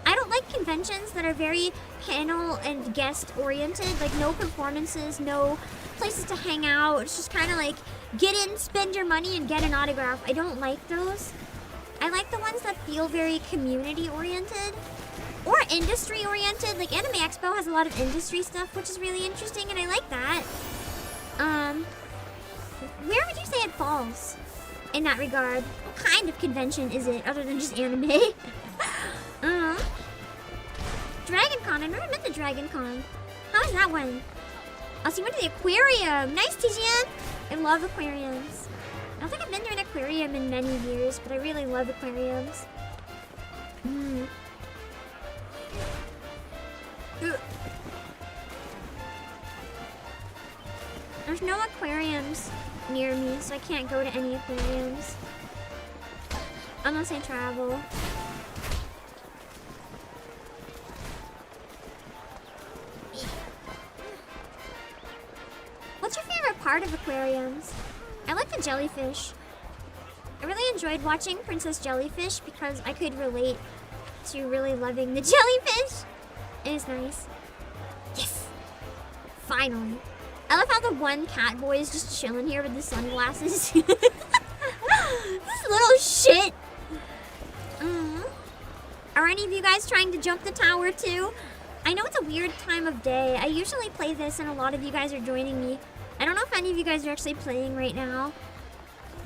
I don't like conventions that are very panel and guest oriented, like no performances, no places to hang out. It's just kind of like get in, spend your money, and get an autograph. I don't like those. I like the ones that feel very community oriented or industry oriented. Like Anime Expo has a lot of industry stuff, which is really interesting, and I like that. Where would you say it falls in that regard? What kind of convention is it other than just anime? Dragon Con. I've never been to Dragon Con. How is that one? Oh, so you went to the aquarium. Nice, TGN. I love aquariums. I don't think I've been to an aquarium in many years, but I really love aquariums. There's no aquariums near me, so I can't go to any aquariums. Unless I travel. What's your favorite part of aquariums? I like the jellyfish. I really enjoyed watching Princess Jellyfish because I could relate to really loving the jellyfish. It is nice. Yes! Finally. I love how the one cat boy is just chilling here with the sunglasses. This little shit. Are any of you guys trying to jump the tower too? I know it's a weird time of day. I usually play this and a lot of you guys are joining me. I don't know if any of you guys are actually playing right now.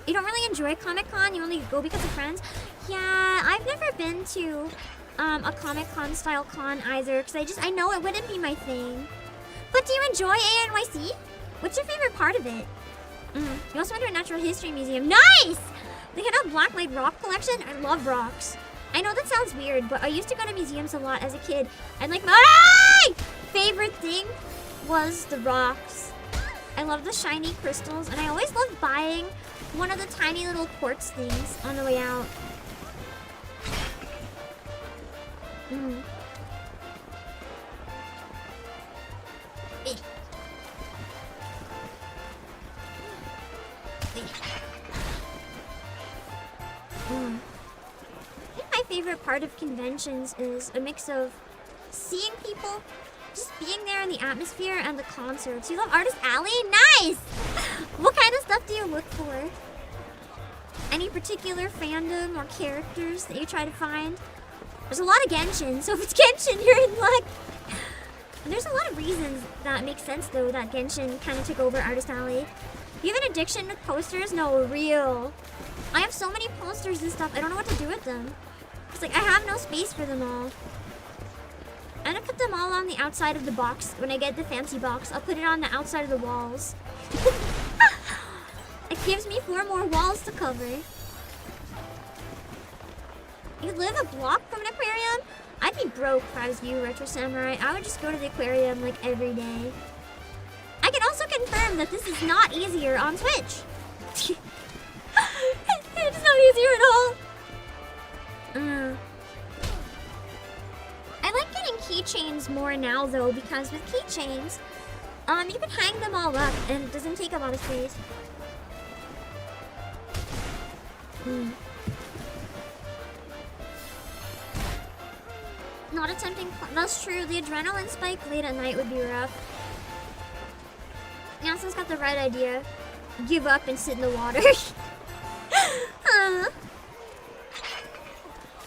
You don't really enjoy Comic-Con? You only go because of friends? Yeah, I've never been to a Comic-Con style con either because I know it wouldn't be my thing. But do you enjoy ANYC? What's your favorite part of it? You also went to a natural history museum. Nice! They had a blacklight rock collection. I love rocks. I know that sounds weird, but I used to go to museums a lot as a kid. And like my favorite thing was the rocks. I love the shiny crystals, and I always loved buying one of the tiny little quartz things on the way out. I think my favorite part of conventions is a mix of seeing people, just being there in the atmosphere, and the concerts. You love Artist Alley? Nice! What kind of stuff do you look for? Any particular fandom or characters that you try to find? There's a lot of Genshin, so if it's Genshin, you're in luck. And there's a lot of reasons that make sense, though, that Genshin kind of took over Artist Alley. You have an addiction with posters? No, real. I have so many posters and stuff, I don't know what to do with them. It's like, I have no space for them all. I'm gonna put them all on the outside of the box. When I get the fancy box, I'll put it on the outside of the walls. It gives me 4 more walls to cover. You live a block from an aquarium? I'd be broke if I was you, Retro Samurai. I would just go to the aquarium like every day. I can also confirm that this is not easier on Twitch. It's not easier at all. I like getting keychains more now though, because with keychains, you can hang them all up and it doesn't take a lot of space. Not attempting. That's true. The adrenaline spike late at night would be rough. Yasin's got the right idea. Give up and sit in the water.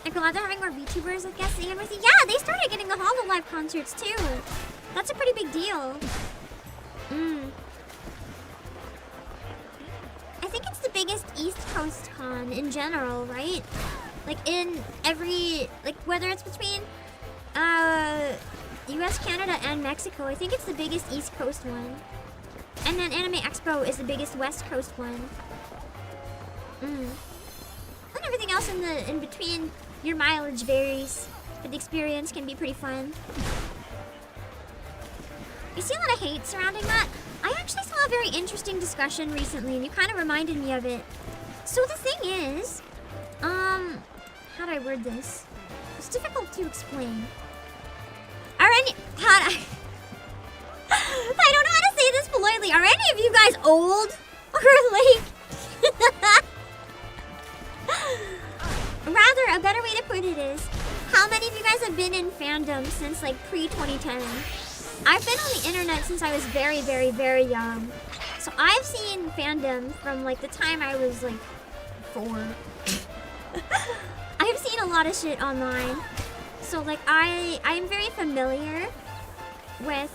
I'm glad they're having more VTubers with guests again with you. Yeah, they started getting the HoloLive concerts too. That's a pretty big deal. I think it's the biggest East Coast con in general, right? Like in every, like whether it's between US, Canada, and Mexico, I think it's the biggest East Coast one. And then Anime Expo is the biggest West Coast one. And everything else in between, your mileage varies, but the experience can be pretty fun. You see a lot of hate surrounding that? I actually saw a very interesting discussion recently, and you kind of reminded me of it. So the thing is, how do I word this? It's difficult to explain. I don't know how to say this politely. Are any of you guys old? Or like... Rather, a better way to put it is, how many of you guys have been in fandom since like pre-2010? I've been on the internet since I was very, very, very young. So I've seen fandom from like the time I was like 4. I've seen a lot of shit online. So like I'm very familiar with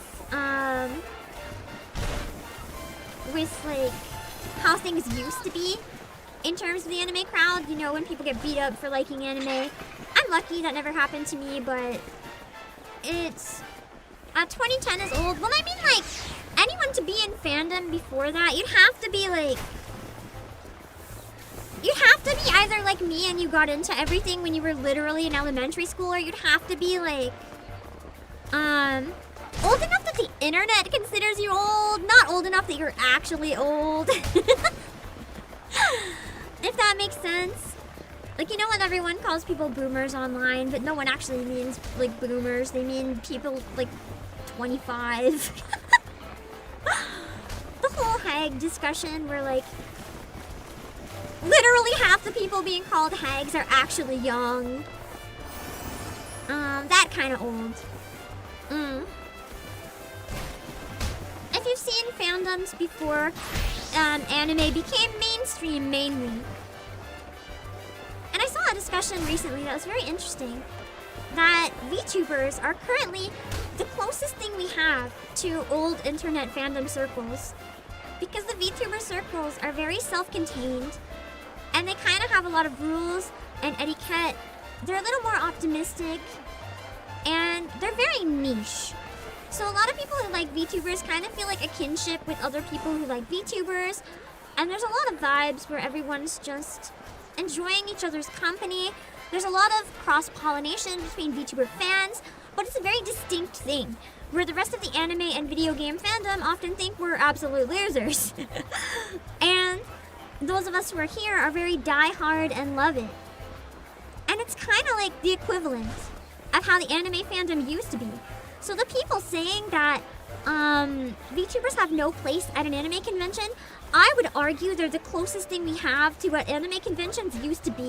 like how things used to be in terms of the anime crowd. You know, when people get beat up for liking anime. I'm lucky that never happened to me, but it's 2010 is old. Well, I mean, like, anyone to be in fandom before that, you'd have to be like, you'd have to be either like me and you got into everything when you were literally in elementary school, or you'd have to be like old enough that the internet considers you old, not old enough that you're actually old. If that makes sense. Like, you know when everyone calls people boomers online, but no one actually means like boomers. They mean people like 25. The whole hag discussion where like literally half the people being called hags are actually young. That kind of old. If we've seen fandoms before anime became mainstream mainly. And I saw a discussion recently that was very interesting, that VTubers are currently the closest thing we have to old internet fandom circles. Because the VTuber circles are very self-contained, and they kind of have a lot of rules and etiquette. They're a little more optimistic, and they're very niche. So a lot of people who like VTubers kind of feel like a kinship with other people who like VTubers, and there's a lot of vibes where everyone's just enjoying each other's company. There's a lot of cross-pollination between VTuber fans, but it's a very distinct thing, where the rest of the anime and video game fandom often think we're absolute losers. And those of us who are here are very die-hard and love it. And it's kind of like the equivalent of how the anime fandom used to be. So the people saying that VTubers have no place at an anime convention, I would argue they're the closest thing we have to what anime conventions used to be.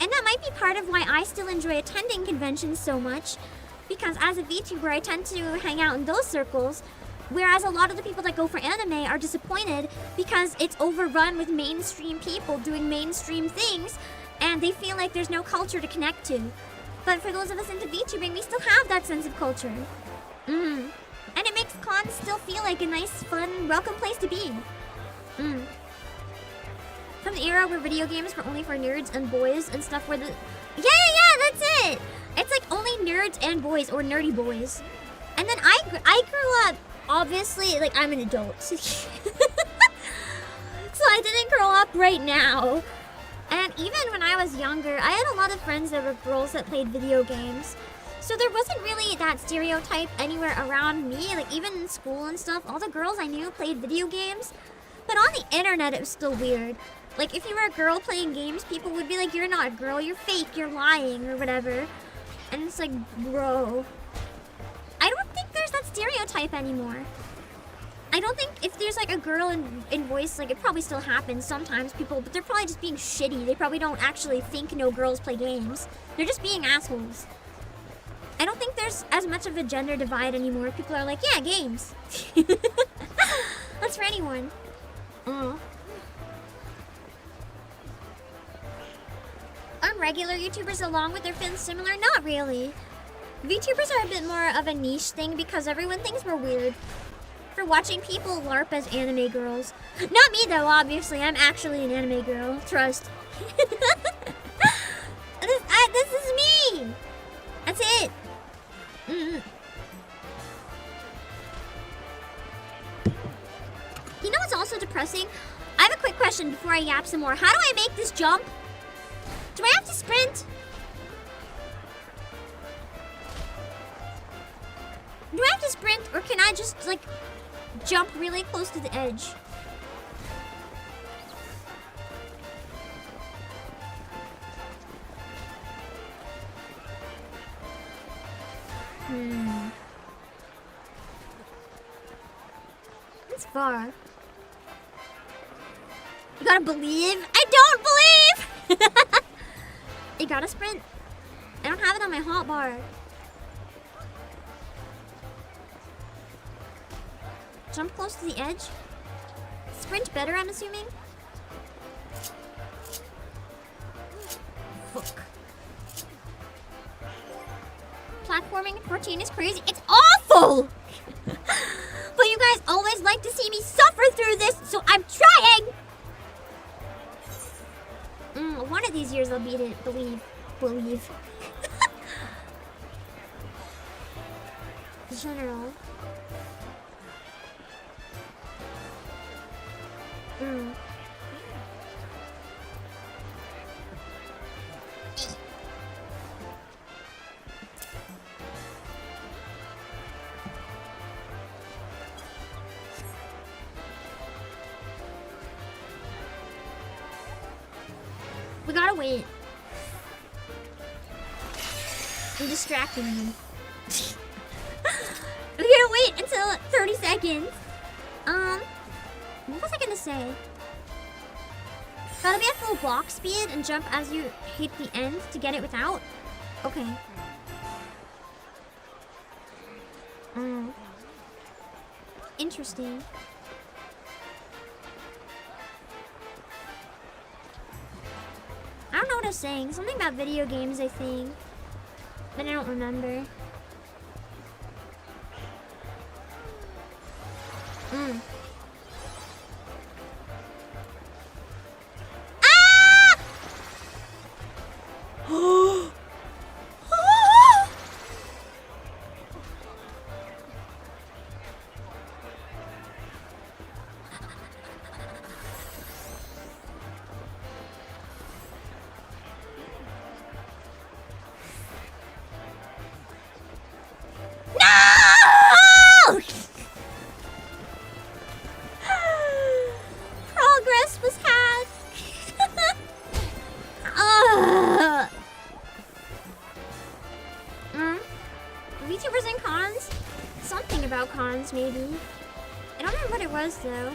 And that might be part of why I still enjoy attending conventions so much, because as a VTuber I tend to hang out in those circles, whereas a lot of the people that go for anime are disappointed because it's overrun with mainstream people doing mainstream things, and they feel like there's no culture to connect to. But for those of us into VTubing, we still have that sense of culture. And it makes cons still feel like a nice, fun, welcome place to be. From the era where video games were only for nerds and boys and stuff where the... Yeah, that's it! It's like only nerds and boys, or nerdy boys. And then I grew up, obviously, like I'm an adult. So I didn't grow up right now. And even when I was younger, I had a lot of friends that were girls that played video games. So there wasn't really that stereotype anywhere around me. Like even in school and stuff, all the girls I knew played video games. But on the internet, it was still weird. Like if you were a girl playing games, people would be like, you're not a girl, you're fake, you're lying, or whatever. And it's like, bro. I don't think there's that stereotype anymore. I don't think if there's like a girl in voice, like it probably still happens sometimes, but they're probably just being shitty. They probably don't actually think no girls play games. They're just being assholes. I don't think there's as much of a gender divide anymore. People are like, yeah, games. That's for anyone. Are regular YouTubers along with their fins similar? Not really. VTubers are a bit more of a niche thing because everyone thinks we're weird for watching people LARP as anime girls. Not me though, obviously. I'm actually an anime girl. Trust. This is me. That's it. You know what's also depressing? I have a quick question before I yap some more. How do I make this jump? Do I have to sprint? Do I have to sprint, or can I just, like, jump really close to the edge? It's far. You gotta believe? I don't believe! You gotta sprint. I don't have it on my hotbar. Jump close to the edge. Sprint better, I'm assuming. Fuck. Platforming in 14 is crazy. It's awful! But you guys always like to see me suffer through this, so I'm trying! One of these years I'll beat it. Believe. General. We gotta wait. I'm distracting him. We gotta wait until 30 seconds. What was I gonna say? Gotta be at full block speed and jump as you hit the end to get it without? Okay. interesting. I don't know what I was saying. Something about video games, I think. But I don't remember. Ah! No! Progress was had. VTubers and cons? Something about cons, maybe. I don't remember what it was, though.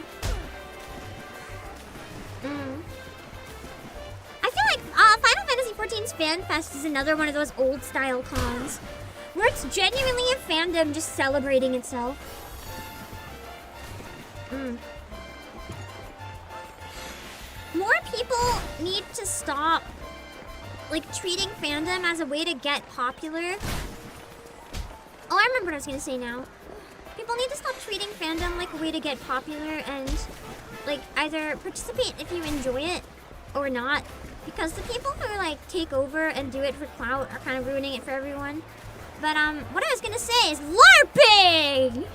I feel like Final Fantasy XIV's Fan Fest is another one of those old-style cons, where it's genuinely a fandom just celebrating itself. More people need to stop, like, treating fandom as a way to get popular. Oh, I remember what I was gonna say now. People need to stop treating fandom like a way to get popular and, like, either participate if you enjoy it or not. Because the people who, like, take over and do it for clout are kind of ruining it for everyone. But, what I was gonna say is LARPing!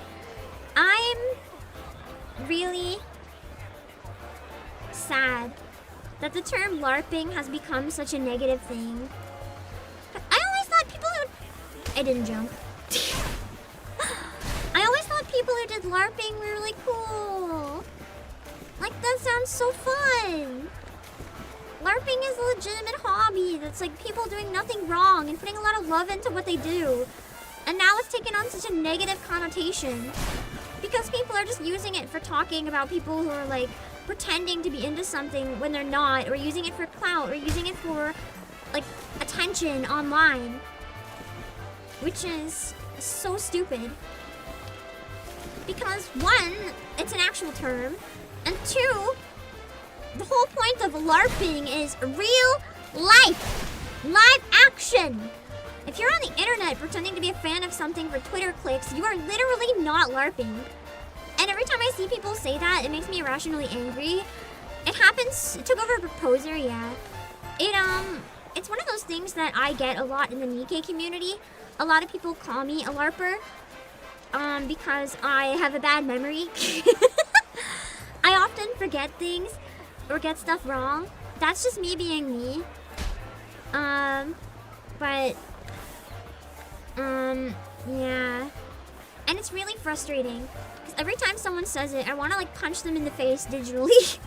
I'm really sad that the term LARPing has become such a negative thing. But I always thought people who... I didn't jump. I always thought people who did LARPing were really cool. Like, that sounds so fun. LARPing is a legitimate hobby that's like people doing nothing wrong and putting a lot of love into what they do. And now it's taken on such a negative connotation because people are just using it for talking about people who are like pretending to be into something when they're not, or using it for clout, or using it for like attention online, which is so stupid. Because one, it's an actual term, and two, the whole point of LARPing is real life, live action. If you're on the internet pretending to be a fan of something for Twitter clicks, you are literally not LARPing. And every time I see people say that, it makes me irrationally angry. It happens, it took over Proposer, yeah. It's one of those things that I get a lot in the Nikkei community. A lot of people call me a LARPer, because I have a bad memory. I often forget things or get stuff wrong. That's just me being me. Yeah. And it's really frustrating. Because every time someone says it, I want to like punch them in the face digitally.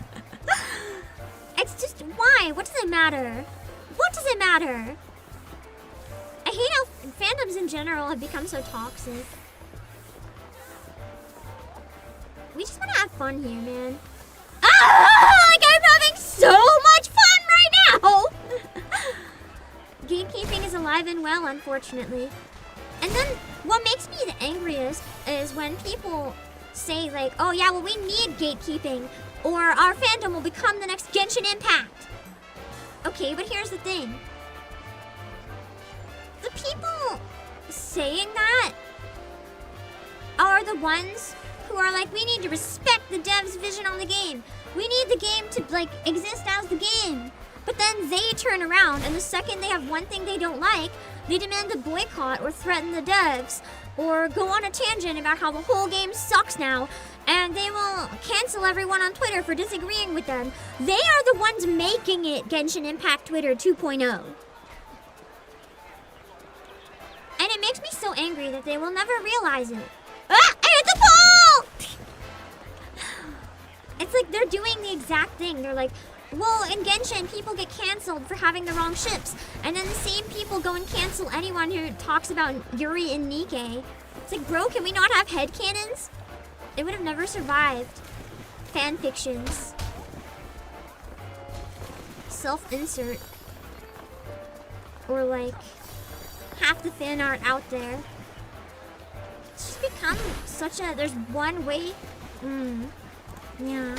It's just, why? What does it matter? What does it matter? I hate how fandoms in general have become so toxic. We just want to have fun here, man. Like I'm having so much fun right now! Gatekeeping is alive and well, unfortunately. And then what makes me the angriest is when people say like, oh yeah, well we need gatekeeping or our fandom will become the next Genshin Impact. Okay, but here's the thing. The people saying that are the ones who are like, we need to respect the devs' vision on the game. We need the game to like exist as the game. But then they turn around and the second they have one thing they don't like, they demand a boycott or threaten the devs or go on a tangent about how the whole game sucks now and they will cancel everyone on Twitter for disagreeing with them. They are the ones making it Genshin Impact Twitter 2.0. And it makes me so angry that they will never realize it. Ah! I hit the pole! It's like they're doing the exact thing. They're like, well, in Genshin, people get canceled for having the wrong ships. And then the same people go and cancel anyone who talks about Yuri and Nikkei. It's like, bro, can we not have headcanons? They would have never survived. Fan fictions. Self-insert. Or like, half the fan art out there. It's just become such a, there's one way, yeah.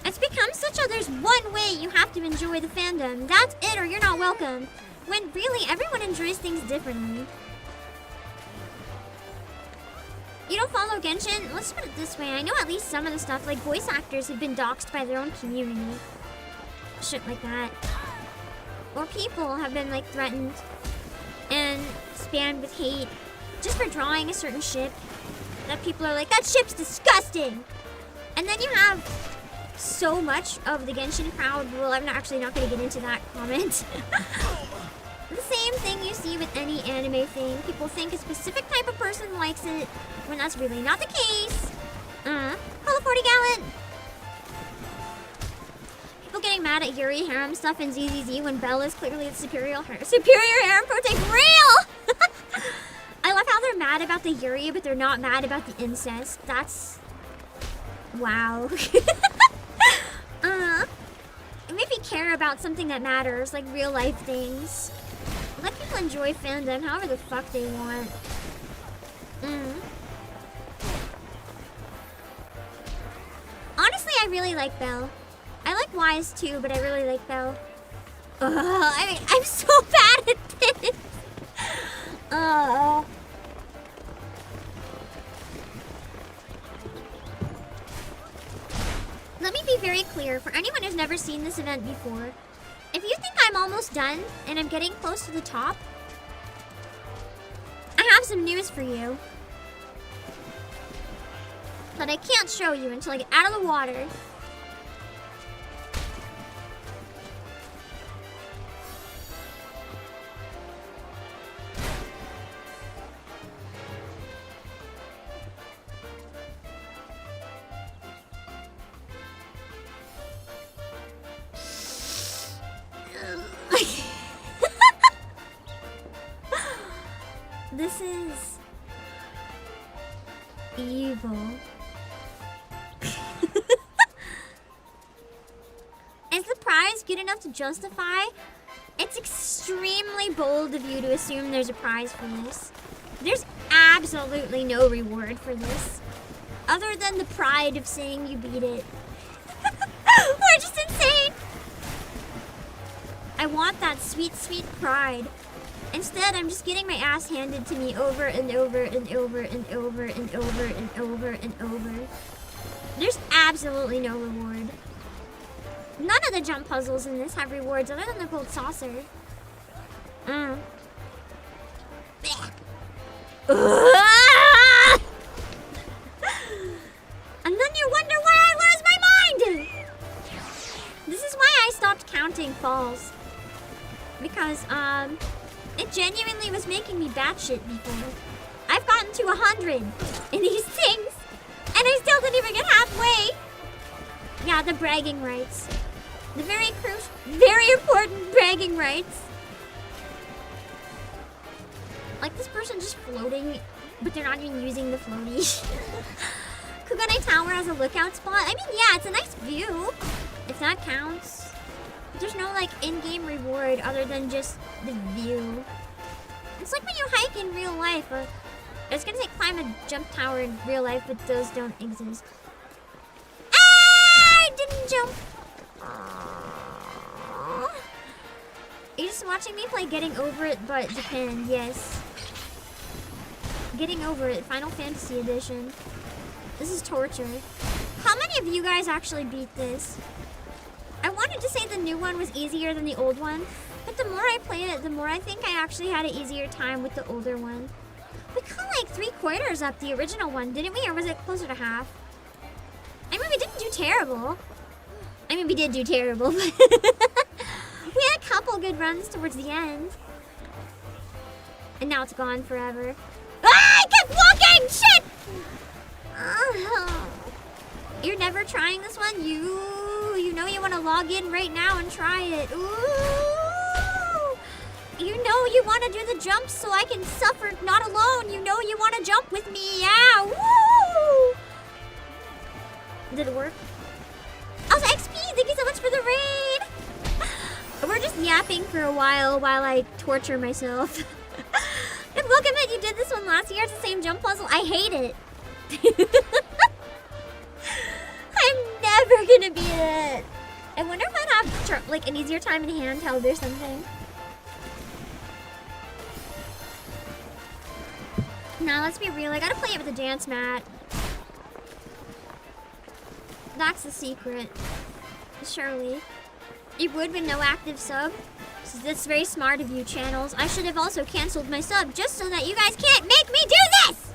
It's become such a, there's one way you have to enjoy the fandom. That's it or you're not welcome. When really, everyone enjoys things differently. You don't follow Genshin? Let's put it this way. I know at least some of the stuff, like voice actors have been doxxed by their own community. Shit like that. Or people have been like threatened and spammed with hate just for drawing a certain ship. That people are like, that ship's disgusting! And then you have so much of the Genshin crowd, well, I'm actually not going to get into that comment. The same thing you see with any anime thing. People think a specific type of person likes it, when that's really not the case. Hello, 40 Gallon! People getting mad at Yuri harem stuff in ZZZ when Belle is clearly the superior harem protect. Real! I love how they're mad about the Yuri, but they're not mad about the incest. That's... wow. Maybe care about something that matters, like real life things. Let people enjoy fandom however the fuck they want. Honestly, I really like Belle. I like Wise too, but I really like Belle. I'm so bad at this. Let me be very clear, for anyone who's never seen this event before, if you think I'm almost done and I'm getting close to the top, I have some news for you that I can't show you until I get out of the water. This is evil. Is the prize good enough to justify? It's extremely bold of you to assume there's a prize for this. There's absolutely no reward for this, other than the pride of saying you beat it. We're just insane! I want that sweet, sweet pride. Instead, I'm just getting my ass handed to me over and over and over and over and over and over and over. There's absolutely no reward. None of the jump puzzles in this have rewards other than the gold saucer. And then you wonder why I lose my mind! This is why I stopped counting falls. Because, it genuinely was making me batshit before. I've gotten to 100 in these things, and I still didn't even get halfway. Yeah, the bragging rights. The very important bragging rights. Like this person just floating, but they're not even using the floaty. Kuganai Tower has a lookout spot. I mean, yeah, it's a nice view, if that counts. There's no like in-game reward other than just the view. It's like when you hike in real life. I was gonna say climb a jump tower in real life, but those don't exist. Ah, I didn't jump. Aww. Are you just watching me play Getting Over It, but Japan? Yes. Getting Over It, Final Fantasy Edition. This is torture. How many of you guys actually beat this? I wanted to say the new one was easier than the old one, but the more I played it, the more I think I actually had an easier time with the older one. We got like 3/4 up the original one, didn't we? Or was it closer to half? I mean, we didn't do terrible. I mean, we did do terrible, but we had a couple good runs towards the end. And now it's gone forever. Ah, I kept walking! Shit! You're never trying this one? You know you want to log in right now and try it. Ooh! You know you want to do the jumps so I can suffer not alone. You know you want to jump with me. Yeah! Woo! Did it work? Also, XP, thank you so much for the raid! We're just yapping for a while I torture myself. And welcome Pokemon, you did this one last year. It's the same jump puzzle. I hate it. I'm never gonna beat it. I wonder if I'd have like an easier time in handheld or something. Now let's be real. I gotta play it with a dance mat. That's the secret. Surely. You would with no active sub. So that's very smart of you, channels. I should have also canceled my sub just so that you guys can't make me do this!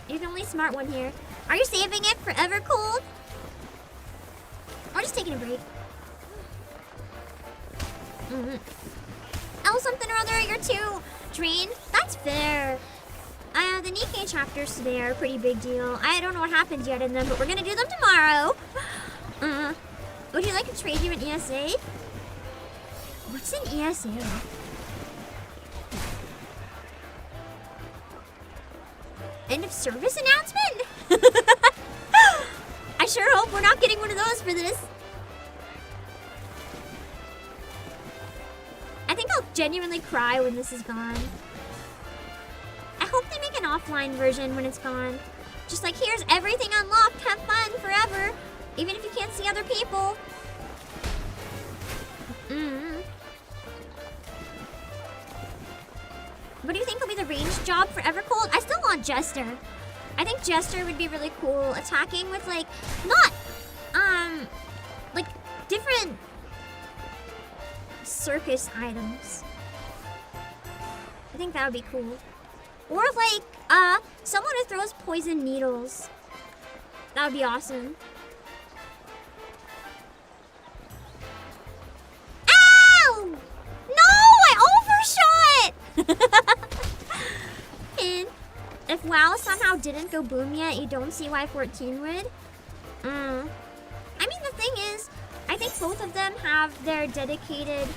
You're the only smart one here. Are you saving it forever cold? Or just taking a break? Oh, something or other, you're too drained? That's fair. The Nikkei chapters today are a pretty big deal. I don't know what happened yet in them, but we're gonna do them tomorrow. Would you like to trade you an ESA? What's an ESA? End of service announcement? I sure hope we're not getting one of those for this. I think I'll genuinely cry when this is gone. I hope they make an offline version when it's gone. Just like, here's everything unlocked, have fun forever. Even if you can't see other people. What do you think will be the range job for Evercold? I still want Jester. I think Jester would be really cool. Attacking with like, not, like different circus items. I think that would be cool. Or like, someone who throws poison needles. That would be awesome. Ow! No, I overshot! And if WoW somehow didn't go boom yet, you don't see why 14 would. I mean, the thing is, I think both of them have their dedicated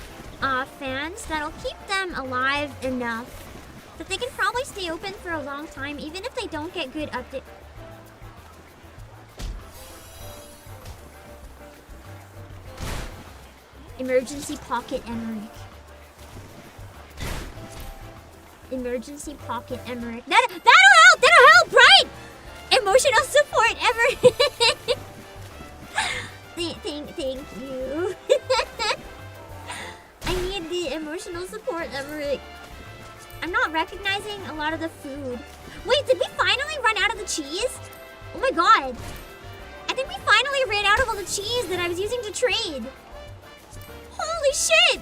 fans that'll keep them alive enough that they can probably stay open for a long time, even if they don't get good updates. Emergency Pocket Emmerich. Emergency Pocket Emmerich. That'll help, right? Emotional support Emmerich. Thank you. I need the emotional support Emmerich. I'm not recognizing a lot of the food. Wait, did we finally run out of the cheese? Oh my god. I think we finally ran out of all the cheese that I was using to trade. Holy shit!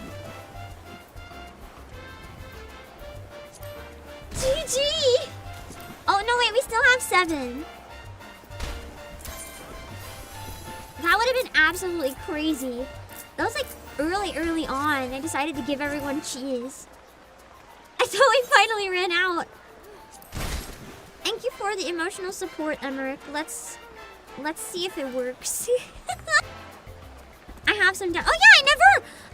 GG! Oh no, wait, we still have 7. That would have been absolutely crazy. That was like early on. I decided to give everyone cheese. I thought we finally ran out. Thank you for the emotional support, Emmerich. Let's see if it works. I have some. Oh yeah,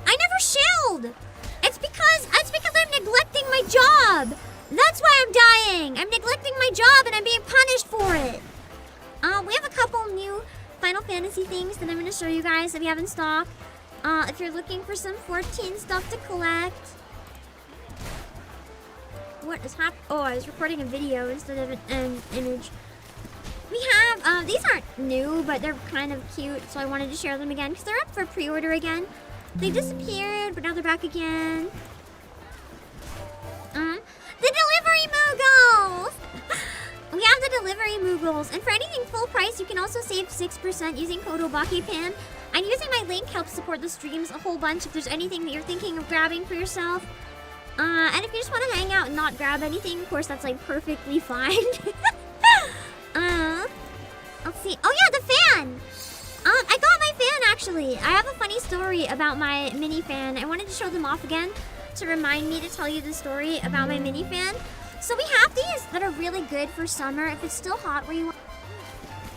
I never shelled. It's because I'm neglecting my job. That's why I'm dying. I'm neglecting my job and I'm being punished for it. We have a couple new Final Fantasy things that I'm going to show you guys that we have in stock. If you're looking for some 14 stuff to collect. What is happening? Oh, I was recording a video instead of an image. We have, these aren't new, but they're kind of cute, so I wanted to share them again because they're up for pre-order again. They disappeared, but now they're back again. The delivery Moogles! We have the delivery Moogles, and for anything full price, you can also save 6% using code OBAKEPAN. And using my link helps support the streams a whole bunch if there's anything that you're thinking of grabbing for yourself. And if you just want to hang out and not grab anything, of course, that's like perfectly fine. Let's see. Oh yeah, the fan! I got my fan actually. I have a funny story about my mini fan. I wanted to show them off again to remind me to tell you the story about my mini fan. So we have these that are really good for summer if it's still hot where you want.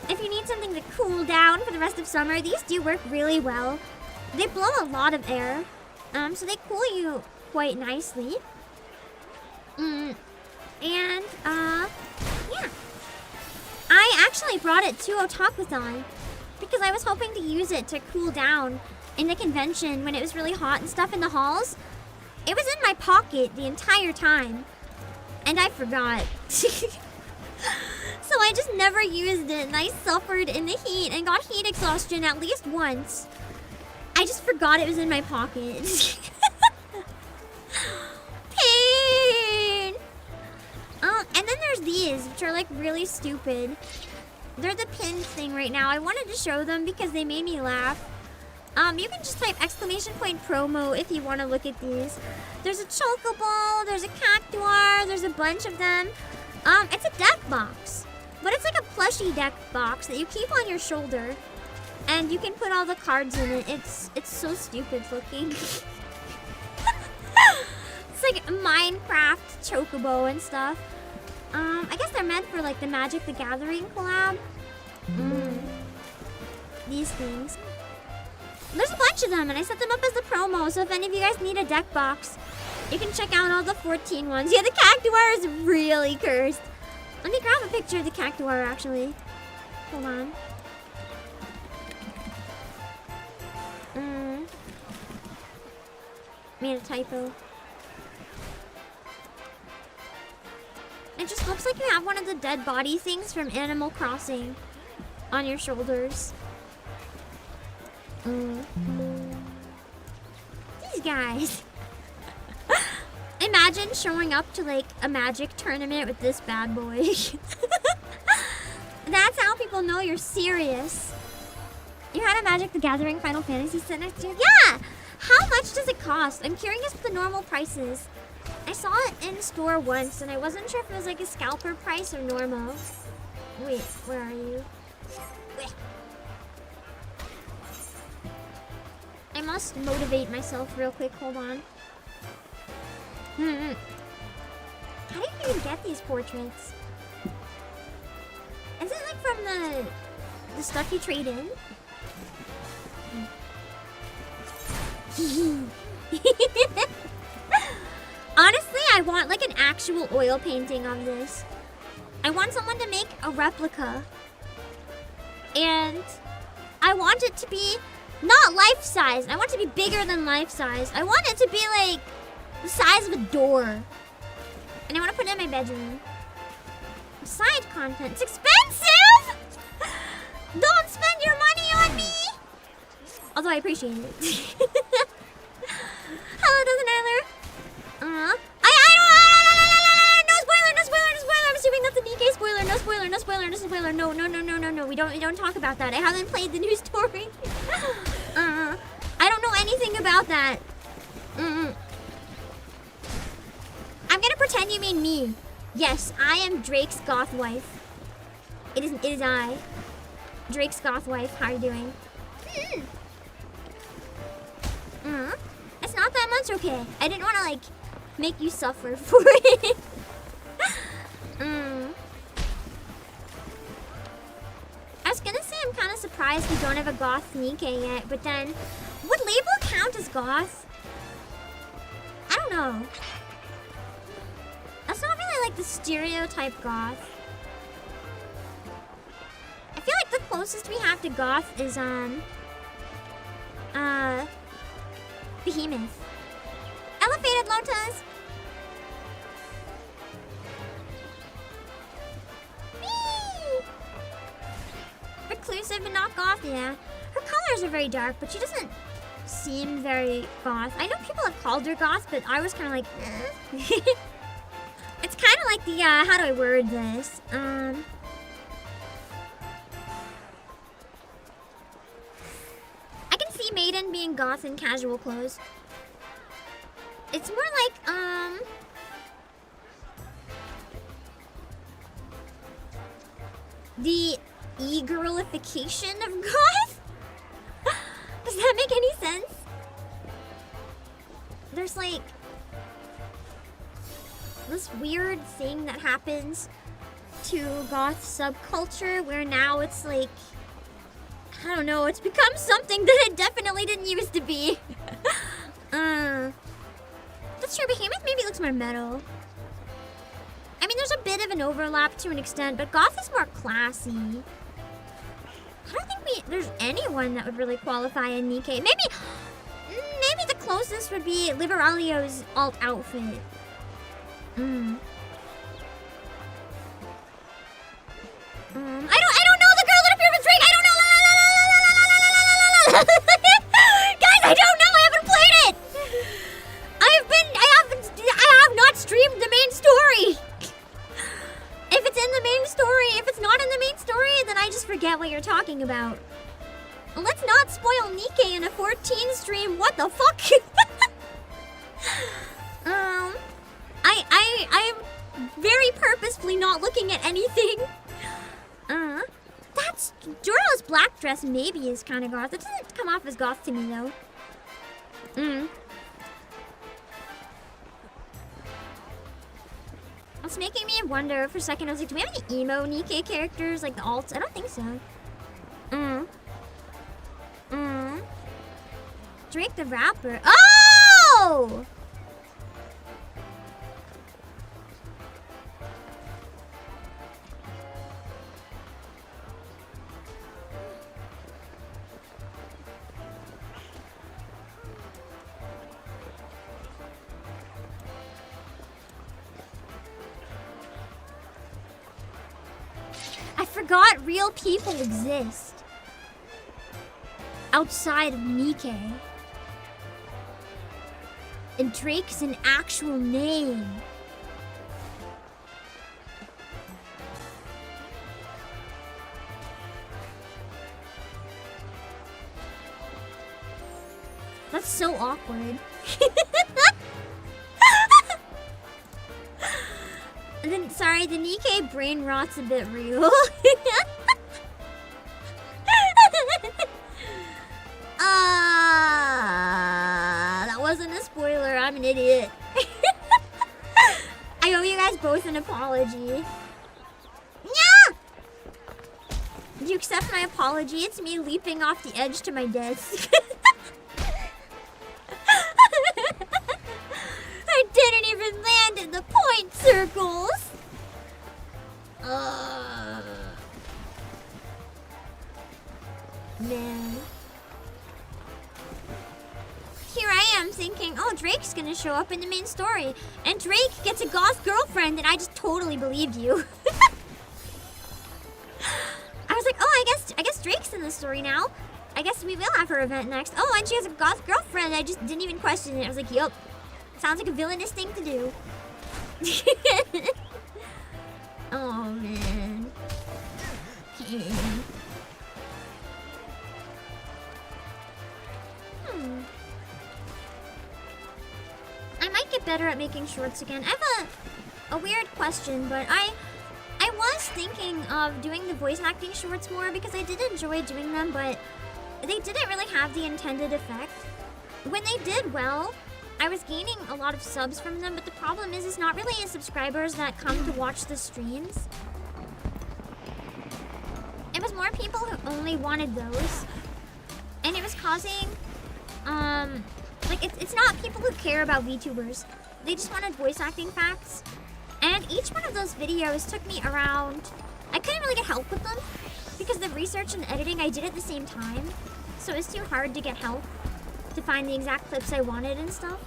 If you need something to cool down for the rest of summer, these do work really well. They blow a lot of air, so they cool you quite nicely. Yeah. I actually brought it to Otakuthon because I was hoping to use it to cool down in the convention when it was really hot and stuff in the halls. It was in my pocket the entire time. And I forgot. So I just never used it, and I suffered in the heat and got heat exhaustion at least once. I just forgot it was in my pocket. Pain! And then there's these, which are like really stupid. They're the pin thing right now. I wanted to show them because they made me laugh. You can just type !promo if you want to look at these. There's a chocobo, there's a cactuar, there's a bunch of them. It's a deck box, but it's like a plushy deck box that you keep on your shoulder, and you can put all the cards in it. It's so stupid looking. It's like Minecraft chocobo and stuff. I guess they're meant for like the Magic the Gathering collab. These things. There's a bunch of them, and I set them up as the promo, so if any of you guys need a deck box, you can check out all the 14 ones. Yeah, the cactuar is really cursed. Let me grab a picture of the cactuar, actually. Hold on. Made a typo. It just looks like you have one of the dead body things from Animal Crossing on your shoulders. These guys. Imagine showing up to like a Magic tournament with this bad boy. That's how people know you're serious. You had a Magic the Gathering Final Fantasy set next to you? Yeah! How much does it cost? I'm curious what the normal price is. I saw it in store once and I wasn't sure if it was like a scalper price or normal. Wait, where are you? Wait. I must motivate myself real quick. Hold on. How do you even get these portraits? Is it like from the stuff you trade in? Honestly, I want like an actual oil painting of this. I want someone to make a replica. And I want it to be not life-size. I want it to be bigger than life-size. I want it to be like the size of a door. And I want to put it in my bedroom. Side content. It's expensive! Don't spend your money on me! Although I appreciate it. Hello, Dozen Eiler. No spoiler! I'm assuming that's a Nikkei spoiler. No spoiler. No. We don't talk about that. I haven't played the new story. I don't know anything about that. I'm gonna pretend you mean me. Yes, I am Drake's goth wife. It is I. Drake's goth wife. How are you doing? It's not that much, okay. I didn't want to like make you suffer for it. I was gonna say I'm kind of surprised we don't have a goth Nikkei yet, but then would label count as goth? I don't know. That's not really like the stereotype goth. I feel like the closest we have to goth is Behemoth. Elevated Lotus. Whee! Reclusive but not goth, yeah. Her colors are very dark, but she doesn't seem very goth. I know people have called her goth, but I was kind of like, It's kind of like the, how do I word this? I can see Maiden being goth in casual clothes. It's more like, the e-girlification of goth? Does that make any sense? There's like this weird thing that happens to goth subculture where now it's like, I don't know, it's become something that it definitely didn't used to be. That's true, Behemoth maybe looks more metal. I mean, there's a bit of an overlap to an extent, but goth is more classy. I don't think there's anyone that would really qualify in Nikkei. Maybe the closest would be Liberalio's alt outfit. I don't know the girl that appeared with Drake. I don't know. Guys, I don't know. I haven't played it. I have not streamed the main story. If it's in the main story, if it's not in the main story, then I just forget what you're talking about. Let's not spoil Nikke in a 14 stream. What the fuck? I'm very purposefully not looking at anything. That's Joro's black dress maybe is kind of goth. It doesn't come off as goth to me though. It's making me wonder for a second. I was like, do we have any emo Nikke characters like the alts? I don't think so. Drake the rapper. Oh! I forgot real people exist outside of Nikke. And Drake's an actual name. That's so awkward. And then, sorry, the Nikke brain rot's a bit real. That wasn't a spoiler. I'm an idiot. I owe you guys both an apology. Yeah! Do you accept my apology? It's me leaping off the edge to my death. I didn't even land in the point circles. Man. Here I am thinking, oh, Drake's gonna show up in the main story. And Drake gets a goth girlfriend, and I just totally believed you. I was like, oh, I guess Drake's in the story now. I guess we will have her event next. Oh, and she has a goth girlfriend. I just didn't even question it. I was like, yup. Sounds like a villainous thing to do. Oh, man. I might get better at making shorts again. I have a weird question, but I was thinking of doing the voice acting shorts more because I did enjoy doing them, but they didn't really have the intended effect. When they did well, I was gaining a lot of subs from them, but the problem is it's not really subscribers that come to watch the streams. It was more people who only wanted those. And it was causing, like, it's not people who care about VTubers. They just wanted voice acting facts. And each one of those videos took me around, I couldn't really get help with them because the research and editing I did at the same time. So it's too hard to get help to find the exact clips I wanted and stuff.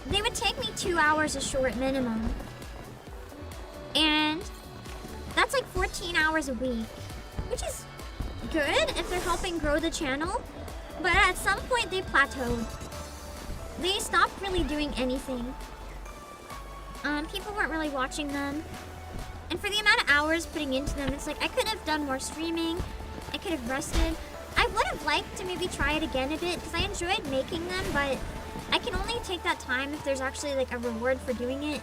They would take me 2 hours a short minimum. And that's like 14 hours a week, which is good if they're helping grow the channel. But at some point they plateaued. They stopped really doing anything. People weren't really watching them. And for the amount of hours putting into them, it's like I could have done more streaming. I could have rested. I would have liked to maybe try it again a bit because I enjoyed making them, but I can only take that time if there's actually like a reward for doing it.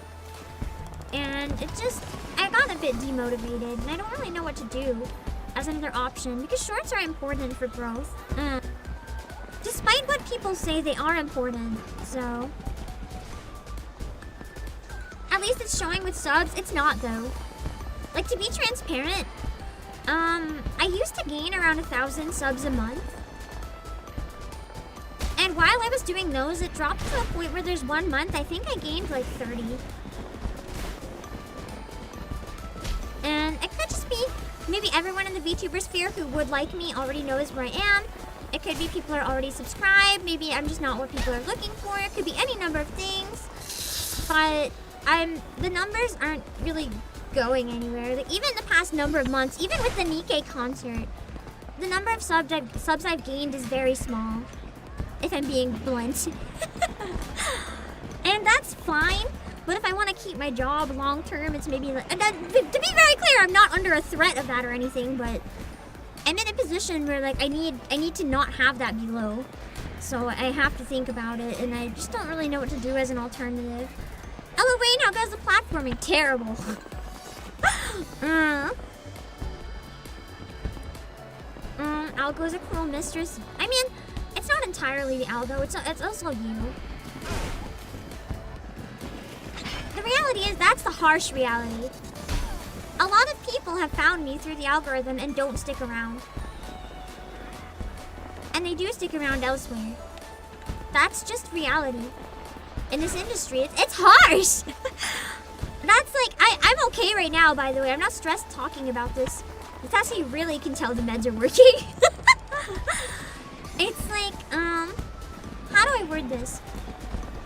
And it just, I got a bit demotivated and I don't really know what to do as another option because shorts are important for growth. Despite what people say, they are important, so. At least it's showing with subs. It's not though. Like, to be transparent, I used to gain around 1,000 subs a month. And while I was doing those, it dropped to a point where there's 1 month, I think I gained like 30. And it could just be maybe everyone in the VTuber sphere who would like me already knows where I am. It could be people are already subscribed. Maybe I'm just not what people are looking for. It could be any number of things. But the numbers aren't really going anywhere. Like, even the past number of months, even with the Nikkei concert, the number of subs I've gained is very small, if I'm being blunt. And that's fine. But if I want to keep my job long term, it's maybe like, to be very clear, I'm not under a threat of that or anything, but I'm in a position where like I need to not have that be low. So I have to think about it, and I just don't really know what to do as an alternative. Oh wait, how goes the platforming? Terrible. Algo's a cruel mistress. I mean, it's not entirely the algo, it's also you. The reality is, that's the harsh reality. A lot of people have found me through the algorithm and don't stick around. And they do stick around elsewhere. That's just reality. In this industry, it's harsh! That's like, I'm okay right now, by the way. I'm not stressed talking about this. That's how you really can tell the meds are working. It's like, how do I word this?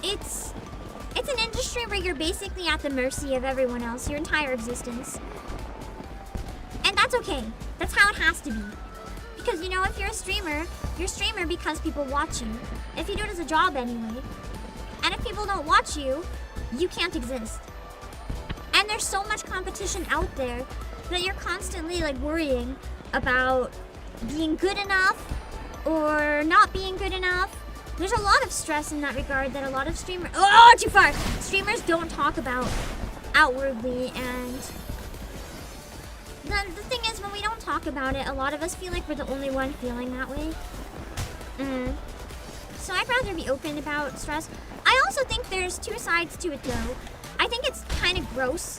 It's an industry where you're basically at the mercy of everyone else your entire existence. And that's okay. That's how it has to be. Because, you know, if you're a streamer because people watch you. If you do it as a job anyway. And if people don't watch you, you can't exist. And there's so much competition out there that you're constantly like worrying about being good enough or not being good enough. There's a lot of stress in that regard that a lot of streamers... Oh, too far! Streamers don't talk about outwardly, and... The thing is, when we don't talk about it, a lot of us feel like we're the only one feeling that way. So I'd rather be open about stress. I also think there's two sides to it, though. I think it's kind of gross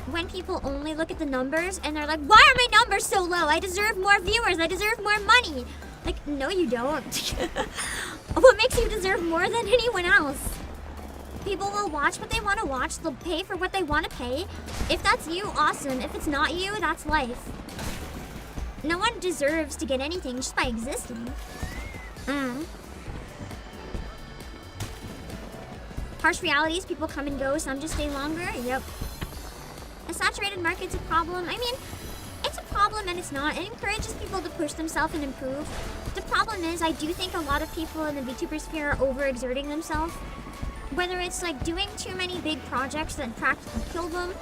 when people only look at the numbers and they're like, why are my numbers so low? I deserve more viewers. I deserve more money. Like, no, you don't. What makes you deserve more than anyone else? People will watch what they want to watch. They'll pay for what they want to pay. If that's you, awesome. If it's not you, that's life. No one deserves to get anything just by existing. Harsh realities, people come and go, some just stay longer. Yep. A saturated market's a problem. I mean, it's a problem and it's not. It encourages people to push themselves and improve. The problem is, I do think a lot of people in the VTuber sphere are overexerting themselves. Whether it's like doing too many big projects that practically kill them,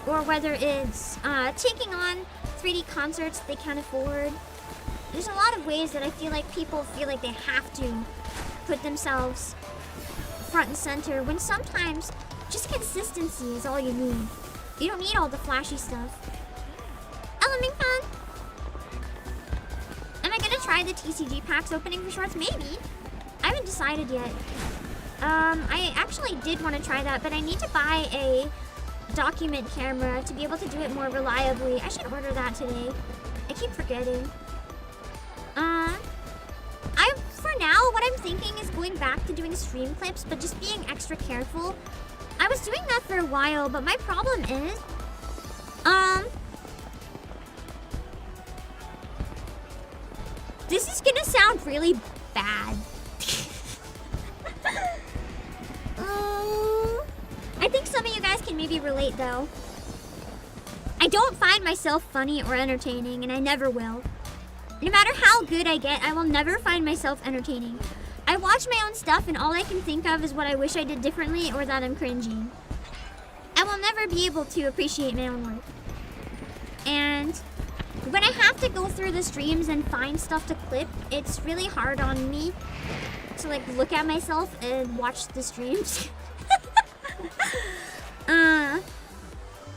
or whether it's taking on 3D concerts they can't afford. There's a lot of ways that I feel like people feel like they have to put themselves front and center, when sometimes just consistency is all you need. You don't need all the flashy stuff. Element fun. Am I gonna try the TCG packs opening for shorts? Maybe. I haven't decided yet. I actually did want to try that, but I need to buy a document camera to be able to do it more reliably. I should order that today. I keep forgetting. For now, what I'm thinking is going back to doing stream clips, but just being extra careful. I was doing that for a while, but my problem is, this is gonna sound really bad. I think some of you guys can maybe relate, though. I don't find myself funny or entertaining, and I never will. No matter how good I get, I will never find myself entertaining. I watch my own stuff, and all I can think of is what I wish I did differently or that I'm cringing. I will never be able to appreciate my own work. And when I have to go through the streams and find stuff to clip, it's really hard on me to like look at myself and watch the streams. And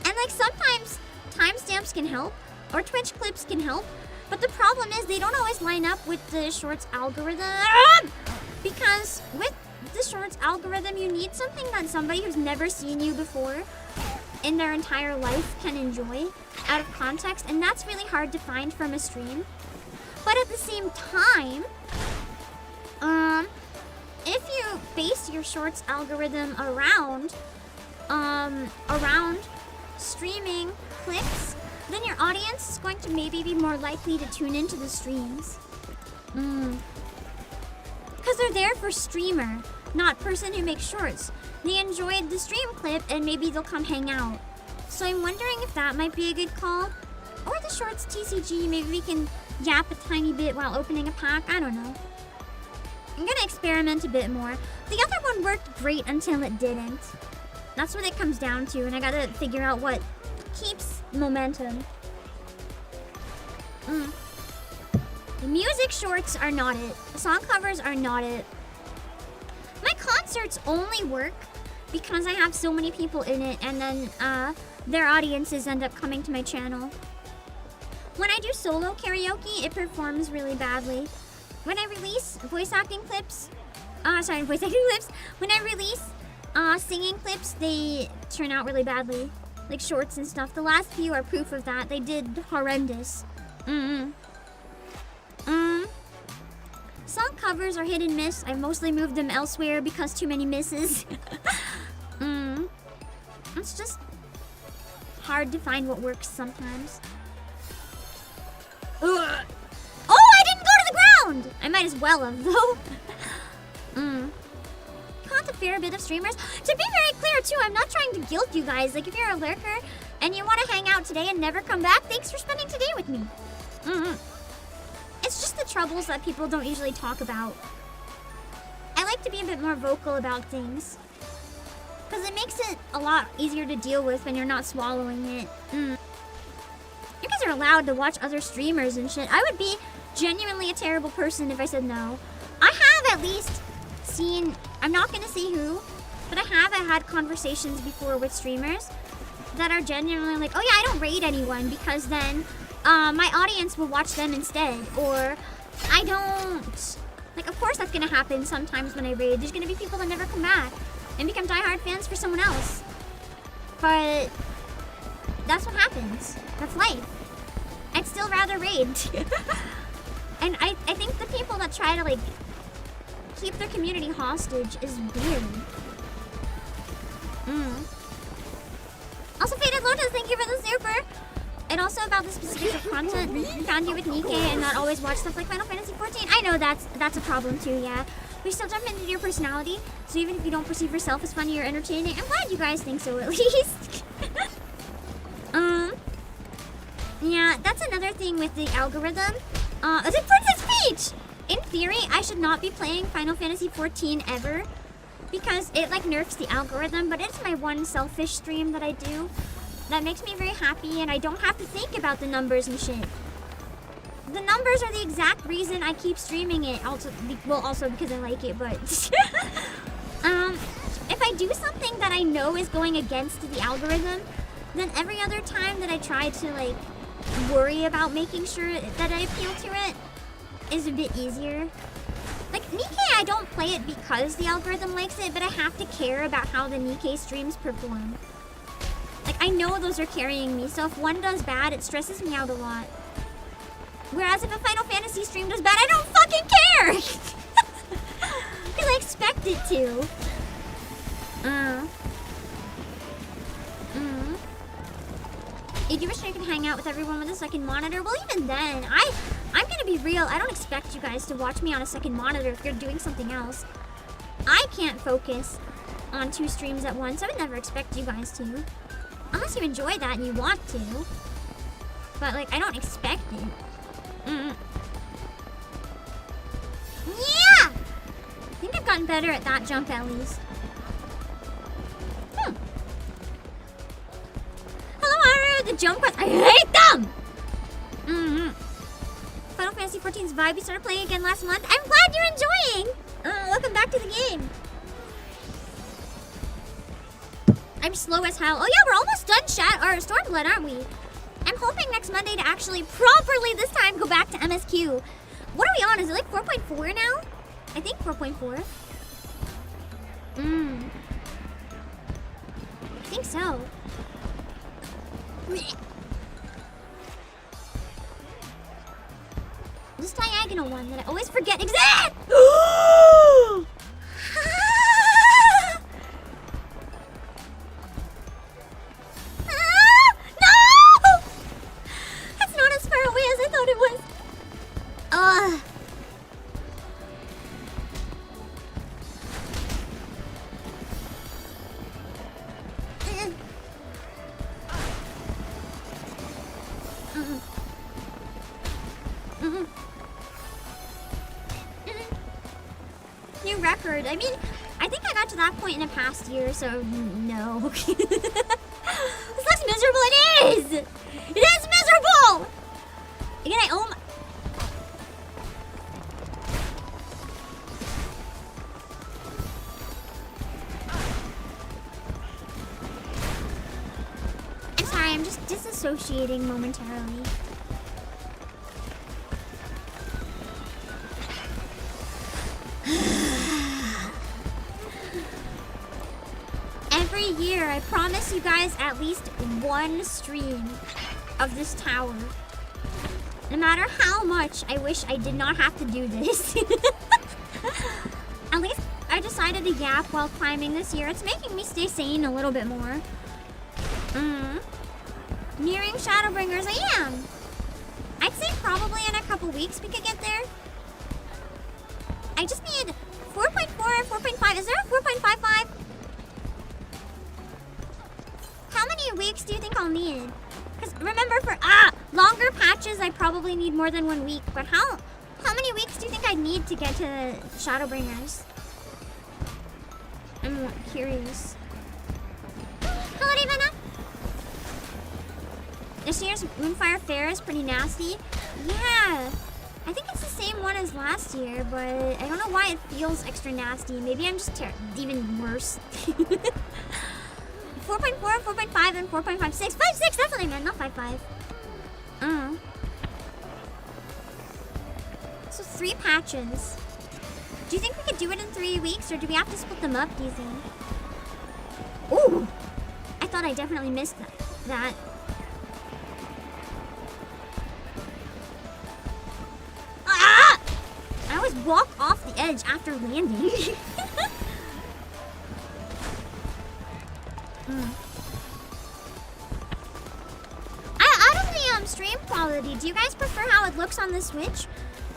like sometimes timestamps can help, or Twitch clips can help, but the problem is they don't always line up with the shorts algorithm. Because with the shorts algorithm, you need something that somebody who's never seen you before in their entire life can enjoy out of context, and that's really hard to find from a stream. But at the same time, if you base your shorts algorithm around streaming clips, then your audience is going to maybe be more likely to tune into the streams. Because they're there for streamer, not person who makes shorts. They enjoyed the stream clip and maybe they'll come hang out. So I'm wondering if that might be a good call. Or the shorts TCG, maybe we can yap a tiny bit while opening a pack. I don't know. I'm gonna experiment a bit more. The other one worked great until it didn't. That's what it comes down to, and I gotta figure out what keeps momentum. The music shorts are not it. The song covers are not it. My concerts only work because I have so many people in it, and then their audiences end up coming to my channel. When I do solo karaoke, it performs really badly. When I release voice acting clips, when I release singing clips, they turn out really badly. Like shorts and stuff. The last few are proof of that. They did horrendous. Song covers are hit and miss. I mostly moved them elsewhere because too many misses. It's just hard to find what works sometimes. Ugh. Oh, I didn't go to the ground! I might as well have, though. Caught a fair bit of streamers. To be very clear, too, I'm not trying to guilt you guys. Like, if you're a lurker and you want to hang out today and never come back, thanks for spending today with me. It's just the troubles that people don't usually talk about. I like to be a bit more vocal about things. Because it makes it a lot easier to deal with when you're not swallowing it. You guys are allowed to watch other streamers and shit. I would be genuinely a terrible person if I said no. I have at least seen, I'm not gonna say who, but I have had conversations before with streamers that are genuinely like, oh yeah, I don't raid anyone because then my audience will watch them instead. Or I don't. Like, of course that's gonna happen sometimes when I raid. There's gonna be people that never come back and become diehard fans for someone else. But that's what happens. That's life. I'd still rather raid. And I think the people that try to, like, keep their community hostage is weird. Also, Faded Lotus, thank you for the super. And also about the specifics of content. Found you with Nikkei and not always watch stuff like Final Fantasy XIV. I know that's a problem too, yeah. We still jump into your personality, so even if you don't perceive yourself as funny or entertaining, I'm glad you guys think so at least. Yeah, that's another thing with the algorithm. Is it Princess Peach? In theory, I should not be playing Final Fantasy XIV ever because it like nerfs the algorithm, but it's my one selfish stream that I do that makes me very happy and I don't have to think about the numbers and shit. The numbers are the exact reason I keep streaming it. Also because I like it, but if I do something that I know is going against the algorithm, then every other time that I try to like worry about making sure that I appeal to it is a bit easier. Like Nikkei, I don't play it because the algorithm likes it, but I have to care about how the Nikkei streams perform. Like I know those are carrying me, so if one does bad, it stresses me out a lot. Whereas if a Final Fantasy stream does bad, I don't fucking care! Because I expect it to. If you wish I could hang out with everyone with a second monitor, well even then, I'm gonna be real, I don't expect you guys to watch me on a second monitor if you're doing something else. I can't focus on 2 streams at once, I would never expect you guys to. Unless you enjoy that and you want to. But like, I don't expect it. Yeah! I think I've gotten better at that jump at least. Hello, Aru! The jump cuts, I hate them! Final Fantasy XIV's vibe you started playing again last month. I'm glad you're enjoying! Welcome back to the game. I'm slow as hell. Oh yeah, we're almost done Stormblood, aren't we? I'm hoping next Monday to actually properly this time go back to MSQ. What are we on? Is it like 4.4 now? I think 4.4. I think so. This diagonal one that I always forget exists! No! That's not as far away as I thought it was. record. I mean, I think I got to that point in the past year, so no. This looks miserable. It is! It is miserable! Again, I own... I'm sorry, I'm just disassociating momentarily. Every year, I promise you guys at least one stream of this tower. No matter how much I wish I did not have to do this. At least I decided to yap while climbing this year. It's making me stay sane a little bit more. Nearing Shadowbringers, I am. I'd say probably in a couple weeks we could get there. I just need 4.4 or 4.5. Is there a 4.55? How many weeks do you think I'll need? Because remember, for longer patches, I probably need more than 1 week. But how many weeks do you think I'd need to get to Shadowbringers? I'm curious. Hello, Divana. This year's Moonfire Faire is pretty nasty. Yeah. I think it's the same one as last year, but I don't know why it feels extra nasty. Maybe I'm just even worse. 4.4, 4.5, and 4.56. 5.6, that's what I meant, not 5.5. So 3 patches. Do you think we could do it in 3 weeks, or do we have to split them up, do you think? Ooh! I thought I definitely missed that. Ah! I always walk off the edge after landing. Out of the stream quality, do you guys prefer how it looks on the Switch?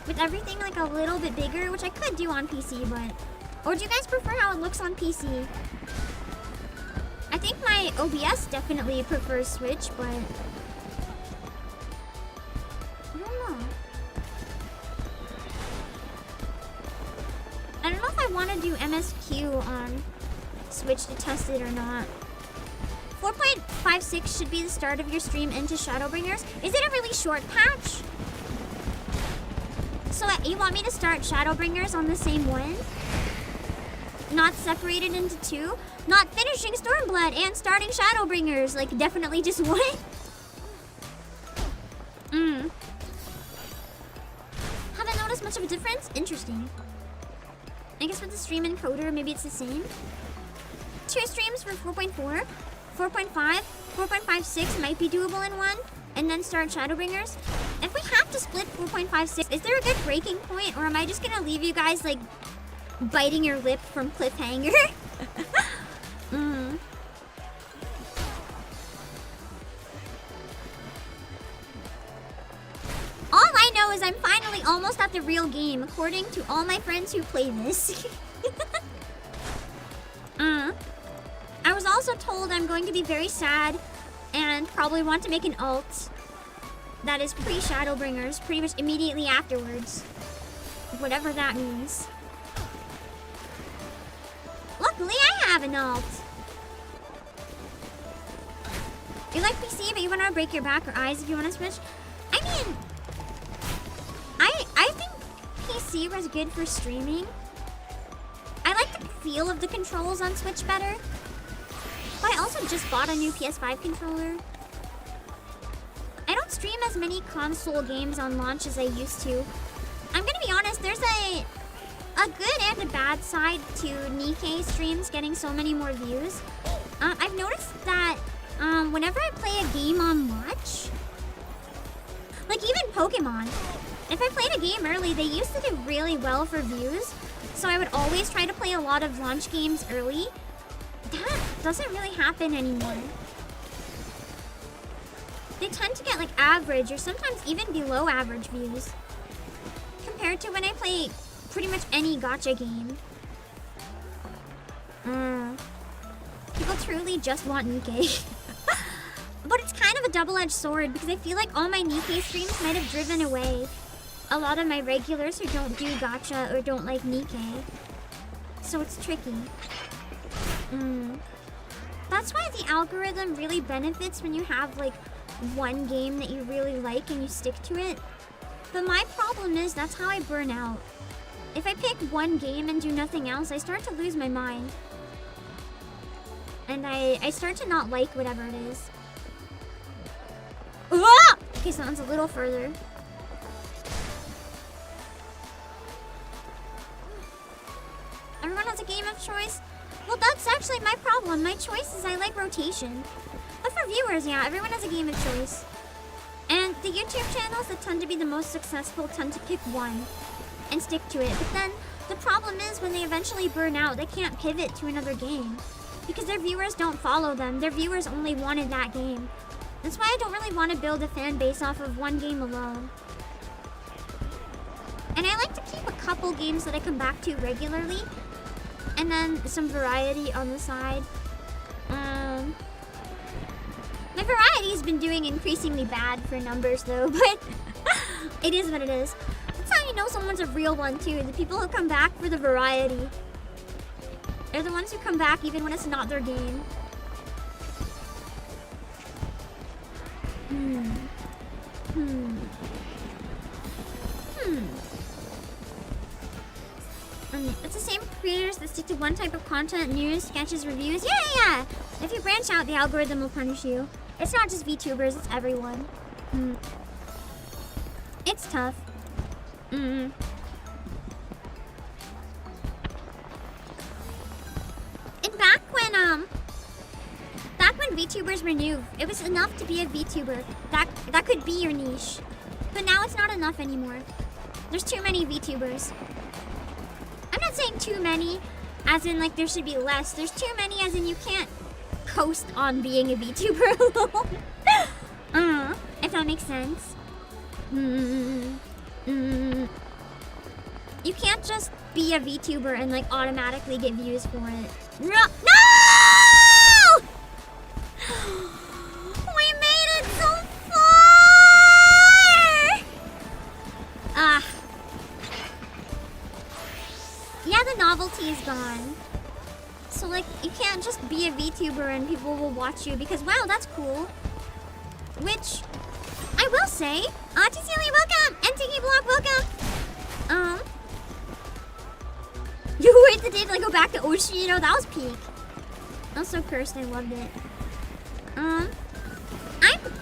With everything like a little bit bigger, which I could do on PC, but... Or do you guys prefer how it looks on PC? I think my OBS definitely prefers Switch, but... I don't know. I don't know if I want to do MSQ on Switch to test it or not. 4.56 should be the start of your stream into Shadowbringers. Is it a really short patch? So you want me to start Shadowbringers on the same one? Not separated into 2? Not finishing Stormblood and starting Shadowbringers. Like, definitely just one? Haven't noticed much of a difference? Interesting. I guess with the stream encoder, maybe it's the same. 2 streams for 4.4. 4.5, 4.56 might be doable in one, and then start Shadowbringers. If we have to split 4.56, is there a good breaking point, or am I just gonna leave you guys like biting your lip from cliffhanger? All I know is I'm finally almost at the real game, according to all my friends who play this. I was also told I'm going to be very sad and probably want to make an alt that is pre-Shadowbringers pretty much immediately afterwards. Whatever that means. Luckily, I have an alt. You like PC, but you want to break your back or eyes if you want to switch? I mean, I think PC was good for streaming. I like the feel of the controls on Switch better. But I also just bought a new PS5 controller. I don't stream as many console games on launch as I used to. I'm gonna be honest, there's a good and a bad side to Nikkei streams getting so many more views. I've noticed that whenever I play a game on launch, like even Pokemon, if I played a game early, they used to do really well for views. So I would always try to play a lot of launch games early. That doesn't really happen anymore. They tend to get like average or sometimes even below average views compared to when I play pretty much any gacha game. People truly just want Nikkei. But it's kind of a double-edged sword because I feel like all my Nikkei streams might have driven away a lot of my regulars who don't do gacha or don't like Nikkei. so it's tricky. That's why the algorithm really benefits when you have like one game that you really like and you stick to it. But my problem is that's how I burn out. If I pick one game and do nothing else, I start to lose my mind. And I start to not like whatever it is. Ah! Okay, so that one's a little further. Everyone has a game of choice? Well, that's actually my problem. My choice is I like rotation. But for viewers, yeah, everyone has a game of choice. And the YouTube channels that tend to be the most successful tend to pick one and stick to it. But then the problem is when they eventually burn out, they can't pivot to another game because their viewers don't follow them. Their viewers only wanted that game. That's why I don't really want to build a fan base off of one game alone. And I like to keep a couple games that I come back to regularly and then some variety on the side. My variety's been doing increasingly bad for numbers though, but it is what it is. That's how you know someone's a real one too. The people who come back for the variety. They're the ones who come back even when it's not their game. It's the same creators that stick to one type of content, news, sketches, reviews. Yeah. If you branch out, the algorithm will punish you. It's not just VTubers, it's everyone. It's tough. And back when VTubers were new, it was enough to be a VTuber. That could be your niche. But now it's not enough anymore. There's too many VTubers. I'm not saying too many, as in like there should be less. There's too many as in you can't coast on being a VTuber alone. If that makes sense. You can't just be a VTuber and like automatically get views for it. No! We made it so far! Yeah, the novelty is gone. So like, you can't just be a VTuber and people will watch you because, wow, that's cool. Which, I will say, Auntie Sealy, welcome! NTK Block, welcome! You wait the day to like go back to Oshiro, that was peak. That was so cursed, I loved it. I'm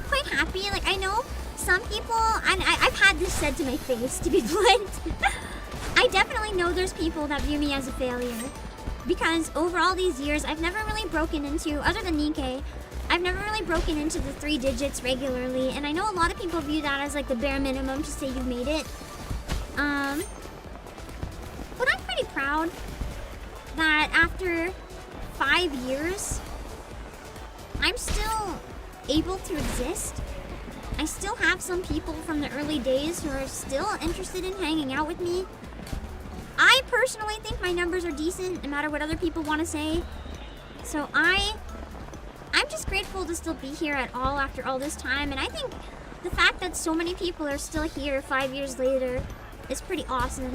quite happy, like I know some people, and I've had this said to my face, to be blunt. I definitely know there's people that view me as a failure. Because over all these years, I've never really broken into, other than Nikkei, I've never really broken into the 3 digits regularly. And I know a lot of people view that as like the bare minimum to say you've made it. But I'm pretty proud that after 5 years, I'm still able to exist. I still have some people from the early days who are still interested in hanging out with me. I personally think my numbers are decent, no matter what other people want to say. So I'm just grateful to still be here at all after all this time. And I think the fact that so many people are still here 5 years later is pretty awesome.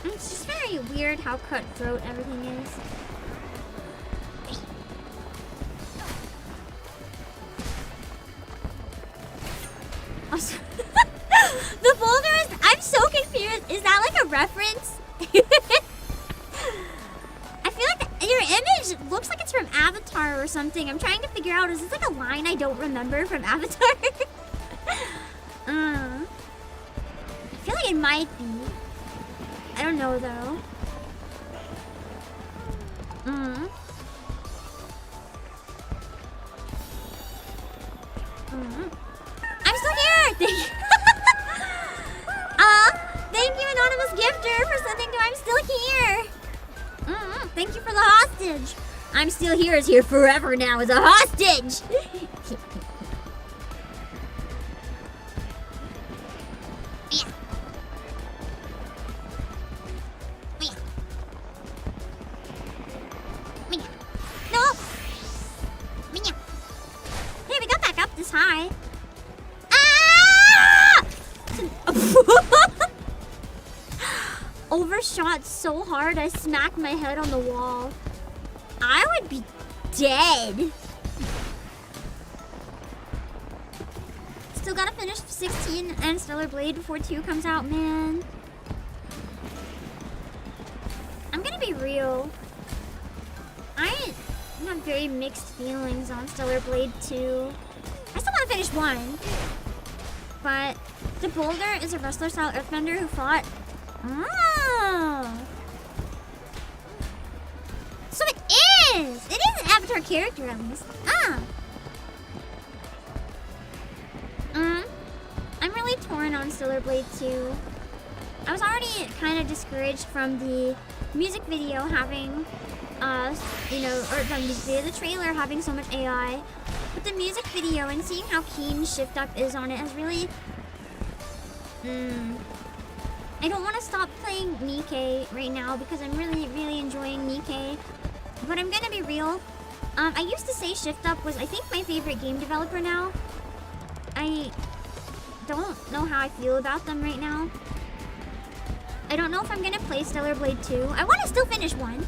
It's just very weird how cutthroat everything is. Also, the folder is, I'm so confused. Is that like a reference? I feel like your image looks like it's from Avatar or something. I'm trying to figure out, is this like a line I don't remember from Avatar? I feel like it might be. I don't know though. I'm still here! Thank you. Thank you, Anonymous Gifter, for sending to I'm still here. Thank you for the hostage. I'm still here is here forever now as a hostage. No! shot so hard I smacked my head on the wall. I would be dead. Still gotta finish 16 and Stellar Blade before 2 comes out, man. I'm gonna be real. I have very mixed feelings on Stellar Blade 2. I still wanna finish 1. But the boulder is a wrestler-style earthbender who fought... Oh! So it is! It is an Avatar character, at least. I'm really torn on Stellar Blade 2. I was already kind of discouraged from the music video having, the trailer having so much AI. But the music video and seeing how keen Shift Up is on it has really... I don't want to stop playing Nikke right now because I'm really, really enjoying Nikke. But I'm gonna be real. I used to say Shift Up was, I think, my favorite game developer now. I don't know how I feel about them right now. I don't know if I'm gonna play Stellar Blade 2. I want to still finish 1.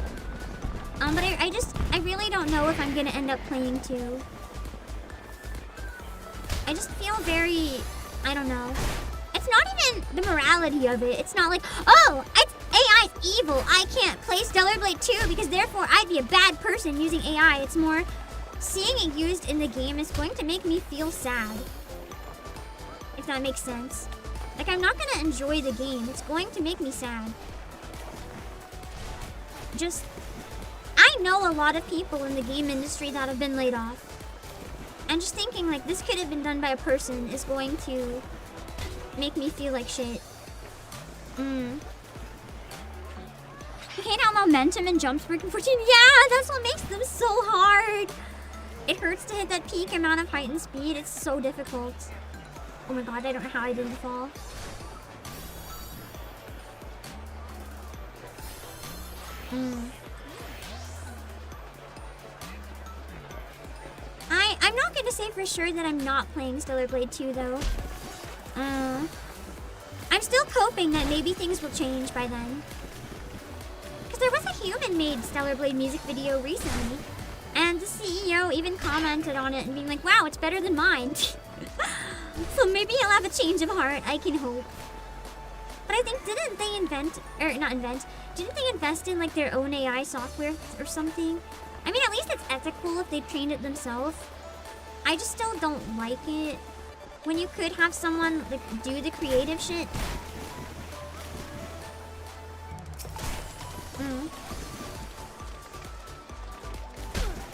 But I really don't know if I'm gonna end up playing 2. I just feel very, I don't know. It's not even the morality of it. It's not like, oh, AI's evil. I can't play Stellar Blade 2 because therefore I'd be a bad person using AI. It's more, seeing it used in the game is going to make me feel sad. If that makes sense. Like, I'm not gonna enjoy the game. It's going to make me sad. Just, I know a lot of people in the game industry that have been laid off. And just thinking, like, this could have been done by a person is going to make me feel like shit. I hate how momentum and jumps work in 14. Yeah, that's what makes them so hard. It hurts to hit that peak amount of height and speed. It's so difficult. Oh my god, I don't know how I didn't fall. I'm not gonna say for sure that I'm not playing Stellar Blade 2 though. I'm still hoping that maybe things will change by then. Because there was a human-made Stellar Blade music video recently. And the CEO even commented on it and being like, wow, it's better than mine. So maybe he'll have a change of heart, I can hope. But I think, didn't they didn't they invest in like their own AI software or something? I mean, at least it's ethical if they trained it themselves. I just still don't like it when you could have someone like do the creative shit.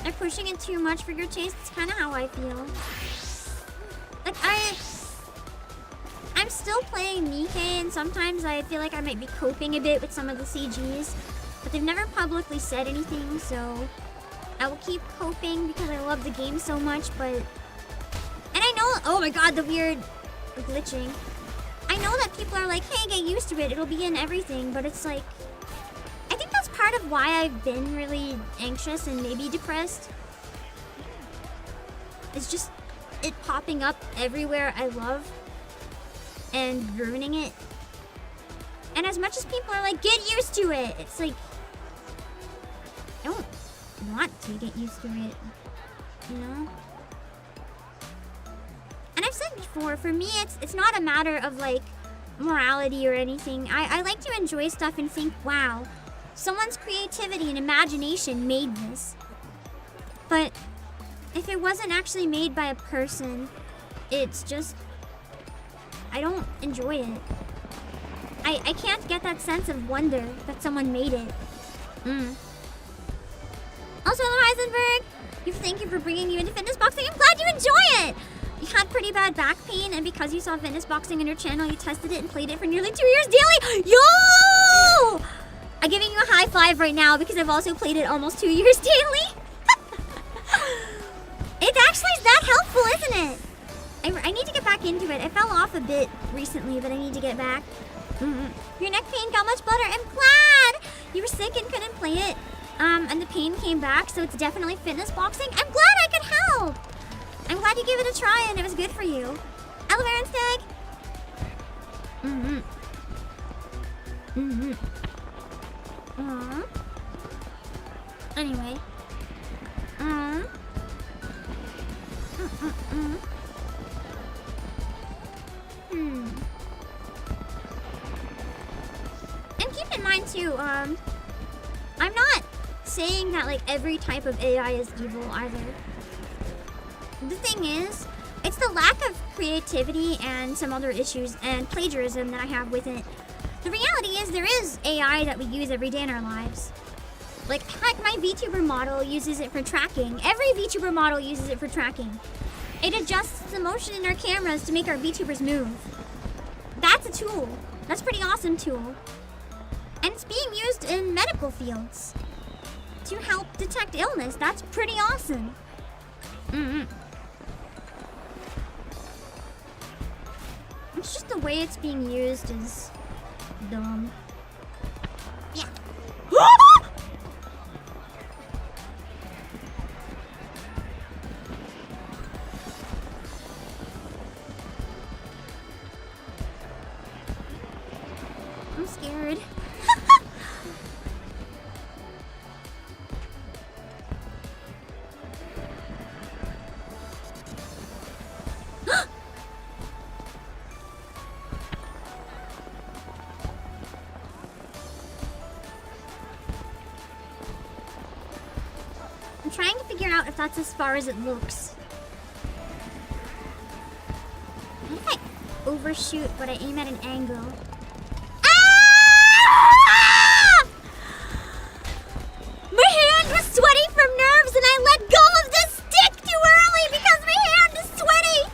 They're pushing it too much for your taste. It's kind of how I feel. Like, I'm still playing Nikke, and sometimes I feel like I might be coping a bit with some of the CGs, but they've never publicly said anything, so I will keep coping because I love the game so much. But, and I know, oh my god, the weird glitching. I know that people are like, hey, get used to it, it'll be in everything, but it's like, I think that's part of why I've been really anxious and maybe depressed. It's just it popping up everywhere I love and ruining it. And as much as people are like, get used to it, it's like, I don't want to get used to it, you know? And I've said before, for me, it's not a matter of like morality or anything. I like to enjoy stuff and think, wow, someone's creativity and imagination made this. But if it wasn't actually made by a person, it's just, I don't enjoy it. I can't get that sense of wonder that someone made it. Also, Heisenberg, thank you for bringing you into fitness boxing. I'm glad you enjoy it. You had pretty bad back pain, and because you saw fitness boxing on your channel, you tested it and played it for nearly 2 years daily. Yo! I'm giving you a high five right now because I've also played it almost 2 years daily. It actually is that helpful, isn't it? I need to get back into it. I fell off a bit recently, but I need to get back. Your neck pain got much better. I'm glad! You were sick and couldn't play it, and the pain came back, so it's definitely fitness boxing. I'm glad I could help! I'm glad you gave it a try and it was good for you. Elevator Stag! Anyway. And keep in mind too, I'm not saying that like every type of AI is evil either. The thing is, it's the lack of creativity and some other issues and plagiarism that I have with it. The reality is there is AI that we use every day in our lives. Like, heck, my VTuber model uses it for tracking. Every VTuber model uses it for tracking. It adjusts the motion in our cameras to make our VTubers move. That's a tool. That's a pretty awesome tool. And it's being used in medical fields to help detect illness. That's pretty awesome. It's just the way it's being used is dumb. Yeah. I'm scared. I'm trying to figure out if that's as far as it looks. What if I overshoot but I aim at an angle? Ah! My hand was sweaty from nerves and I let go of the stick too early because my hand is sweaty!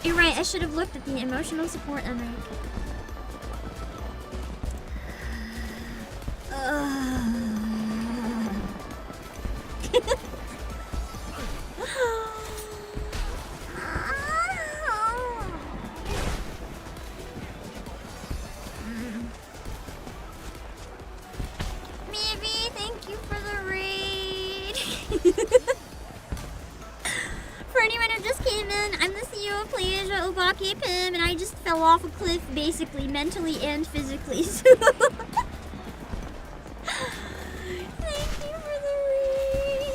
You're right, I should have looked at the emotional support Emmerich. Maybe, thank you for the raid. For anyone who just came in, I'm the CEO of Playasia Obake Pim, and I just fell off a cliff, basically, mentally and physically. So thank you for the raid.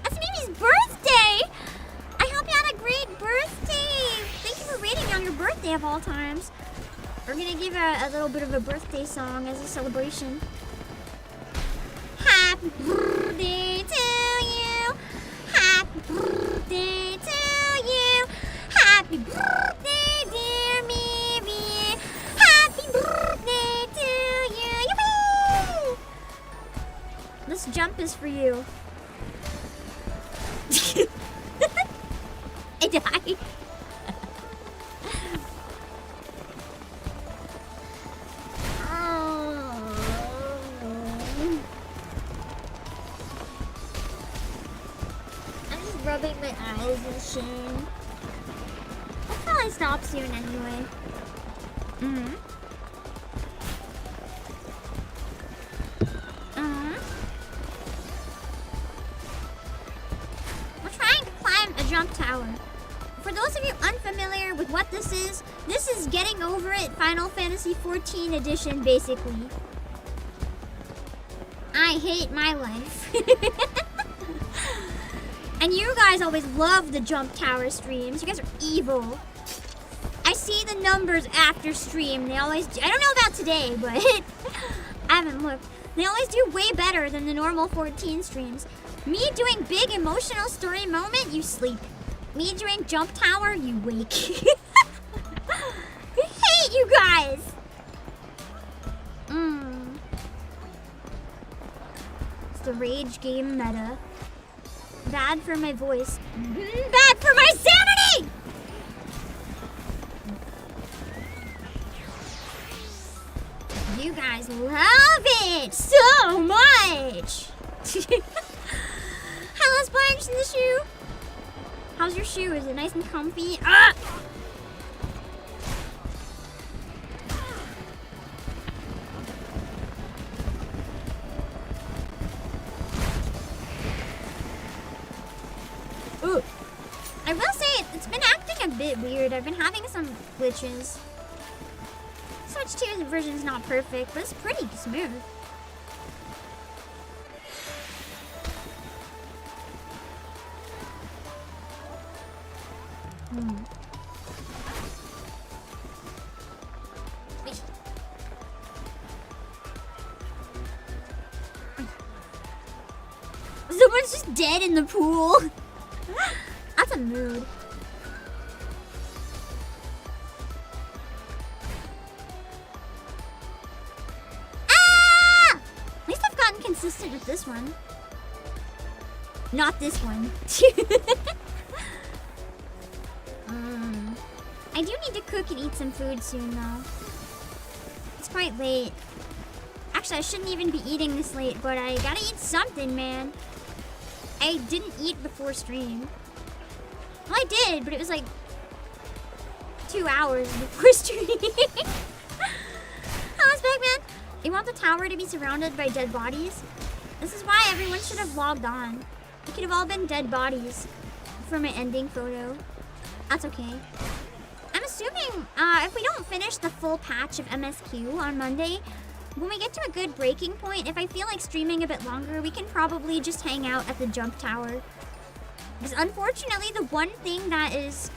That's Mimi's birthday! I hope you had a great birthday! Thank you for raiding on your birthday of all times. We're gonna give a little bit of a birthday song as a celebration. Happy birthday to you. Happy birthday to you. Happy birthday, dear Mimi. Happy birthday to you. Yippee! This jump is for you. I died. Rubbing my eyes in shame. I'll probably stop soon anyway. We're trying to climb a jump tower. For those of you unfamiliar with what this is Getting Over It Final Fantasy XIV edition, basically. I hate my life. And you guys always love the jump tower streams. You guys are evil. I see the numbers after stream. They always do. I don't know about today, but I haven't looked. They always do way better than the normal 14 streams. Me doing big emotional story moment, you sleep. Me doing jump tower, you wake. I hate you guys. It's the rage game meta. Bad for my voice. Bad for my sanity! You guys love it so much! Hello, Sponge in the shoe. How's your shoe? Is it nice and comfy? Ah! bit weird. I've been having some glitches. Switch 2 version is not perfect, but it's pretty smooth. Someone's just dead in the pool. That's a mood. Ah! At least I've gotten consistent with this one. Not this one. I do need to cook and eat some food soon, though. It's quite late. Actually, I shouldn't even be eating this late, but I gotta eat something, man. I didn't eat before stream. Well, I did, but it was like 2 hours before stream. How's back, man? You want the tower to be surrounded by dead bodies? This is why everyone should have logged on. It could have all been dead bodies for my ending photo. That's okay. I'm assuming if we don't finish the full patch of MSQ on Monday, when we get to a good breaking point, if I feel like streaming a bit longer, we can probably just hang out at the jump tower. Because unfortunately, the one thing that is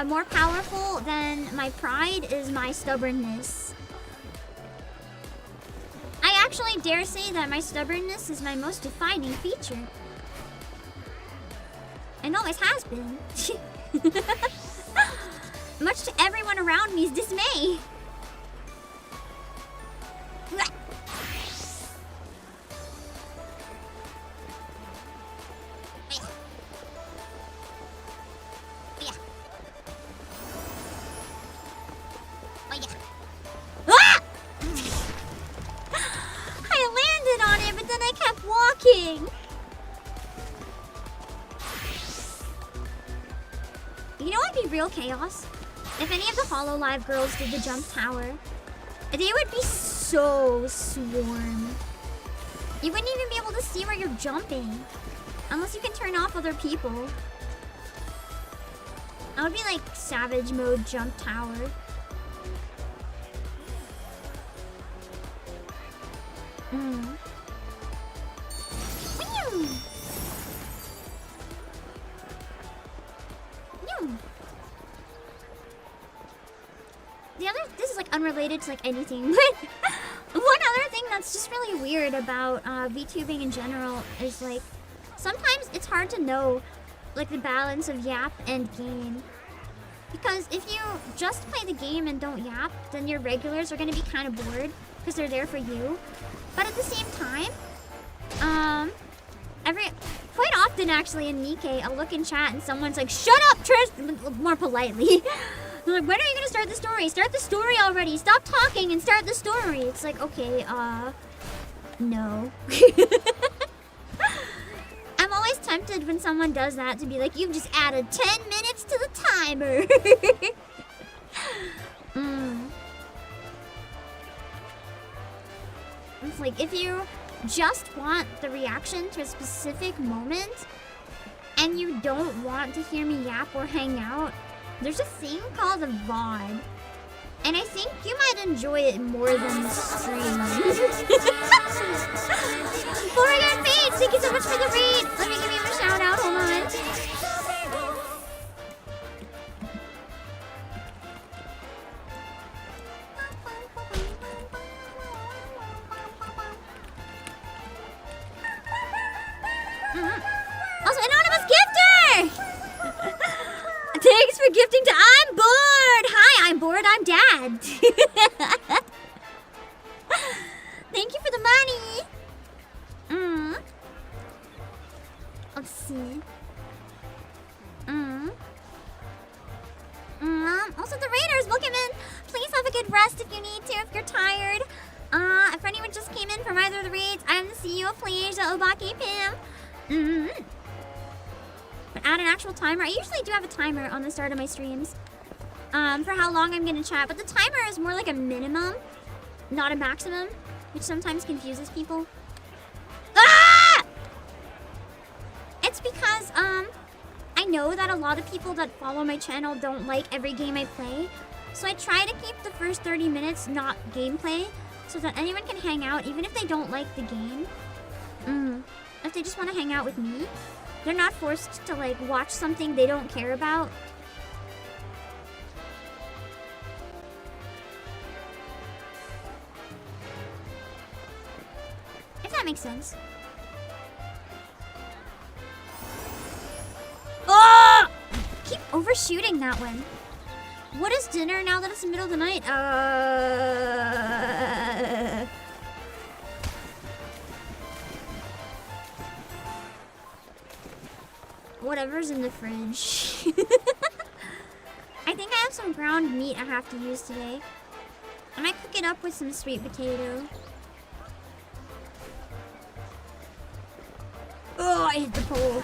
more powerful than my pride is my stubbornness. I actually dare say that my stubbornness is my most defining feature. And always has been. Much to everyone around me's dismay. You know what'd be real chaos? If any of the HoloLive girls did the jump tower. They would be so swarm. You wouldn't even be able to see where you're jumping. Unless you can turn off other people. That would be like savage mode jump tower. This is like unrelated to like anything, but one other thing that's just really weird about VTubing in general is like sometimes it's hard to know like the balance of yap and game. Because if you just play the game and don't yap, then your regulars are going to be kind of bored because they're there for you. But at the same time, quite often actually in Nikkei, I'll look in chat and someone's like, "Shut up, Trish!" more politely. They're like, "When are you gonna start the story? Start the story already! Stop talking and start the story!" It's like, okay, no. I'm always tempted when someone does that to be like, "You've just added 10 minutes to the timer." It's like, if you just want the reaction to a specific moment and you don't want to hear me yap or hang out, there's a thing called a VOD. And I think you might enjoy it more than the stream. Oh my god, Fate! Thank you so much for the raid! Let me give you a shout out, hold on. Also, anonymous gifter! Thanks for gifting to I'm bored! Hi, I'm bored, I'm dad. Thank you for the money. Let's see. Also, the raiders, welcome in. Please have a good rest if you need to, if you're tired. If anyone just came in from either of the raids, I'm the CEO of Pleasure, Obake Pam. But add an actual timer. I usually do have a timer on the start of my streams for how long I'm going to chat. But the timer is more like a minimum, not a maximum, which sometimes confuses people. Ah! It's because, I know that a lot of people that follow my channel don't like every game I play. So I try to keep the first 30 minutes not gameplay so that anyone can hang out even if they don't like the game. If they just want to hang out with me, they're not forced to like watch something they don't care about. If that makes sense. Oh! Keep overshooting that one. What is dinner now that it's the middle of the night? Whatever's in the fridge. I think I have some ground meat I have to use today. I might cook it up with some sweet potato. Oh, I hit the pole.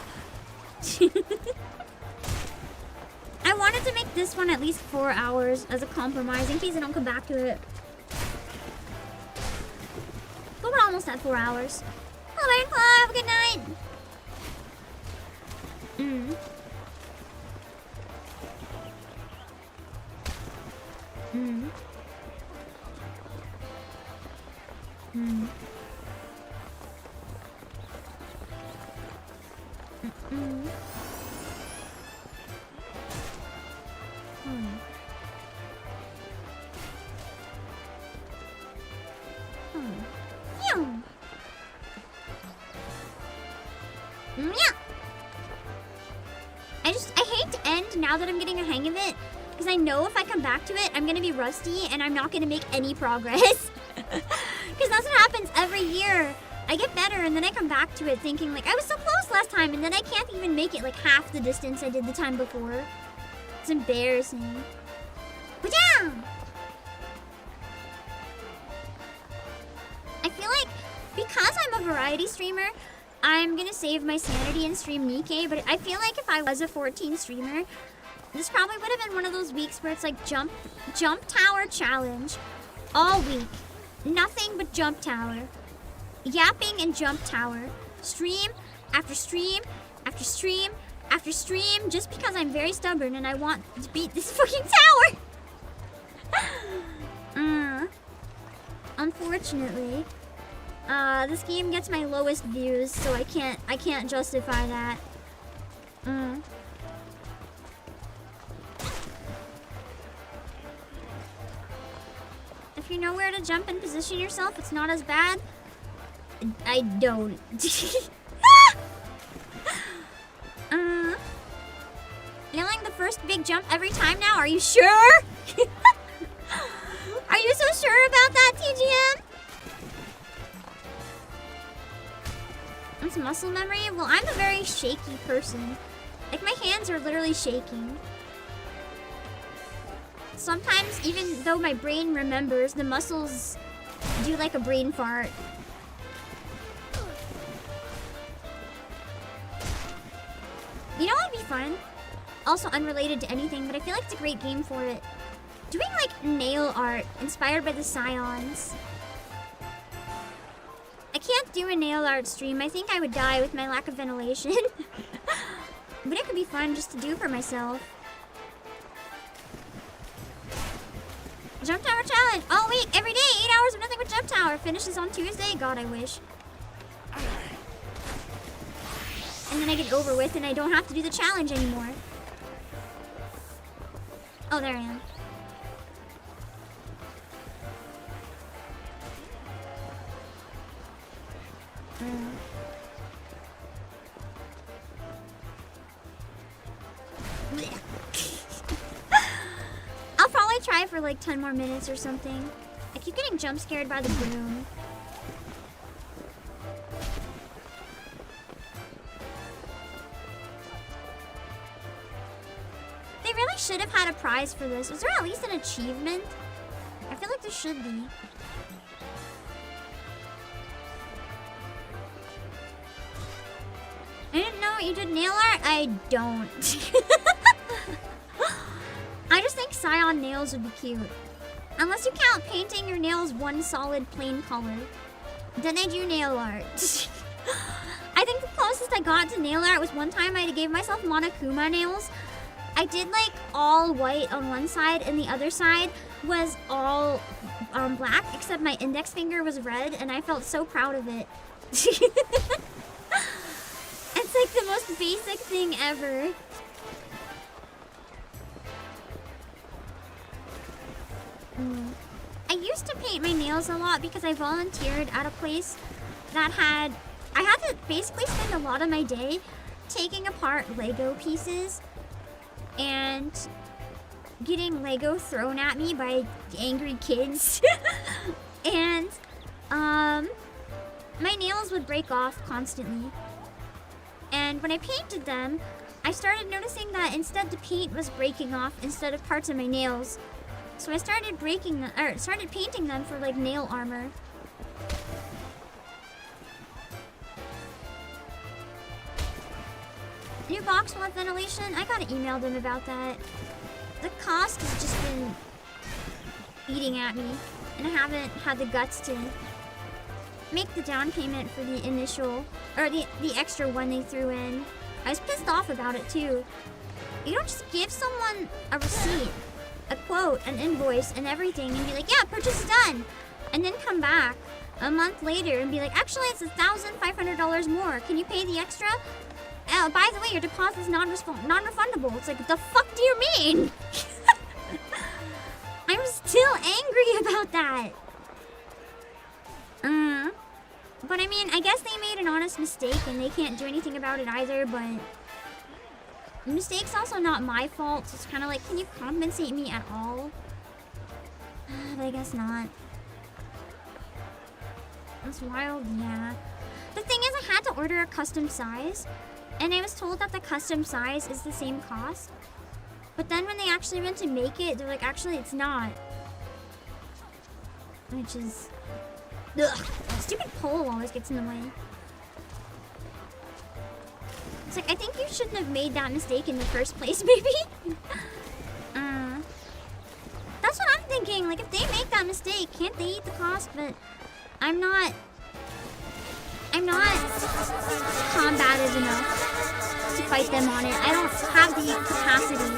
I wanted to make this one at least 4 hours as a compromise in case I don't come back to it. But we're almost at 4 hours. Hello, Club. Have a good night. I hate to end now that I'm getting a hang of it, because I know if I come back to it, I'm gonna be rusty and I'm not gonna make any progress. Because that's what happens every year. I get better and then I come back to it thinking like I was so close last time and then I can't even make it like half the distance I did the time before. It's embarrassing. But yeah! I feel like because I'm a variety streamer, I'm gonna save my sanity and stream Nikkei, but I feel like if I was a 14 streamer, this probably would have been one of those weeks where it's like jump tower challenge all week. Nothing but jump tower. Yapping and jump tower. Stream after stream after stream after stream just because I'm very stubborn and I want to beat this fucking tower. Unfortunately. This game gets my lowest views, so I can't justify that. If you know where to jump and position yourself, it's not as bad. I don't. Nailing the first big jump every time now? Are you sure? Are you so sure about that, TGM? It's muscle memory? Well, I'm a very shaky person. Like, my hands are literally shaking. Sometimes, even though my brain remembers, the muscles do like a brain fart. You know what would be fun? Also unrelated to anything, but I feel like it's a great game for it. Doing like nail art inspired by the Scions. I can't do a nail art stream. I think I would die with my lack of ventilation. But it could be fun just to do for myself. Jump Tower Challenge! All week, every day, 8 hours of nothing but Jump Tower. Finishes on Tuesday? God, I wish. And then I get over with and I don't have to do the challenge anymore. Oh, there I am. I'll probably try for like 10 more minutes or something. I keep getting jump scared by the broom. They really should have had a prize for this. Was there at least an achievement? I feel like there should be. I didn't know you did nail art. I don't. I just think Scion nails would be cute. Unless you count painting your nails one solid plain color. Then I do nail art. I think the closest I I got to nail art was one time I gave myself Monokuma nails. I did like all white on one side and the other side was all black, except my index finger was red, and I felt so proud of it. It's like the most basic thing ever. I used to paint my nails a lot because I volunteered at a place that I had to basically spend a lot of my day taking apart Lego pieces and getting Lego thrown at me by angry kids. And my nails would break off constantly. And when I painted them, I started noticing that instead the paint was breaking off instead of parts of my nails. So I started painting them for like nail armor. New box want ventilation? I gotta email them about that. The cost has just been eating at me, and I haven't had the guts to make the down payment for the initial, or the extra one they threw in. I was pissed off about it too. You don't just give someone a receipt, a quote, an invoice, and everything, and be like, yeah, purchase is done, and then come back a month later and be like, actually, it's $1,500 more. Can you pay the extra? Oh, by the way, your deposit is non-refundable. It's like, the fuck do you mean? I'm still angry about that. But I mean, I guess they made an honest mistake and they can't do anything about it either, but the mistake's also not my fault. So it's kind of like, can you compensate me at all? But I guess not. That's wild, yeah. The thing is, I had to order a custom size, and I was told that the custom size is the same cost. But then when they actually went to make it, they're like, actually, it's not. Which is... Ugh. Stupid pole always gets in the way. It's like, I think you shouldn't have made that mistake in the first place, maybe? That's what I'm thinking. Like, if they make that mistake, can't they eat the cost? But I'm not combative enough to fight them on it. I don't have the capacity.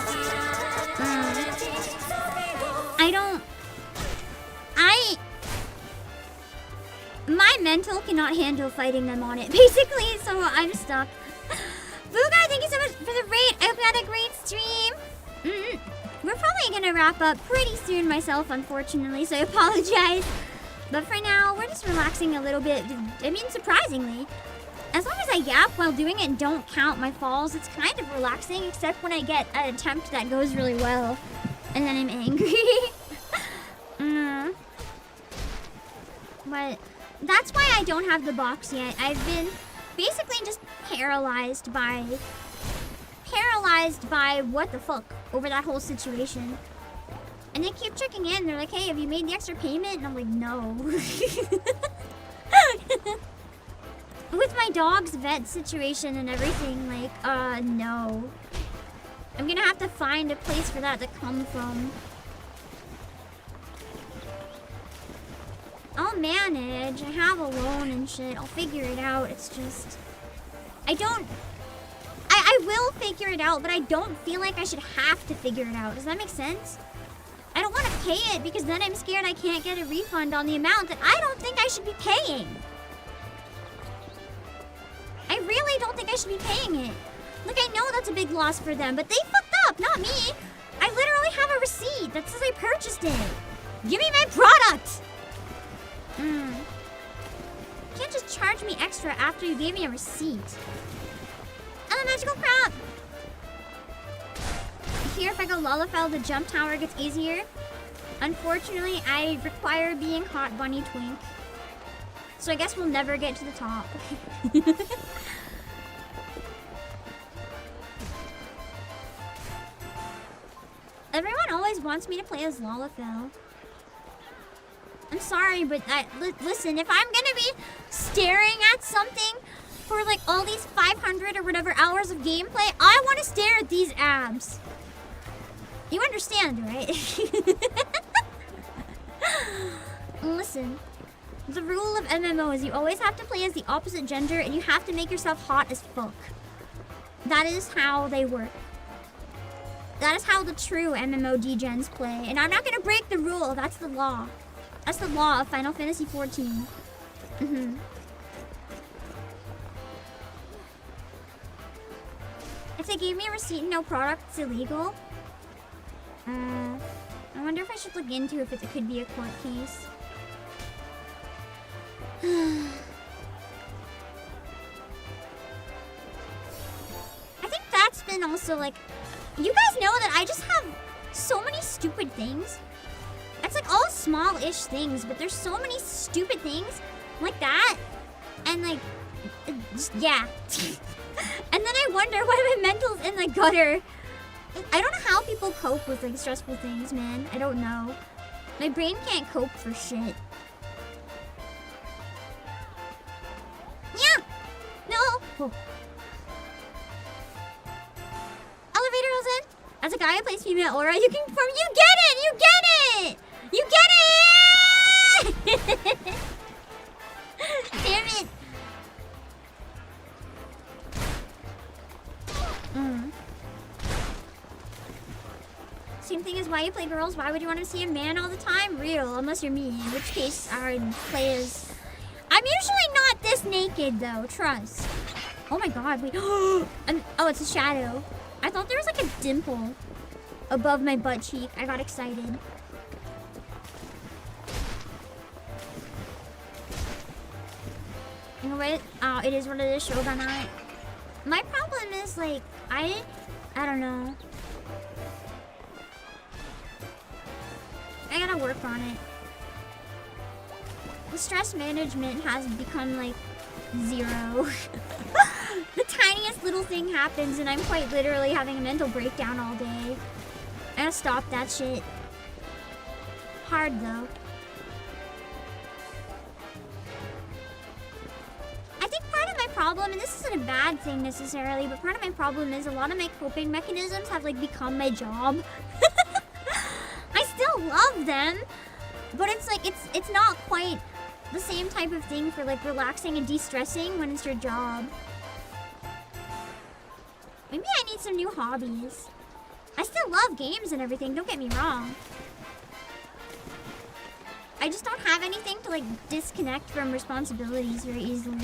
My mental cannot handle fighting them on it, basically, so I'm stuck. Boogar, thank you so much for the raid. I hope you had a great stream. We're probably gonna wrap up pretty soon myself, unfortunately, so I apologize. But for now, we're just relaxing a little bit. I mean, surprisingly. As long as I yap while doing it and don't count my falls, it's kind of relaxing, except when I get an attempt that goes really well. And then I'm angry. But that's why I don't have the box yet. I've been basically just paralyzed by what the fuck over that whole situation. And they keep checking in. They're like, hey, have you made the extra payment? And I'm like, no. With my dog's vet situation and everything, like, no. I'm gonna have to find a place for that to come from. I'll manage. I have a loan and shit. I'll figure it out. It's just... I will figure it out, but I don't feel like I should have to figure it out. Does that make sense? I don't want to pay it because then I'm scared I can't get a refund on the amount that I don't think I should be paying. I really don't think I should be paying it. Like, I know that's a big loss for them, but they fucked up, not me. I literally have a receipt that says I purchased it. Give me my product. You can't just charge me extra after you gave me a receipt. Magical crap! Here, if I go Lullafell, the jump tower gets easier. Unfortunately, I require being Hot Bunny Twink. So I guess we'll never get to the top. Everyone always wants me to play as Lullafell. I'm sorry, but listen, if I'm gonna be staring at something for like all these 500 or whatever hours of gameplay, I want to stare at these abs. You understand, right? Listen, The rule of MMO is you always have to play as the opposite gender and you have to make yourself hot as fuck. That is how they work. That is how the true MMO degens play. And I'm not gonna break the rule. That's the law. That's the law of Final Fantasy XIV. If they gave me a receipt and no product, it's illegal. I wonder if I should look into if it could be a court case. I think that's been also like, you guys know that I just have so many stupid things. It's like all small-ish things, but there's so many stupid things like that. And like, just, yeah. And then I wonder why my mental's in the gutter. I don't know how people cope with like stressful things, man. I don't know. My brain can't cope for shit. Yeah. No. Oh. Elevator goes in. As a guy who plays female aura, you can confirm. You get it. You get it. You get it. Damn it. Same thing as why you play girls. Why would you want to see a man all the time? Real, unless you're me. In which case, I would play as... I'm usually not this naked, though. Trust. Oh my god, wait. Oh, it's a shadow. I thought there was like a dimple above my butt cheek. I got excited. You know what? It is what it is, Shogun. My problem is, like, I don't know. I gotta work on it. The stress management has become, like, 0. The tiniest little thing happens and I'm quite literally having a mental breakdown all day. I gotta stop that shit. Hard, though. I think part of my problem, and this isn't a bad thing necessarily, but part of my problem is a lot of my coping mechanisms have, like, become my job. I still love them, but it's like, it's not quite the same type of thing for like relaxing and de-stressing when it's your job. Maybe I need some new hobbies. I still love games and everything, don't get me wrong. I just don't have anything to like disconnect from responsibilities very easily.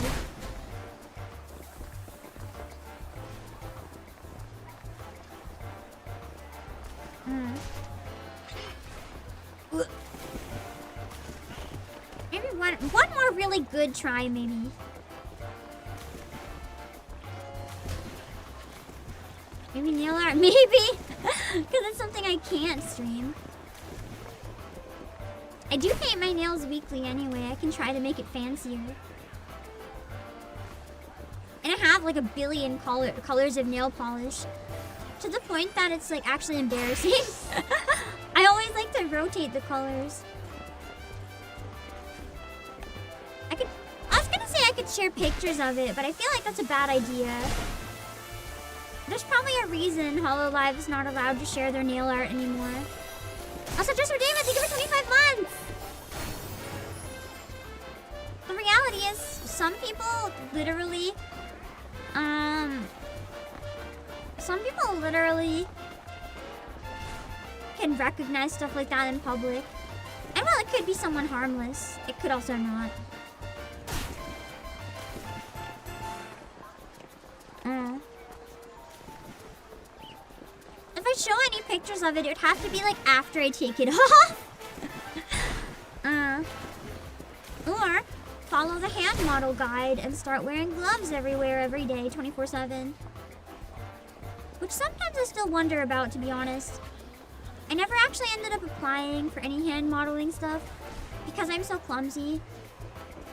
Maybe one more really good try, maybe. Maybe nail art, maybe! Because it's something I can't stream. I do paint my nails weekly anyway. I can try to make it fancier. And I have like a billion colors of nail polish. To the point that it's like actually embarrassing. I always like to rotate the colors. I was gonna say I could share pictures of it, but I feel like that's a bad idea. There's probably a reason Hololive is not allowed to share their nail art anymore. Also, just for David, thank you for 25 months! The reality is, some people literally, can recognize stuff like that in public. And while it could be someone harmless, it could also not. If I show any pictures of it, it would have to be like after I take it off. Or follow the hand model guide and start wearing gloves everywhere every day, 24/7. Which sometimes I still wonder about, to be honest. I never actually ended up applying for any hand modeling stuff because I'm so clumsy.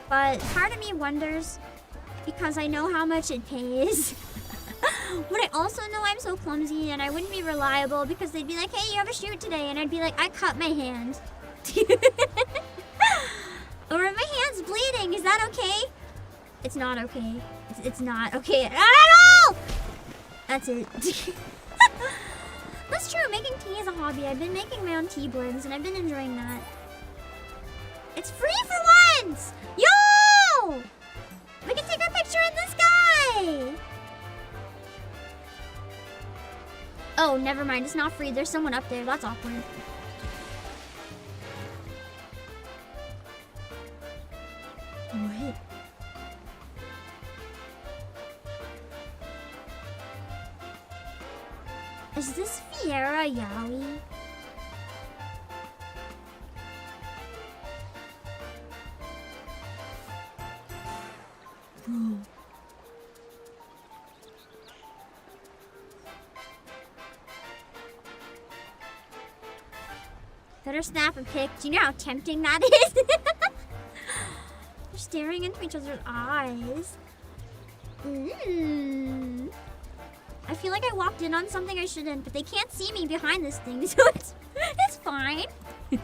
But part of me wonders because I know how much it pays. But I also know I'm so clumsy and I wouldn't be reliable because they'd be like, hey, you have a shoot today. And I'd be like, I cut my hand. Or my hand's bleeding. Is that okay? It's not okay. It's not okay at all. That's it. That's true. Making tea is a hobby. I've been making my own tea blends and I've been enjoying that. It's free for once! Yo! We can take our picture in the sky! Oh, never mind. It's not free. There's someone up there. That's awkward. What? Is this Fiera Yaoi? Whoa. Better snap a pic. Do you know how tempting that is? They're staring into each other's eyes. I feel like I walked in on something I shouldn't, but they can't see me behind this thing, so it's fine. Is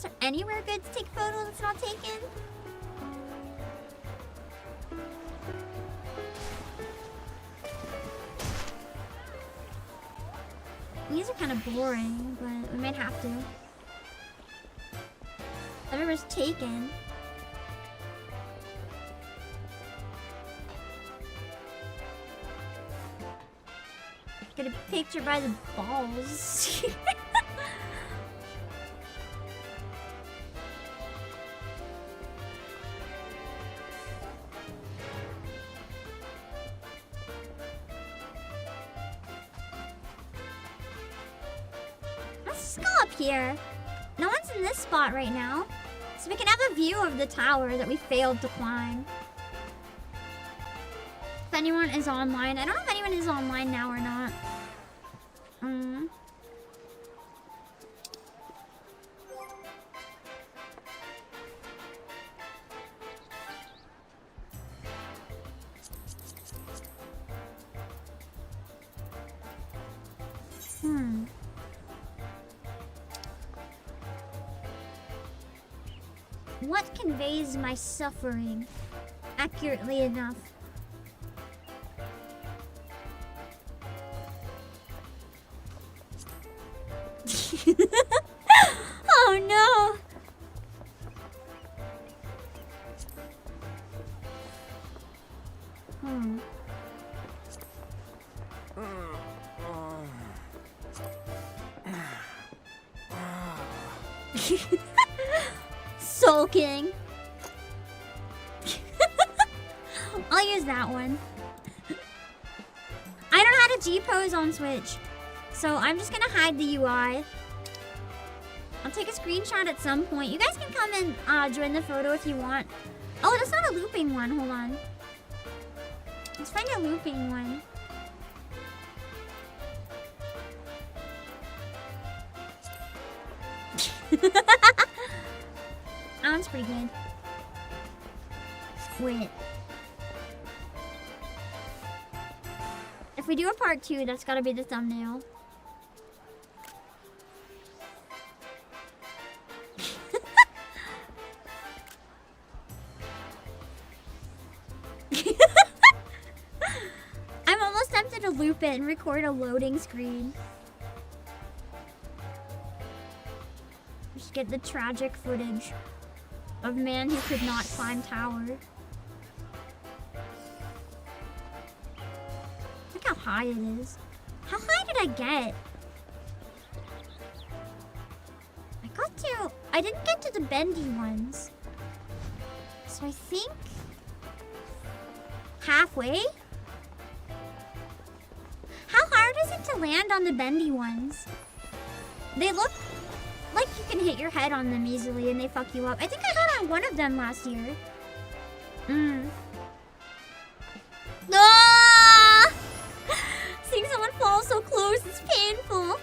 there anywhere good to take photos that's not taken? These are kind of boring, but we might have to. Everyone's taken. Get a picture by the balls. Let's go up here. No one's in this spot right now. So we can have a view of the tower that we failed to climb. If anyone is online. I don't know if anyone is online now or not. What conveys my suffering accurately enough? Oh no! Sulking. I'll use that one. I don't know how to G-pose on Switch, so I'm just gonna hide the UI. I'll take a screenshot at some point. You guys can come and join the photo if you want. Oh, that's not a looping one. Hold on. Let's find a looping one. That one's pretty good. Wait. If we do a part 2, that's gotta be the thumbnail. I'm almost tempted to loop it and record a loading screen. Just get the tragic footage of man who could not climb tower. Look how high it is. How high did I get? I didn't get to the bendy ones. So I think halfway? How hard is it to land on the bendy ones? They look like you can hit your head on them easily and they fuck you up. I think I got on one of them last year. Ah! Seeing someone fall so close is painful.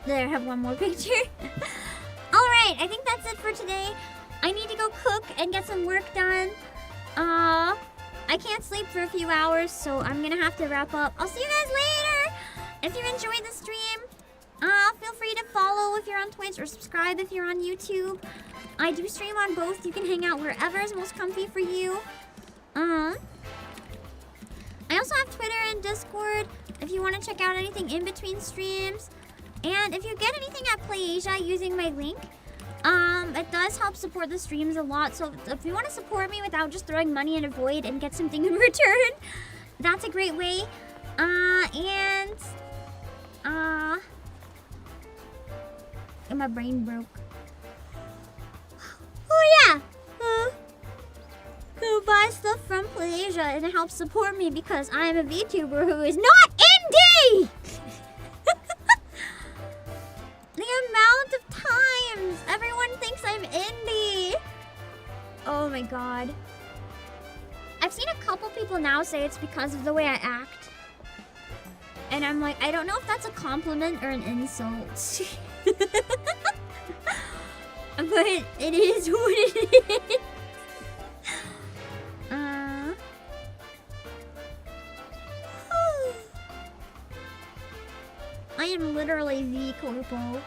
There, I have one more picture. Alright, I think that's it for today. I need to go cook and get some work done. I can't sleep for a few hours, so I'm gonna have to wrap up. I'll see you guys later. If you enjoyed the stream, feel free to follow follow if you're on Twitch or subscribe if you're on YouTube. I do stream on both. You can hang out wherever is most comfy for you. I also have Twitter and Discord if you want to check out anything in between streams. And if you get anything at PlayAsia using my link, it does help support the streams a lot. So if you want to support me without just throwing money in a void and get something in return, that's a great way. And my brain broke. Oh yeah! Go buy stuff from PlayAsia and it helps support me because I'm a VTuber who is not indie! The amount of times everyone thinks I'm indie! Oh my god. I've seen a couple people now say it's because of the way I act. And I'm like, I don't know if that's a compliment or an insult. But it is what it is. I am literally the corpo.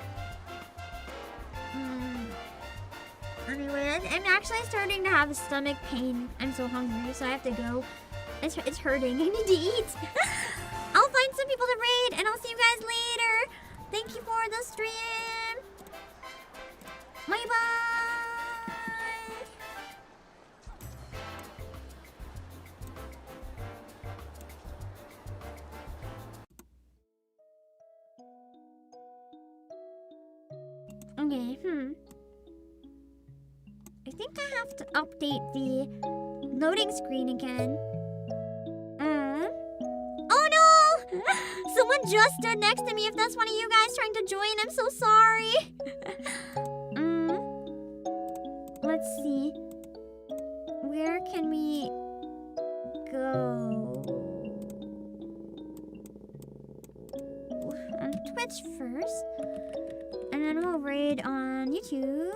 Anyway, I'm actually starting to have a stomach pain. I'm so hungry, so I have to go. It's hurting. I need to eat. I'll find some people to raid, and I'll see you guys later. Thank you for the stream. Bye-bye. Okay, I think I have to update the loading screen again. Oh no! Someone just stood next to me. If that's one of you guys trying to join, I'm so sorry. Let's see. Where can we go? On Twitch first. And then we'll raid on YouTube.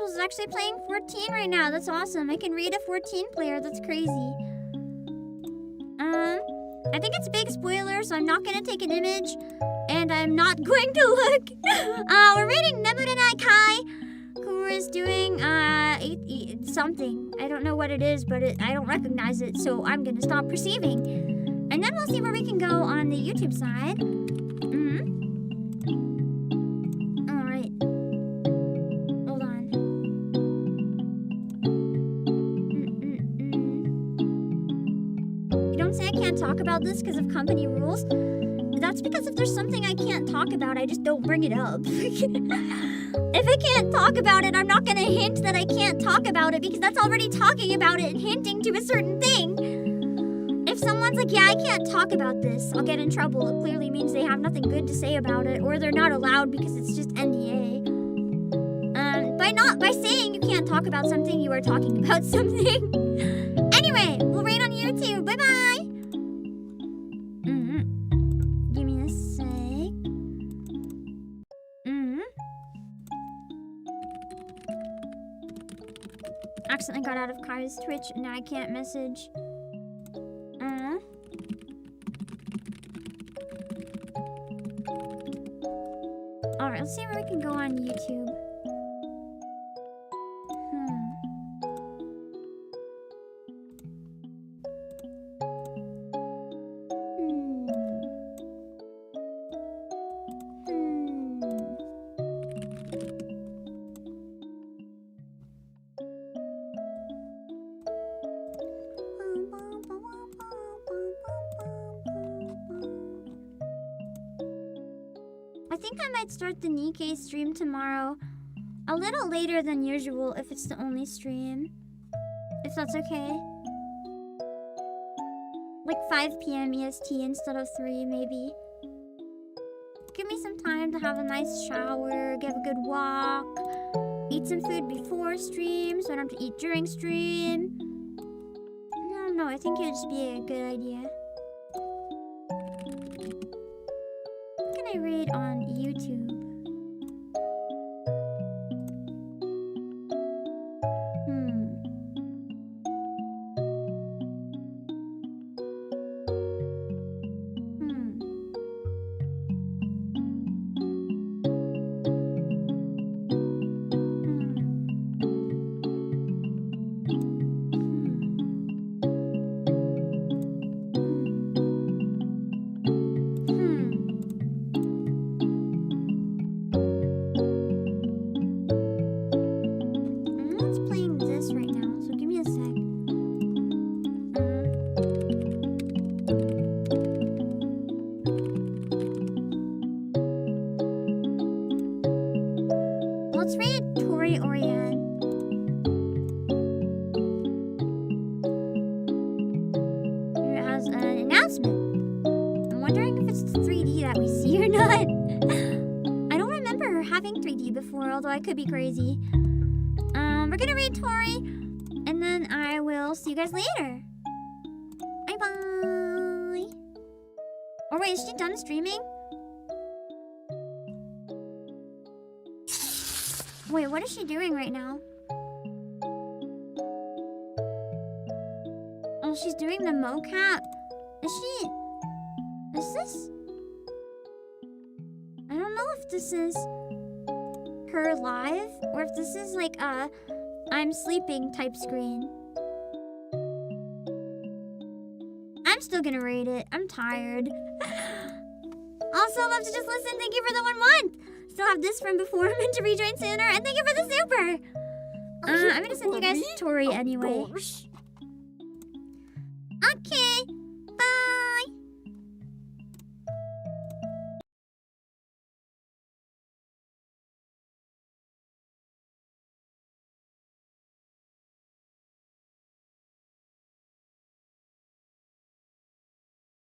Is actually playing 14 right now. That's awesome. I can read a 14 player. That's crazy. I think it's a big spoiler, so I'm not gonna take an image, and I'm not going to look. We're reading Nemuranai Kai, who is doing something. I don't know what it is, but I don't recognize it, so I'm gonna stop perceiving. And then we'll see where we can go on the YouTube side. Talk about this because of company rules. That's because if there's something I can't talk about, I just don't bring it up. If I can't talk about it, I'm not gonna hint that I can't talk about it because that's already talking about it and hinting to a certain thing. If someone's like, yeah, I can't talk about this, I'll get in trouble. It clearly means they have nothing good to say about it, or they're not allowed because it's just NDA. By saying you can't talk about something, you are talking about something. Anyway, we'll raid on YouTube. Bye bye. Give me a sec. Accidentally got out of Kai's Twitch and now I can't message. Alright, let's see where we can go on YouTube. Start the Nikkei stream tomorrow a little later than usual if it's the only stream. If that's okay. Like 5 p.m. EST instead of 3 maybe. Give me some time to to have a nice shower, get a good walk, eat some food before stream so I don't have to eat during stream. I don't know, I think it would just be a good idea. What can I read on YouTube? I could be crazy. We're gonna read Tori, and then I will see you guys later. Bye bye. Or wait, is she done streaming? Wait, what is she doing right now? Oh, she's doing the mocap. Is this? I don't know if this is her live or if this is like a I'm sleeping type screen. I'm still gonna rate it. I'm tired. Also love to just listen. Thank you for the 1 month. Still have this from before. I'm meant to rejoin sooner, and thank you for the super. I'm gonna send you guys to Tori anyway.